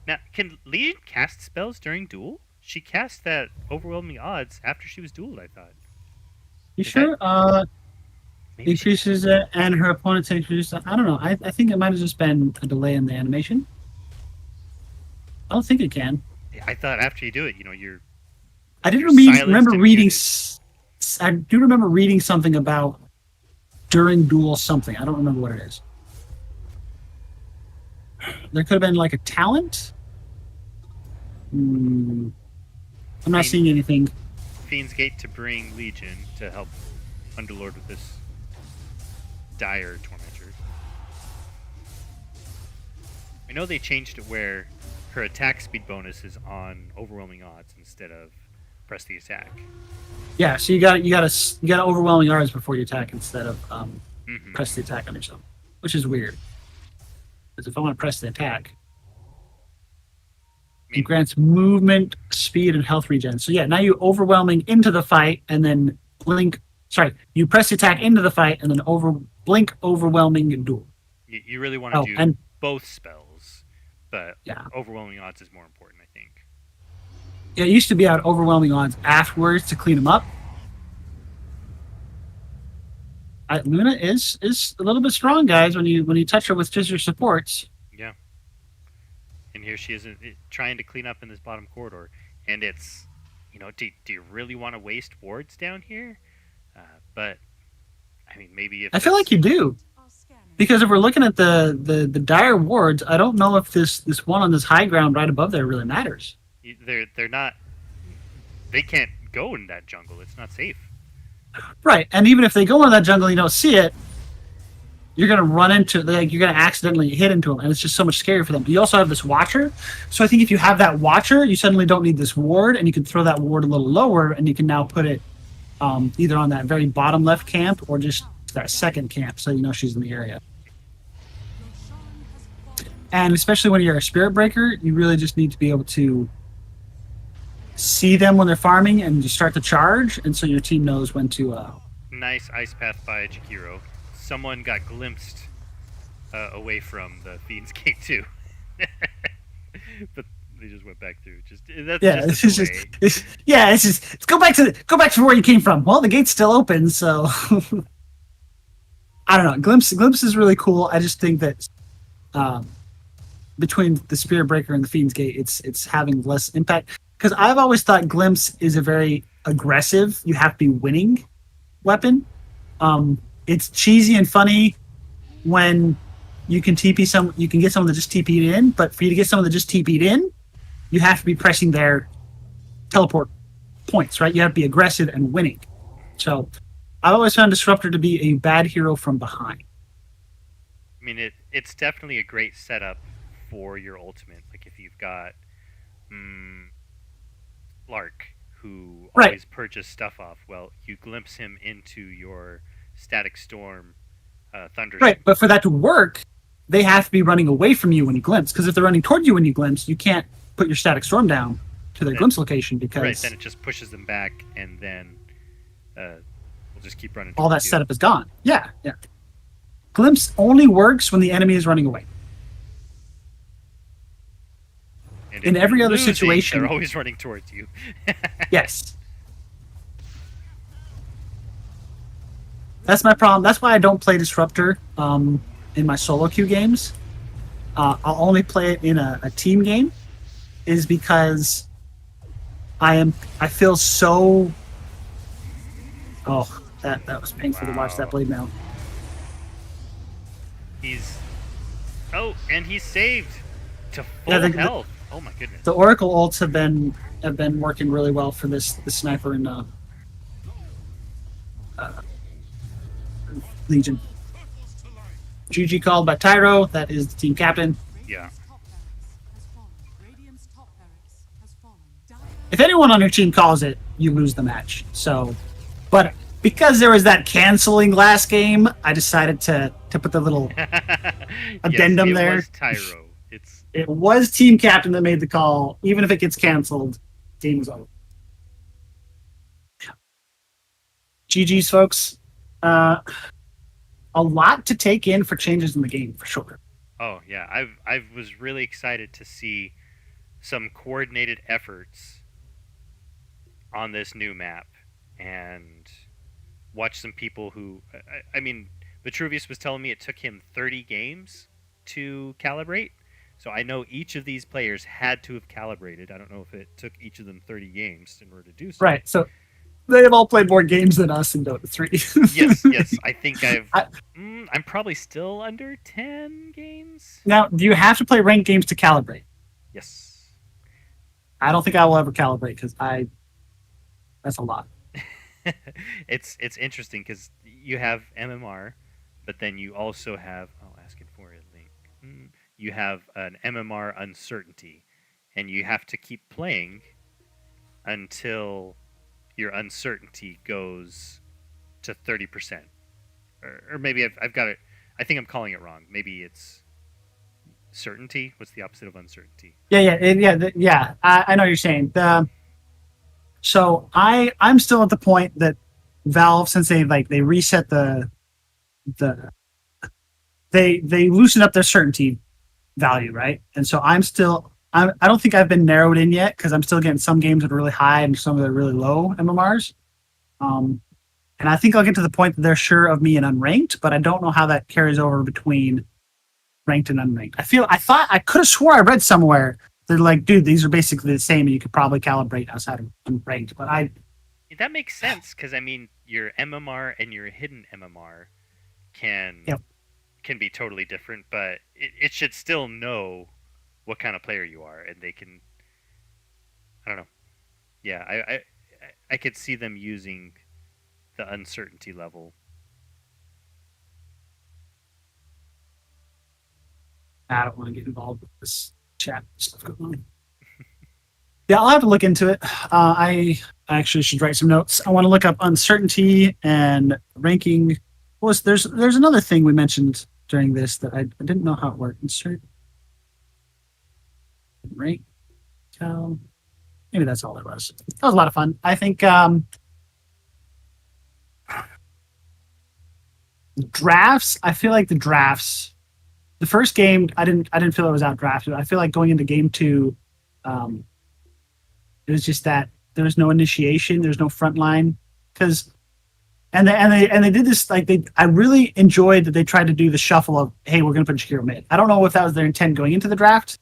Now, can Legion cast spells during duel? She cast that overwhelming odds after she was dueled, I thought. You sure? Increases it and her opponent takes reduced. I don't know. I think it might have just been a delay in the animation. I don't think it can. I thought after you do it, you're... I do remember reading... I do remember reading something about during duel something. I don't remember what it is. There could have been like a talent. I'm not seeing anything. Fiend's Gate to bring Legion to help Underlord with this dire tormentor. I know they changed it where her attack speed bonus is on overwhelming odds instead of press the attack. Yeah, so you got overwhelming odds before you attack instead of press the attack on yourself, which is weird. Because if I want to press the attack, it grants movement, speed, and health regen. So yeah, now you overwhelming into the fight and then blink. Sorry, you press the attack into the fight and then blink overwhelming and duel. You really want to do both spells, but yeah, overwhelming odds is more important, I think. Yeah, it used to be out overwhelming odds afterwards to clean them up. Luna is a little bit strong, guys. When you touch her with just your supports. Yeah. And here she is trying to clean up in this bottom corridor, and it's, do you really want to waste wards down here? But I mean, maybe if I feel like you do, because if we're looking at the dire wards, I don't know if this one on this high ground right above there really matters. They're not. They can't go in that jungle. It's not safe. Right, and even if they go into that jungle, and you don't see it, you're gonna run into you're gonna accidentally hit into them, and it's just so much scarier for them. You also have this Watcher, so I think if you have that Watcher, you suddenly don't need this ward, and you can throw that ward a little lower, and you can now put it either on that very bottom left camp or just that second camp, so you know she's in the area. And especially when you're a Spirit Breaker, you really just need to be able to see them when they're farming and you start to charge, and so your team knows when to. Nice ice path by Jakiro. Someone got glimpsed away from the Fiend's Gate too, but they just went back through. It's go back to where you came from. Well, the gate's still open, so I don't know. Glimpse is really cool. I just think that between the Spirit Breaker and the Fiend's Gate, it's having less impact. Because I've always thought Glimpse is a very aggressive, you have to be winning weapon. It's cheesy and funny when you can get someone to just TP in, but for you to get someone to just TP in, you have to be pressing their teleport points, right? You have to be aggressive and winning. So I've always found Disruptor to be a bad hero from behind. I mean, it's definitely a great setup for your ultimate. Like if you've got Lark, who always purges stuff off, well, you glimpse him into your Static Storm Thunder. Right, but for that to work, they have to be running away from you when you glimpse, because if they're running toward you when you glimpse, you can't put your Static Storm down to their glimpse location, because... Right, then it just pushes them back, and then we'll just keep running. All that setup is gone. Yeah. Glimpse only works when the enemy is running away. In every other situation, they're always running towards you. Yes. That's my problem. That's why I don't play Disruptor in my solo queue games. I'll only play it in a team game, is because I feel so... Oh, that was painful to watch that blade mail. And he's saved to full health. Oh my goodness. The Oracle ults have been working really well for the sniper in Legion. GG called by Tyro. That is the team captain. Yeah. If anyone on your team calls it, you lose the match. So, but because there was that canceling last game, I decided to put the little addendum there. It was Tyro. It was team captain that made the call. Even if it gets canceled, game was over. GG's, folks. A lot to take in for changes in the game, for sure. Oh yeah, I was really excited to see some coordinated efforts on this new map and watch some people who, I mean, Vitruvius was telling me it took him 30 games to calibrate. So I know each of these players had to have calibrated. I don't know if it took each of them 30 games in order to do so. Right. So they have all played more games than us in Dota 3. Yes. I think I'm probably still under 10 games. Now, do you have to play ranked games to calibrate? Yes. I don't think I will ever calibrate because that's a lot. It's interesting because you have MMR, but then you also have asking for a link. You have an MMR uncertainty, and you have to keep playing until your uncertainty goes to 30%, or maybe I've got it. I think I'm calling it wrong. Maybe it's certainty. What's the opposite of uncertainty? Yeah. I know what you're saying. I'm still at the point that Valve, since they reset the they loosened up their certainty value, right? And so I don't think I've been narrowed in yet because I'm still getting some games that are really high and some that are really low MMRs. And I think I'll get to the point that they're sure of me in unranked, but I don't know how that carries over between ranked and unranked. I could have swore I read somewhere they're like, dude, these are basically the same, and you could probably calibrate outside of unranked. But that makes sense because I mean your MMR and your hidden MMR can Yep. can be totally different, but it should still know what kind of player you are, and they can. I don't know. Yeah, I could see them using the uncertainty level. I don't want to get involved with this chat stuff going on. Yeah, I'll have to look into it. I actually should write some notes. I want to look up uncertainty and ranking. There's another thing we mentioned during this that I didn't know how it worked. Insert rank. Maybe that's all there was. That was a lot of fun. I think drafts. I feel like the drafts. The first game, I didn't feel I was out drafted. I feel like going into game 2, it was just that there was no initiation, there's no front line, because and they did this I really enjoyed that they tried to do the shuffle of, hey, we're going to put Shakiro mid. I don't know if that was their intent going into the draft,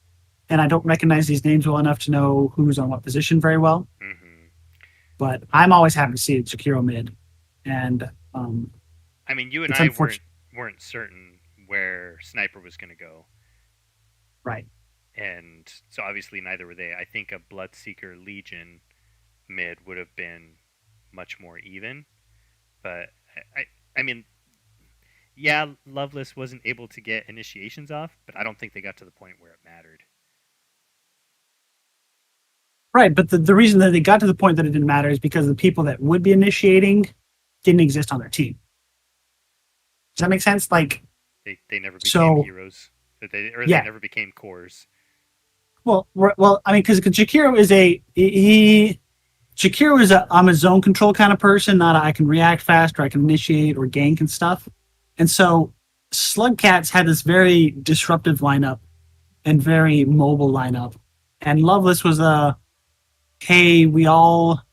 and I don't recognize these names well enough to know who's on what position very well. Mm-hmm. But I'm always happy to see Shakiro mid, and I mean, you and I weren't certain where Sniper was going to go. Right. And so obviously neither were they. I think a Bloodseeker Legion mid would have been much more even. But I mean, yeah, Loveless wasn't able to get initiations off, but I don't think they got to the point where it mattered. Right, but the reason that they got to the point that it didn't matter is because the people that would be initiating didn't exist on their team. Does that make sense? Like, they never became heroes. They never became cores. Well, I mean, because Jakiro is Jakiro is I'm a zone control kind of person, not I can react fast or I can initiate or gank and stuff. And so Slugcats had this very disruptive lineup and very mobile lineup. And Loveless was hey, we all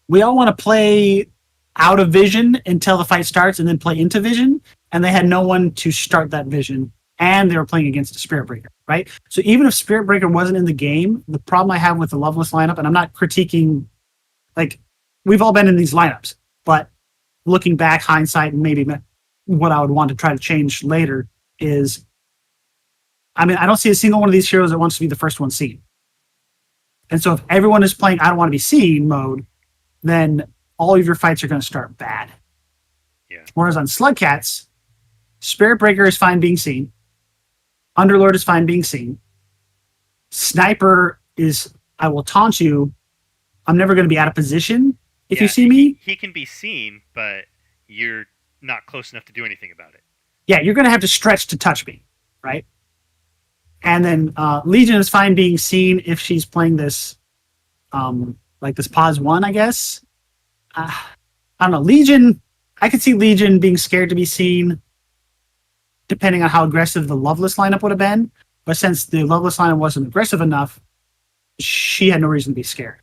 want to play out of vision until the fight starts and then play into vision. And they had no one to start that vision. And they were playing against a Spirit Breaker, right? So even if Spirit Breaker wasn't in the game, the problem I have with the Loveless lineup, and I'm not critiquing, like, we've all been in these lineups, but looking back, hindsight, and maybe what I would want to try to change later is, I mean, I don't see a single one of these heroes that wants to be the first one seen. And so if everyone is playing I don't want to be seen mode, then all of your fights are going to start bad. Yeah. Whereas on Slugcats, Spirit Breaker is fine being seen. Underlord is fine being seen. Sniper is, I will taunt you. I'm never going to be out of position if you see me. He can be seen, but you're not close enough to do anything about it. Yeah, you're going to have to stretch to touch me, right? And then Legion is fine being seen if she's playing this, like this pause 1, I guess. I don't know. Legion, I could see Legion being scared to be seen, depending on how aggressive the Loveless lineup would have been. But since the Loveless lineup wasn't aggressive enough, she had no reason to be scared.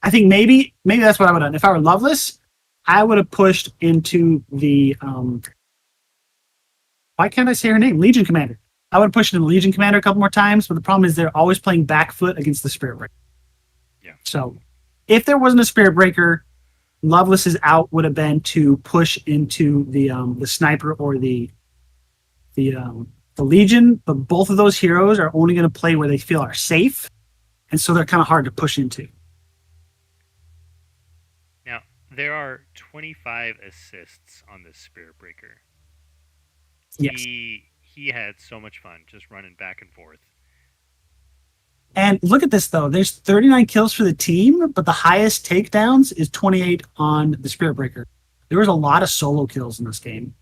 I think maybe that's what I would have done. If I were Loveless, I would have pushed into the why can't I say her name? Legion Commander. I would have pushed into the Legion Commander a couple more times, but the problem is they're always playing back foot against the Spirit Breaker. Yeah. So if there wasn't a Spirit Breaker, Loveless's out would have been to push into the Sniper or the Legion, but both of those heroes are only going to play where they feel are safe, and so they're kind of hard to push into. Now, there are 25 assists on this Spirit Breaker. Yes. He had so much fun just running back and forth. And look at this, though. There's 39 kills for the team, but the highest takedowns is 28 on the Spirit Breaker. There was a lot of solo kills in this game,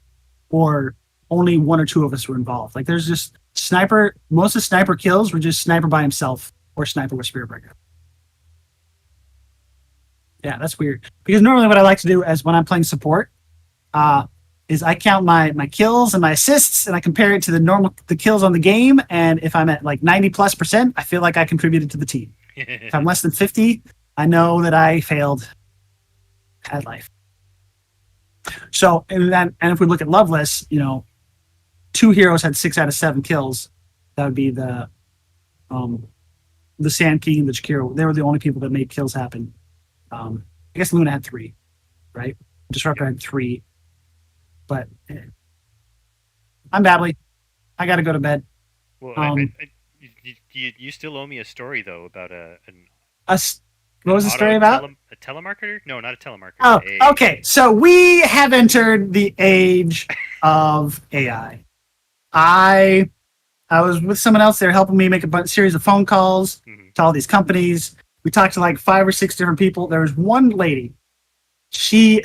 or only one or two of us were involved. Like, there's just sniper. Most of the sniper kills were just sniper by himself or sniper with Spirit Breaker. Yeah, that's weird. Because normally what I like to do is when I'm playing support, is I count my kills and my assists, and I compare it to the kills on the game. And if I'm at like 90+%, I feel like I contributed to the team. If I'm less than 50, I know that I failed at life. So, and if we look at Loveless, 2 heroes had 6 out of 7 kills. That would be the Sand King and the Jakiro. They were the only people that made kills happen. I guess Luna had 3, right? Disruptor had 3. But I'm babbly. I got to go to bed. Well, you still owe me a story, though, about what was the story about? A telemarketer? No, not a telemarketer. Oh, okay. So we have entered the age of AI. I was with someone else. They were helping me make a series of phone calls to all these companies. We talked to like 5 or 6 different people. There was one lady. She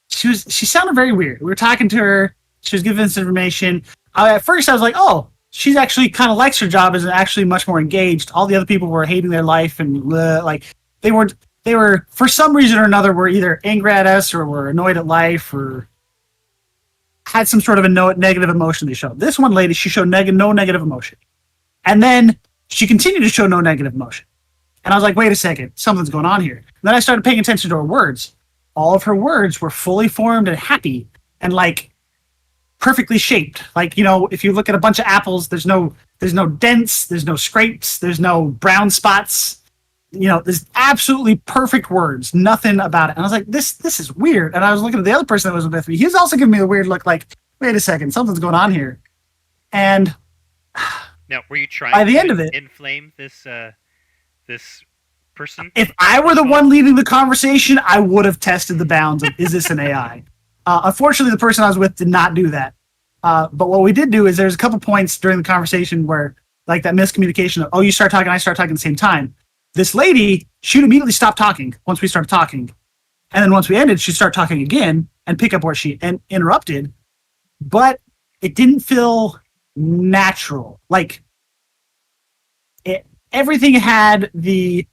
sounded very weird. We were talking to her. She was giving us information. At first, I was like, oh, she's actually kind of likes her job, is actually much more engaged. All the other people were hating their life and like they were for some reason or another were either angry at us or were annoyed at life or had some sort of a negative emotion they showed. This one lady, she showed no negative emotion. And then she continued to show no negative emotion. And I was like, wait a second, something's going on here. And then I started paying attention to her words. All of her words were fully formed and happy and like perfectly shaped. Like, if you look at a bunch of apples, there's no dents, there's no scrapes, there's no brown spots. There's absolutely perfect words, nothing about it. And I was like, this is weird. And I was looking at the other person that was with me. He was also giving me a weird look like, wait a second, something's going on here. And now, were you trying by the end of it, inflame this person? If I were the one leading the conversation, I would have tested the bounds of, is this an AI? Unfortunately, the person I was with did not do that. But what we did do is there's a couple points during the conversation where like that miscommunication of, oh, you start talking, I start talking at the same time. This lady, she'd immediately stop talking once we started talking. And then once we ended, she'd start talking again and pick up where she interrupted. But it didn't feel natural. Like everything had the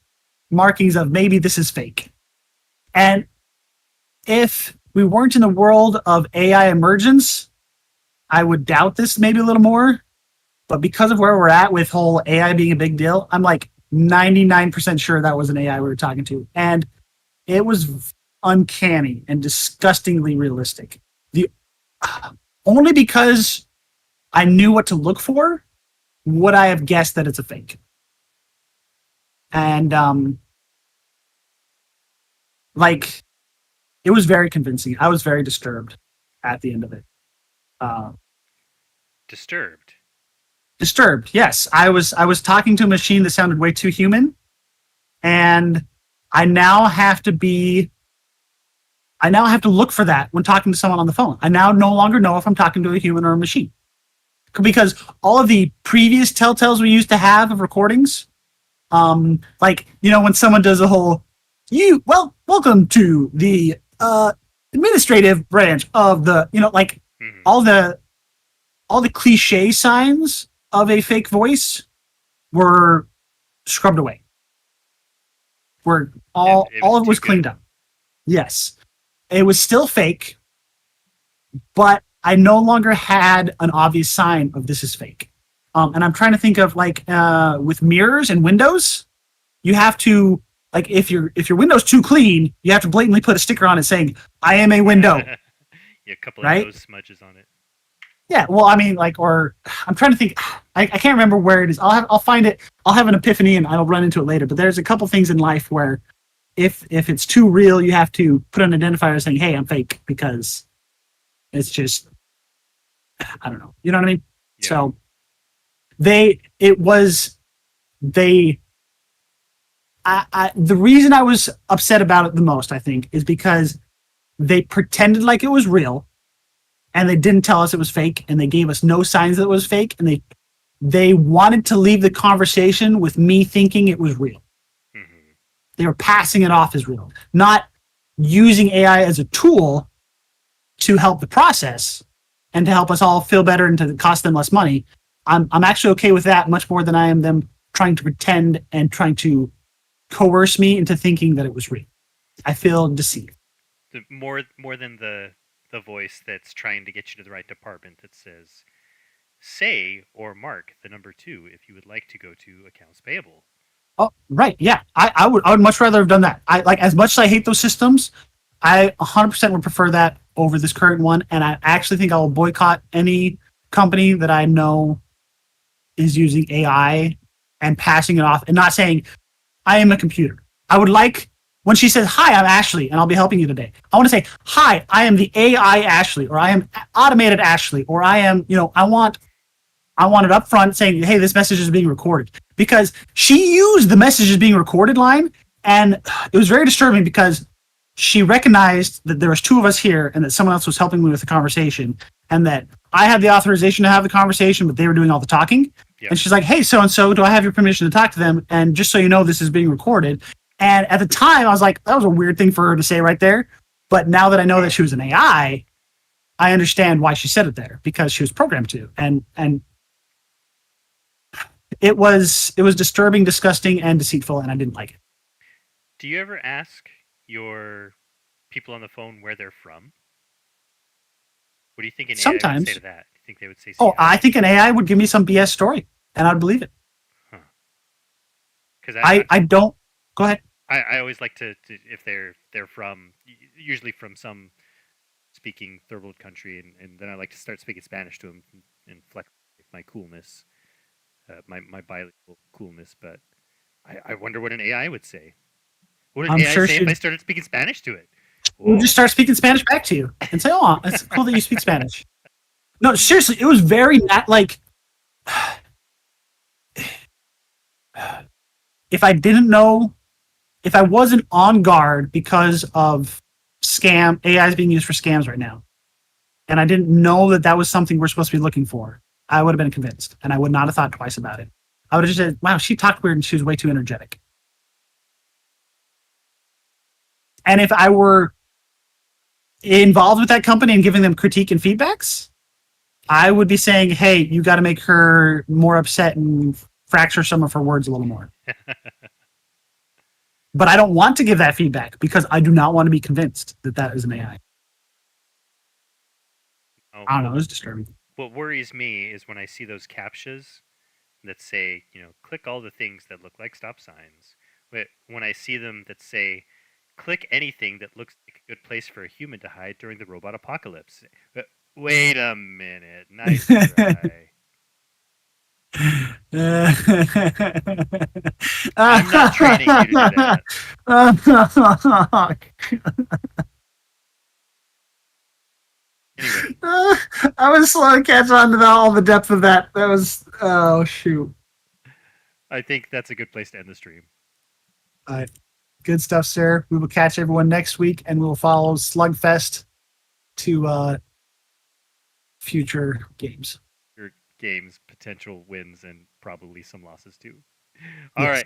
markings of maybe this is fake. And if we weren't in the world of AI emergence, I would doubt this maybe a little more. But because of where we're at with whole AI being a big deal, I'm like 99% sure that was an AI we were talking to. And it was uncanny and disgustingly realistic. Only because I knew what to look for would I have guessed that it's a fake. And it was very convincing. I was very disturbed at the end of it. Disturbed, yes. I was talking to a machine that sounded way too human, and I now have to look for that when talking to someone on the phone. I now no longer know if I'm talking to a human or a machine. Because all of the previous telltales we used to have of recordings, when someone does a whole, welcome to the administrative branch of the, all the cliche signs of a fake voice were scrubbed away. All of it was cleaned up. Yes. It was still fake, but I no longer had an obvious sign of this is fake. And I'm trying to think of with mirrors and windows, you have to, if your window's too clean, you have to blatantly put a sticker on it saying, I am a window. A couple of those smudges on it. Yeah, well, I mean, or I'm trying to think. I can't remember where it is. I'll find it. I'll have an epiphany, and I'll run into it later. But there's a couple things in life where, if it's too real, you have to put an identifier saying, "Hey, I'm fake," because it's just, I don't know. You know what I mean? Yeah. So they the reason I was upset about it the most, I think, is because they pretended like it was real, and they didn't tell us it was fake, and they gave us no signs that it was fake, and they wanted to leave the conversation with me thinking it was real. Mm-hmm. They were passing it off as real, not using AI as a tool to help the process and to help us all feel better and to cost them less money. I'm actually okay with that much more than I am them trying to pretend and trying to coerce me into thinking that it was real. I feel deceived. More than the voice that's trying to get you to the right department that says, say or mark the number 2 if you would like to go to accounts payable. Oh, right. Yeah. I would much rather have done that. I like, as much as I hate those systems, I 100% would prefer that over this current one. And I actually think I will boycott any company that I know is using AI and passing it off and not saying, I am a computer. I would like when she says, hi, I'm Ashley, and I'll be helping you today. I want to say, hi, I am the AI Ashley, or I am automated Ashley, or I am, I want it up front saying, hey, this message is being recorded. Because she used the message is being recorded line, and it was very disturbing because she recognized that there was 2 of us here and that someone else was helping me with the conversation, and that I had the authorization to have the conversation, but they were doing all the talking. Yep. And she's like, hey, so-and-so, do I have your permission to talk to them? And just so you know, this is being recorded. And at the time, I was like, that was a weird thing for her to say right there. But now that I know that she was an AI, I understand why she said it there, because she was programmed to. And it was disturbing, disgusting, and deceitful, and I didn't like it. Do you ever ask your people on the phone where they're from? What do you think an AI would say Sometimes. to that? Do you think they would say Oh, I Seattle? think an AI would give me some BS story, and I'd believe it. Huh. Because I don't. Go ahead. I always like to if they're from usually from some speaking third world country, and then I like to start speaking Spanish to them and flex my coolness, my bilingual coolness. But I wonder what an AI would say. What would I'm an AI sure say if I she'd started speaking Spanish to it? just start speaking Spanish back to you and say, "Oh, it's cool that you speak Spanish." No, seriously, it was very not like if I didn't know, if I wasn't on guard because of scam AI is being used for scams right now, and I didn't know that that was something we're supposed to be looking for, I would have been convinced, and I would not have thought twice about it. I would have just said, "Wow, she talked weird and she was way too energetic." And if I were involved with that company and giving them critique and feedbacks, I would be saying, "Hey, you got to make her more upset and fracture some of her words a little more." But I don't want to give that feedback because I do not want to be convinced that that is an AI. Oh, I don't know. It was disturbing. what worries me is when I see those captchas that say, click all the things that look like stop signs. But when I see them that say, click anything that looks like a good place for a human to hide during the robot apocalypse. But wait a minute. Nice try. I'm not training you to do that. Anyway, I was slow to catch on to all the depth of that. That was, oh shoot. I think that's a good place to end the stream. All right. Good stuff, sir. We will catch everyone next week, and we will follow Slugfest to future games. Your game's potential wins and probably some losses too. All Yes. right.